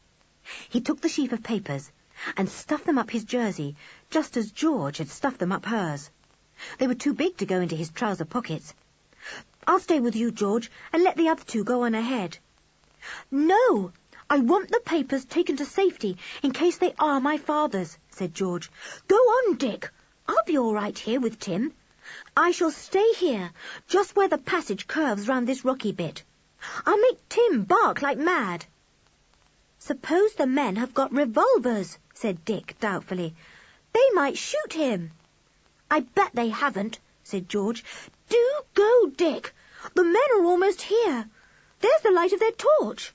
S5: He took the sheaf of papers and stuffed them up his jersey, just as George had stuffed them up hers. They were too big to go into his trouser pockets.
S2: "I'll stay with you, George, and let the other two go on ahead." "No, I want the papers taken to safety in case they are my father's," said George. "Go on, Dick. I'll be all right here with Tim. I shall stay here, just where the passage curves round this rocky bit. I'll make Tim bark like mad."
S5: "Suppose the men have got revolvers," said Dick doubtfully.
S2: "They might shoot him."
S5: "I bet they haven't," said George.
S2: "Do go, Dick. The men are almost here. There's the light of their torch."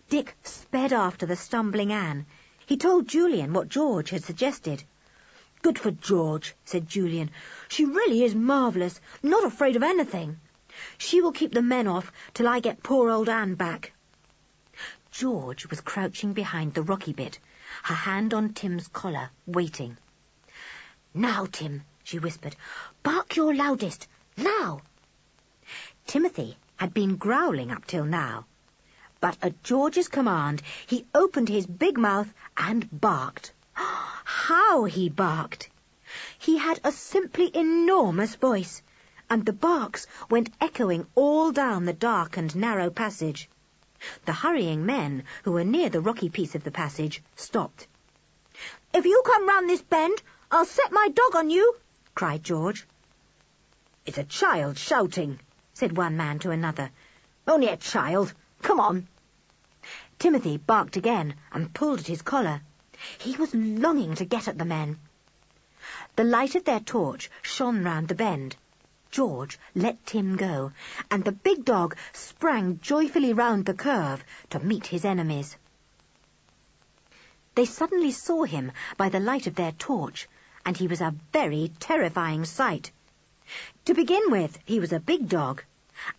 S5: Dick sped after the stumbling Anne. He told Julian what George had suggested.
S2: "Good for George," said Julian. "She really is marvellous, not afraid of anything. She will keep the men off till I get poor old Anne back."
S5: George was crouching behind the rocky bit, her hand on Tim's collar, waiting.
S2: "Now, Tim," she whispered, "bark your loudest. Now."
S5: Timothy had been growling up till now, but at George's command he opened his big mouth and barked. How he barked! He had a simply enormous voice, and the barks went echoing all down the dark and narrow passage. The hurrying men, who were near the rocky piece of the passage, stopped.
S2: "If you come round this bend, I'll set my dog on you,"
S5: cried George.
S3: "It's a child shouting,"
S5: said one man to another.
S3: "Only a child. Come on."
S5: Timothy barked again and pulled at his collar. He was longing to get at the men. The light of their torch shone round the bend. George let Tim go, and the big dog sprang joyfully round the curve to meet his enemies. They suddenly saw him by the light of their torch, and he was a very terrifying sight. To begin with, he was a big dog,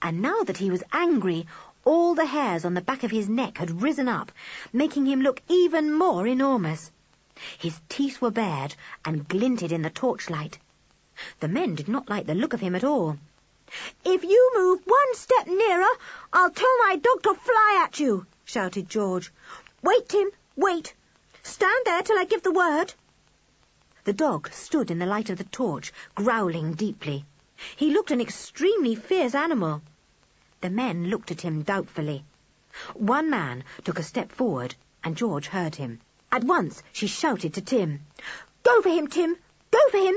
S5: and now that he was angry, all the hairs on the back of his neck had risen up, making him look even more enormous. His teeth were bared and glinted in the torchlight. The men did not like the look of him at all.
S2: "If you move one step nearer, I'll tell my dog to fly at you," shouted George. "Wait, Tim, wait. Stand there till I give the word."
S5: The dog stood in the light of the torch, growling deeply. He looked an extremely fierce animal. The men looked at him doubtfully. One man took a step forward, and George heard him. At once she shouted to Tim,
S2: "Go for him, Tim! Go for him!"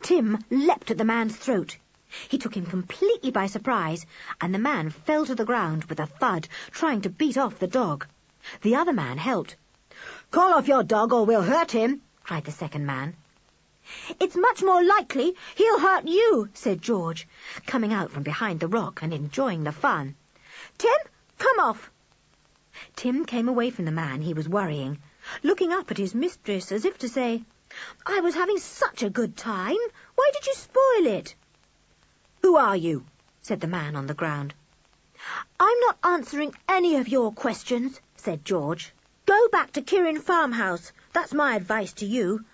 S5: Tim leapt at the man's throat. He took him completely by surprise, and the man fell to the ground with a thud, trying to beat off the dog. The other man helped.
S3: "Call off your dog or we'll hurt him,"
S5: cried the second man.
S2: "It's much more likely he'll hurt you," said
S5: George, coming out from behind the rock and enjoying the fun.
S2: "Tim, come off."
S5: Tim came away from the man he was worrying, looking up at his mistress as if to say,
S2: "I was having such a good time. Why did you spoil it?"
S3: "Who are you?"
S5: said the man on the ground.
S2: "I'm not answering any of your questions," said George. "Go back to Kirin farmhouse. That's my advice to you.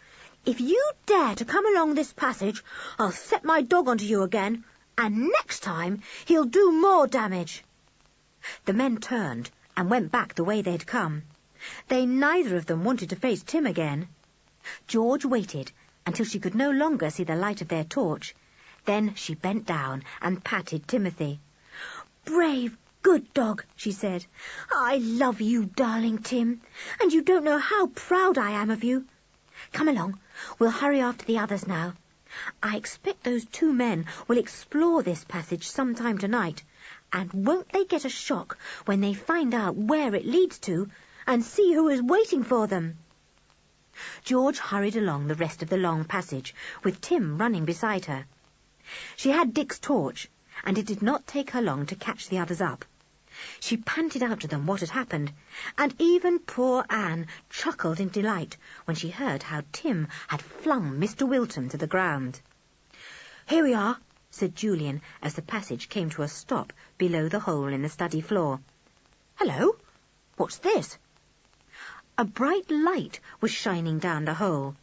S2: If you dare to come along this passage, I'll set my dog onto you again, and next time he'll do more damage."
S5: The men turned and went back the way they'd come. They neither of them wanted to face Tim again. George waited until she could no longer see the light of their torch. Then she bent down and patted Timothy.
S2: "Brave, good dog," she said. "I love you, darling Tim, and you don't know how proud I am of you. Come along, we'll hurry after the others now.
S5: I expect those two men will explore this passage sometime tonight, and won't they get a shock when they find out where it leads to and see who is waiting for them?" George hurried along the rest of the long passage, with Tim running beside her. She had Dick's torch, and it did not take her long to catch the others up. She panted out to them what had happened, and even poor Anne chuckled in delight when she heard how Tim had flung Mr. Wilton to the ground.
S2: "Here we are,"
S5: said Julian as the passage came to a stop below the hole in the study floor. "Hello, what's this?" A bright light was shining down the hole,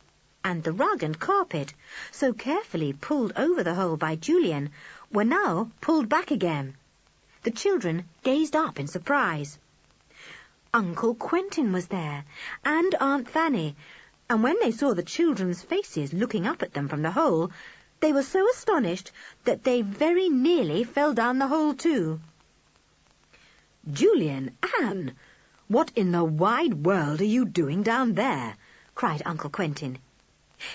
S5: and the rug and carpet, so carefully pulled over the hole by Julian, were now pulled back again. The children gazed up in surprise. Uncle Quentin was there, and Aunt Fanny, and when they saw the children's faces looking up at them from the hole, they were so astonished that they very nearly fell down the hole too.
S3: "Julian, Anne, what in the wide world are you doing down there?"
S5: cried Uncle Quentin.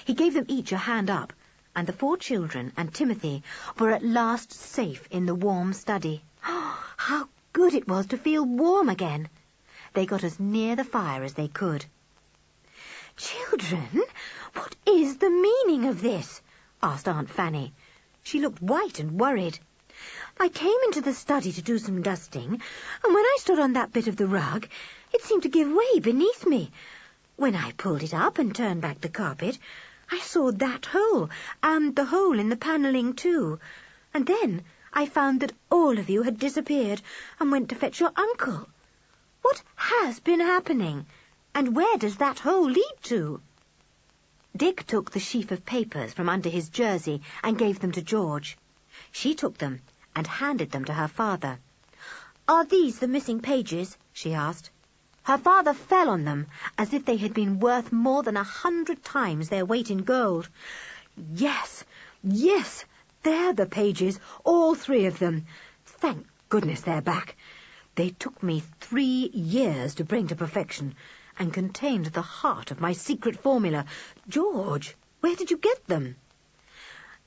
S5: He gave them each a hand up, and the 4 children and Timothy were at last safe in the warm study. How good it was to feel warm again! They got as near the fire as they could. "Children, what is the meaning of this?" asked Aunt Fanny. She looked white and worried. "I came into the study to do some dusting, and when I stood on that bit of the rug, it seemed to give way beneath me. When I pulled it up and turned back the carpet, I saw that hole, and the hole in the panelling too. And then I found that all of you had disappeared and went to fetch your uncle. What has been happening, and where does that hole lead to?" Dick took the sheaf of papers from under his jersey and gave them to George. She took them and handed them to her father. "Are these the missing pages?" she asked. Her father fell on them as if they had been worth more than 100 times their weight in gold.
S3: Yes, they're the pages, all 3 of them. Thank goodness they're back. They took me 3 years to bring to perfection, and contained the heart of my secret formula. George, where did you get them?"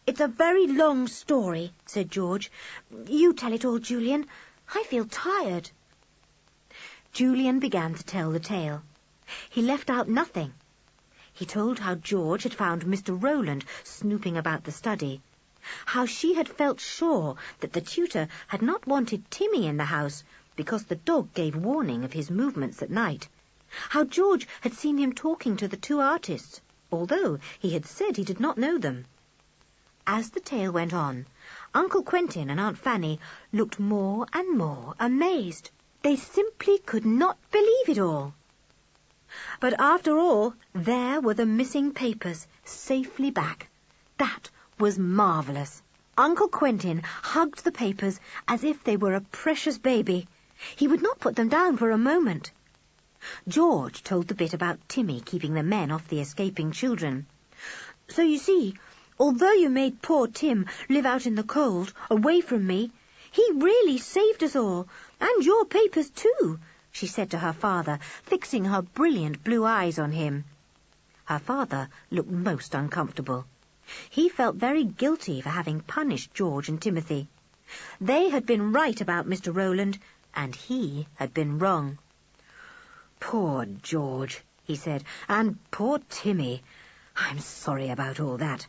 S2: "It's a very long story," said George. "You tell it all, Julian. I feel tired."
S5: Julian began to tell the tale. He left out nothing. He told how George had found Mr. Rowland snooping about the study, how she had felt sure that the tutor had not wanted Timmy in the house because the dog gave warning of his movements at night, how George had seen him talking to the 2 artists, although he had said he did not know them. As the tale went on, Uncle Quentin and Aunt Fanny looked more and more amazed. They simply could not believe it all. But after all, there were the missing papers, safely back. That was marvellous. Uncle Quentin hugged the papers as if they were a precious baby. He would not put them down for a moment. George told the bit about Timmy keeping the men off the escaping children. "So you see, although you made poor Tim live out in the cold, away from me, he really saved us all, and your papers too," she said to her father, fixing her brilliant blue eyes on him. Her father looked most uncomfortable. He felt very guilty for having punished George and Timothy. They had been right about Mr. Rowland, and he had been wrong.
S3: "Poor George," he said, "and poor Timmy. I'm sorry about all that."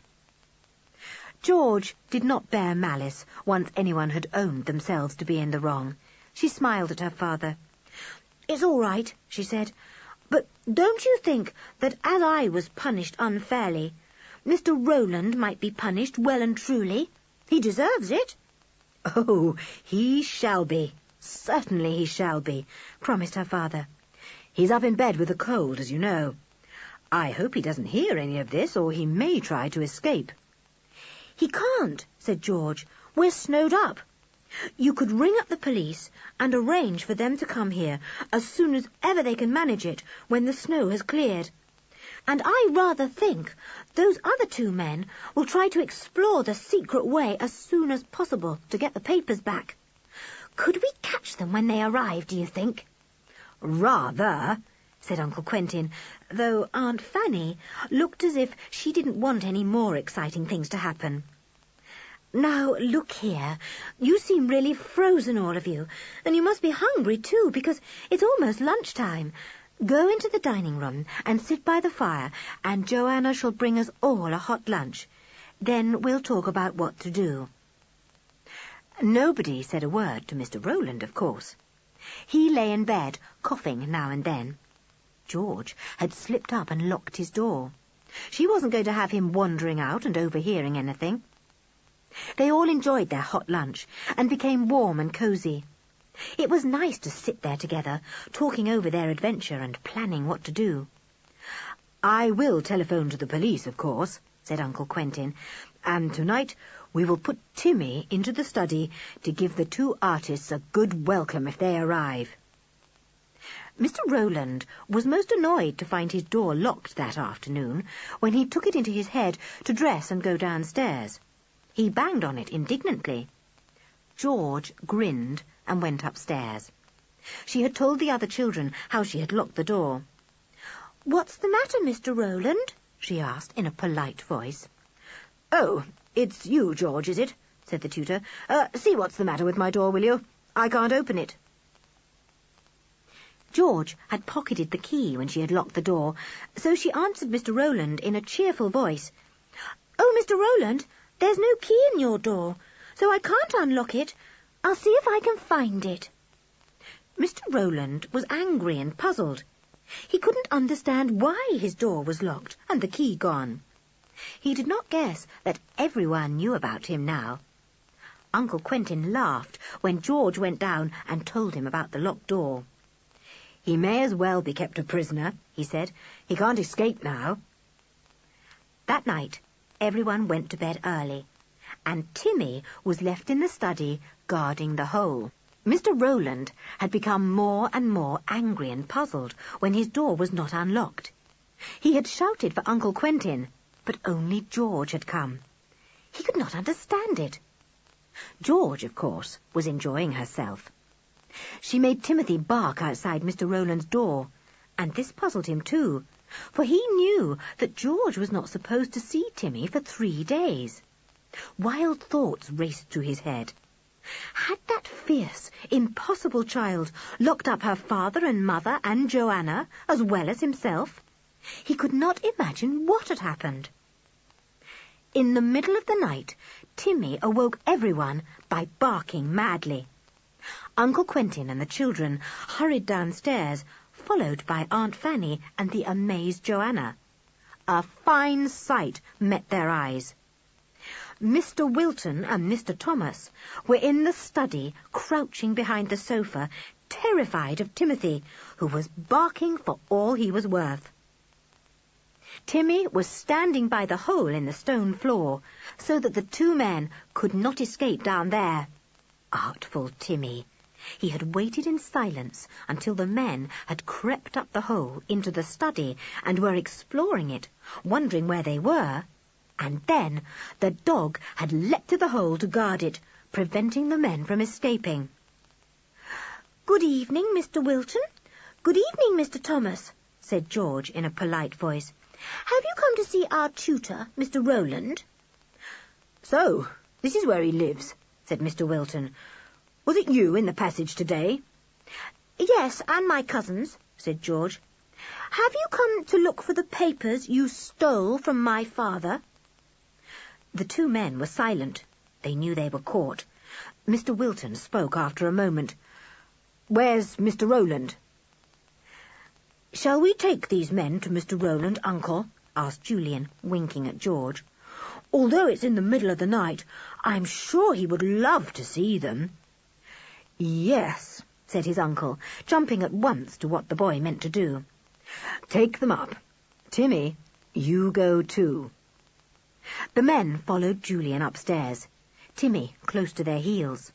S5: George did not bear malice once anyone had owned themselves to be in the wrong. She smiled at her father. "It's all right," she said, "but don't you think that as I was punished unfairly, Mr. Rowland might be punished well and truly? He deserves it."
S3: "Oh, he shall be. Certainly he shall be," promised her father. "He's up in bed with a cold, as you know. I hope he doesn't hear any of this, or he may try to escape."
S2: "He can't," said George. "We're snowed up. You could ring up the police and arrange for them to come here as soon as ever they can manage it when the snow has cleared. And I rather think those other 2 men will try to explore the secret way as soon as possible to get the papers back. Could we catch them when they arrive, do you think?"
S3: "Rather,"
S5: said Uncle Quentin, though Aunt Fanny looked as if she didn't want any more exciting things to happen. "Now, look here. You seem really frozen, all of you, and you must be hungry, too, because it's almost lunchtime. Go into the dining room and sit by the fire, and Joanna shall bring us all a hot lunch. Then we'll talk about what to do." Nobody said a word to Mr. Rowland, of course. He lay in bed, coughing now and then. George had slipped up and locked his door. She wasn't going to have him wandering out and overhearing anything. They all enjoyed their hot lunch and became warm and cosy. It was nice to sit there together, talking over their adventure and planning what to do. "I will telephone to the police, of course," said Uncle Quentin, "and tonight we will put Timmy into the study to give the two artists a good welcome if they arrive." Mr. Rowland was most annoyed to find his door locked that afternoon when he took it into his head to dress and go downstairs. He banged on it indignantly. George grinned and went upstairs. She had told the other children how she had locked the door. "What's the matter, Mr. Rowland?" she asked in a polite voice.
S3: "Oh, it's you, George, is it?" said the tutor. "See what's the matter with my door, will you? I can't open it."
S5: George had pocketed the key when she had locked the door, so she answered Mr. Rowland in a cheerful voice.
S2: "Oh, Mr. Rowland, there's no key in your door, so I can't unlock it. I'll see if I can find it."
S5: Mr. Rowland was angry and puzzled. He couldn't understand why his door was locked and the key gone. He did not guess that everyone knew about him now. Uncle Quentin laughed when George went down and told him about the locked door.
S3: "He may as well be kept a prisoner," he said. "He can't escape now."
S5: That night, everyone went to bed early, and Timmy was left in the study guarding the hole. Mr. Rowland had become more and more angry and puzzled when his door was not unlocked. He had shouted for Uncle Quentin, but only George had come. He could not understand it. George, of course, was enjoying herself. She made Timothy bark outside Mr. Rowland's door, and this puzzled him too, for he knew that George was not supposed to see Timmy for 3 days. Wild thoughts raced through his head. Had that fierce, impossible child locked up her father and mother and Joanna, as well as himself? He could not imagine what had happened. In the middle of the night, Timmy awoke everyone by barking madly. Uncle Quentin and the children hurried downstairs, followed by Aunt Fanny and the amazed Joanna. A fine sight met their eyes. Mr. Wilton and Mr. Thomas were in the study, crouching behind the sofa, terrified of Timothy, who was barking for all he was worth. Timmy was standing by the hole in the stone floor, so that the two men could not escape down there. Artful Timmy! He had waited in silence until the men had crept up the hole into the study and were exploring it, wondering where they were. And then the dog had leapt to the hole to guard it, preventing the men from escaping.
S2: "Good evening, Mr. Wilton. Good evening, Mr. Thomas," said George in a polite voice. "Have you come to see our tutor, Mr. Rowland?"
S3: "So, this is where he lives," said Mr. Wilton. "Was it you in the passage today?"
S2: "Yes, and my cousins," said George. "Have you come to look for the papers you stole from my father?"
S5: The two men were silent. They knew they were caught. Mr. Wilton spoke after a moment.
S3: "Where's Mr. Rowland?"
S5: "Shall we take these men to Mr. Rowland, Uncle?" asked Julian, winking at George. "Although it's in the middle of the night, I'm sure he would love to see them."
S3: "Yes,"
S5: said his uncle, jumping at once to what the boy meant to do.
S3: "Take them up. Timmy, you go too."
S5: The men followed Julian upstairs, Timmy close to their heels.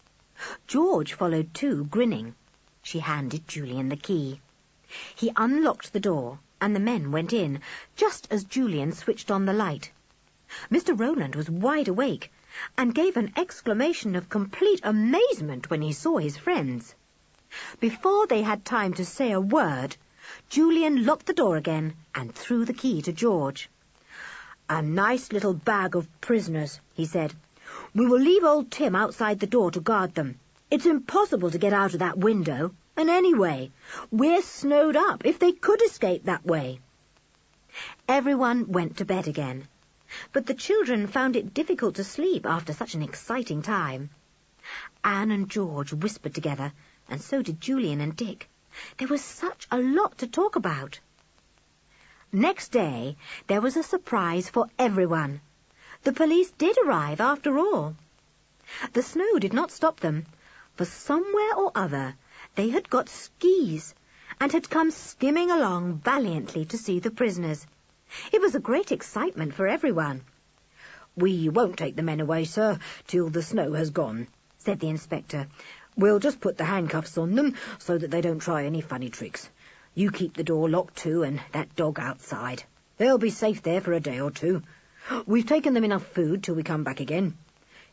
S5: George followed too, grinning. She handed Julian the key. He unlocked the door, and the men went in, just as Julian switched on the light. Mr. Rowland was wide awake, and gave an exclamation of complete amazement when he saw his friends. Before they had time to say a word, Julian locked the door again and threw the key to George. "A nice little bag of prisoners," he said. "We will leave old Tim outside the door to guard them. It's impossible to get out of that window, and anyway, we're snowed up if they could escape that way." Everyone went to bed again, but the children found it difficult to sleep after such an exciting time. Anne and George whispered together, and so did Julian and Dick. There was such a lot to talk about. Next day, there was a surprise for everyone. The police did arrive after all. The snow did not stop them, for somewhere or other they had got skis and had come skimming along valiantly to see the prisoners. It was a great excitement for everyone.
S3: "We won't take the men away, sir, till the snow has gone," said the inspector. "We'll just put the handcuffs on them so that they don't try any funny tricks. You keep the door locked too, and that dog outside. They'll be safe there for a day or two. We've taken them enough food till we come back again.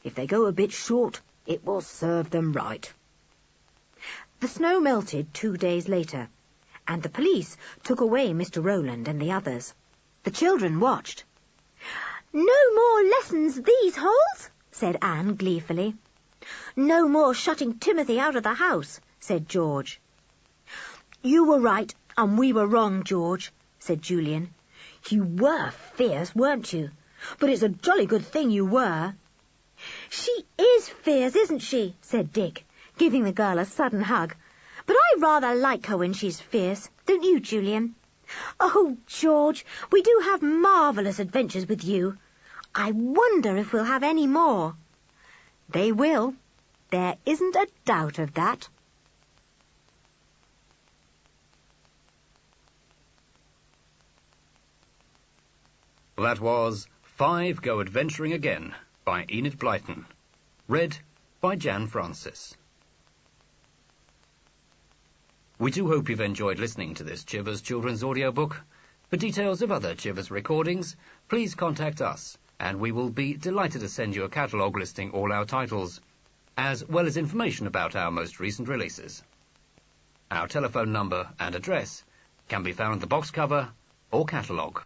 S3: If they go a bit short, it will serve them right."
S5: The snow melted 2 days later, and the police took away Mr. Rowland and the others. The children watched.
S2: "No more lessons these holes,"
S5: said Anne gleefully.
S2: "No more shutting Timothy out of the house,"
S5: said George. "You were right, and we were wrong, George," said Julian. "You were fierce, weren't you? But it's a jolly good thing you were."
S2: "She is fierce, isn't she?"
S5: said Dick, giving the girl a sudden hug. "But I rather like her when she's fierce. Don't you, Julian?"
S2: "Oh, George, we do have marvellous adventures with you.
S5: I wonder if we'll have any more." "They will. There isn't a doubt of that."
S6: That was 5 Go Adventuring Again by Enid Blyton. Read by Jan Francis. We do hope you've enjoyed listening to this Chivers Children's audiobook. For details of other Chivers recordings, please contact us, and we will be delighted to send you a catalogue listing all our titles, as well as information about our most recent releases. Our telephone number and address can be found at the box cover or catalogue.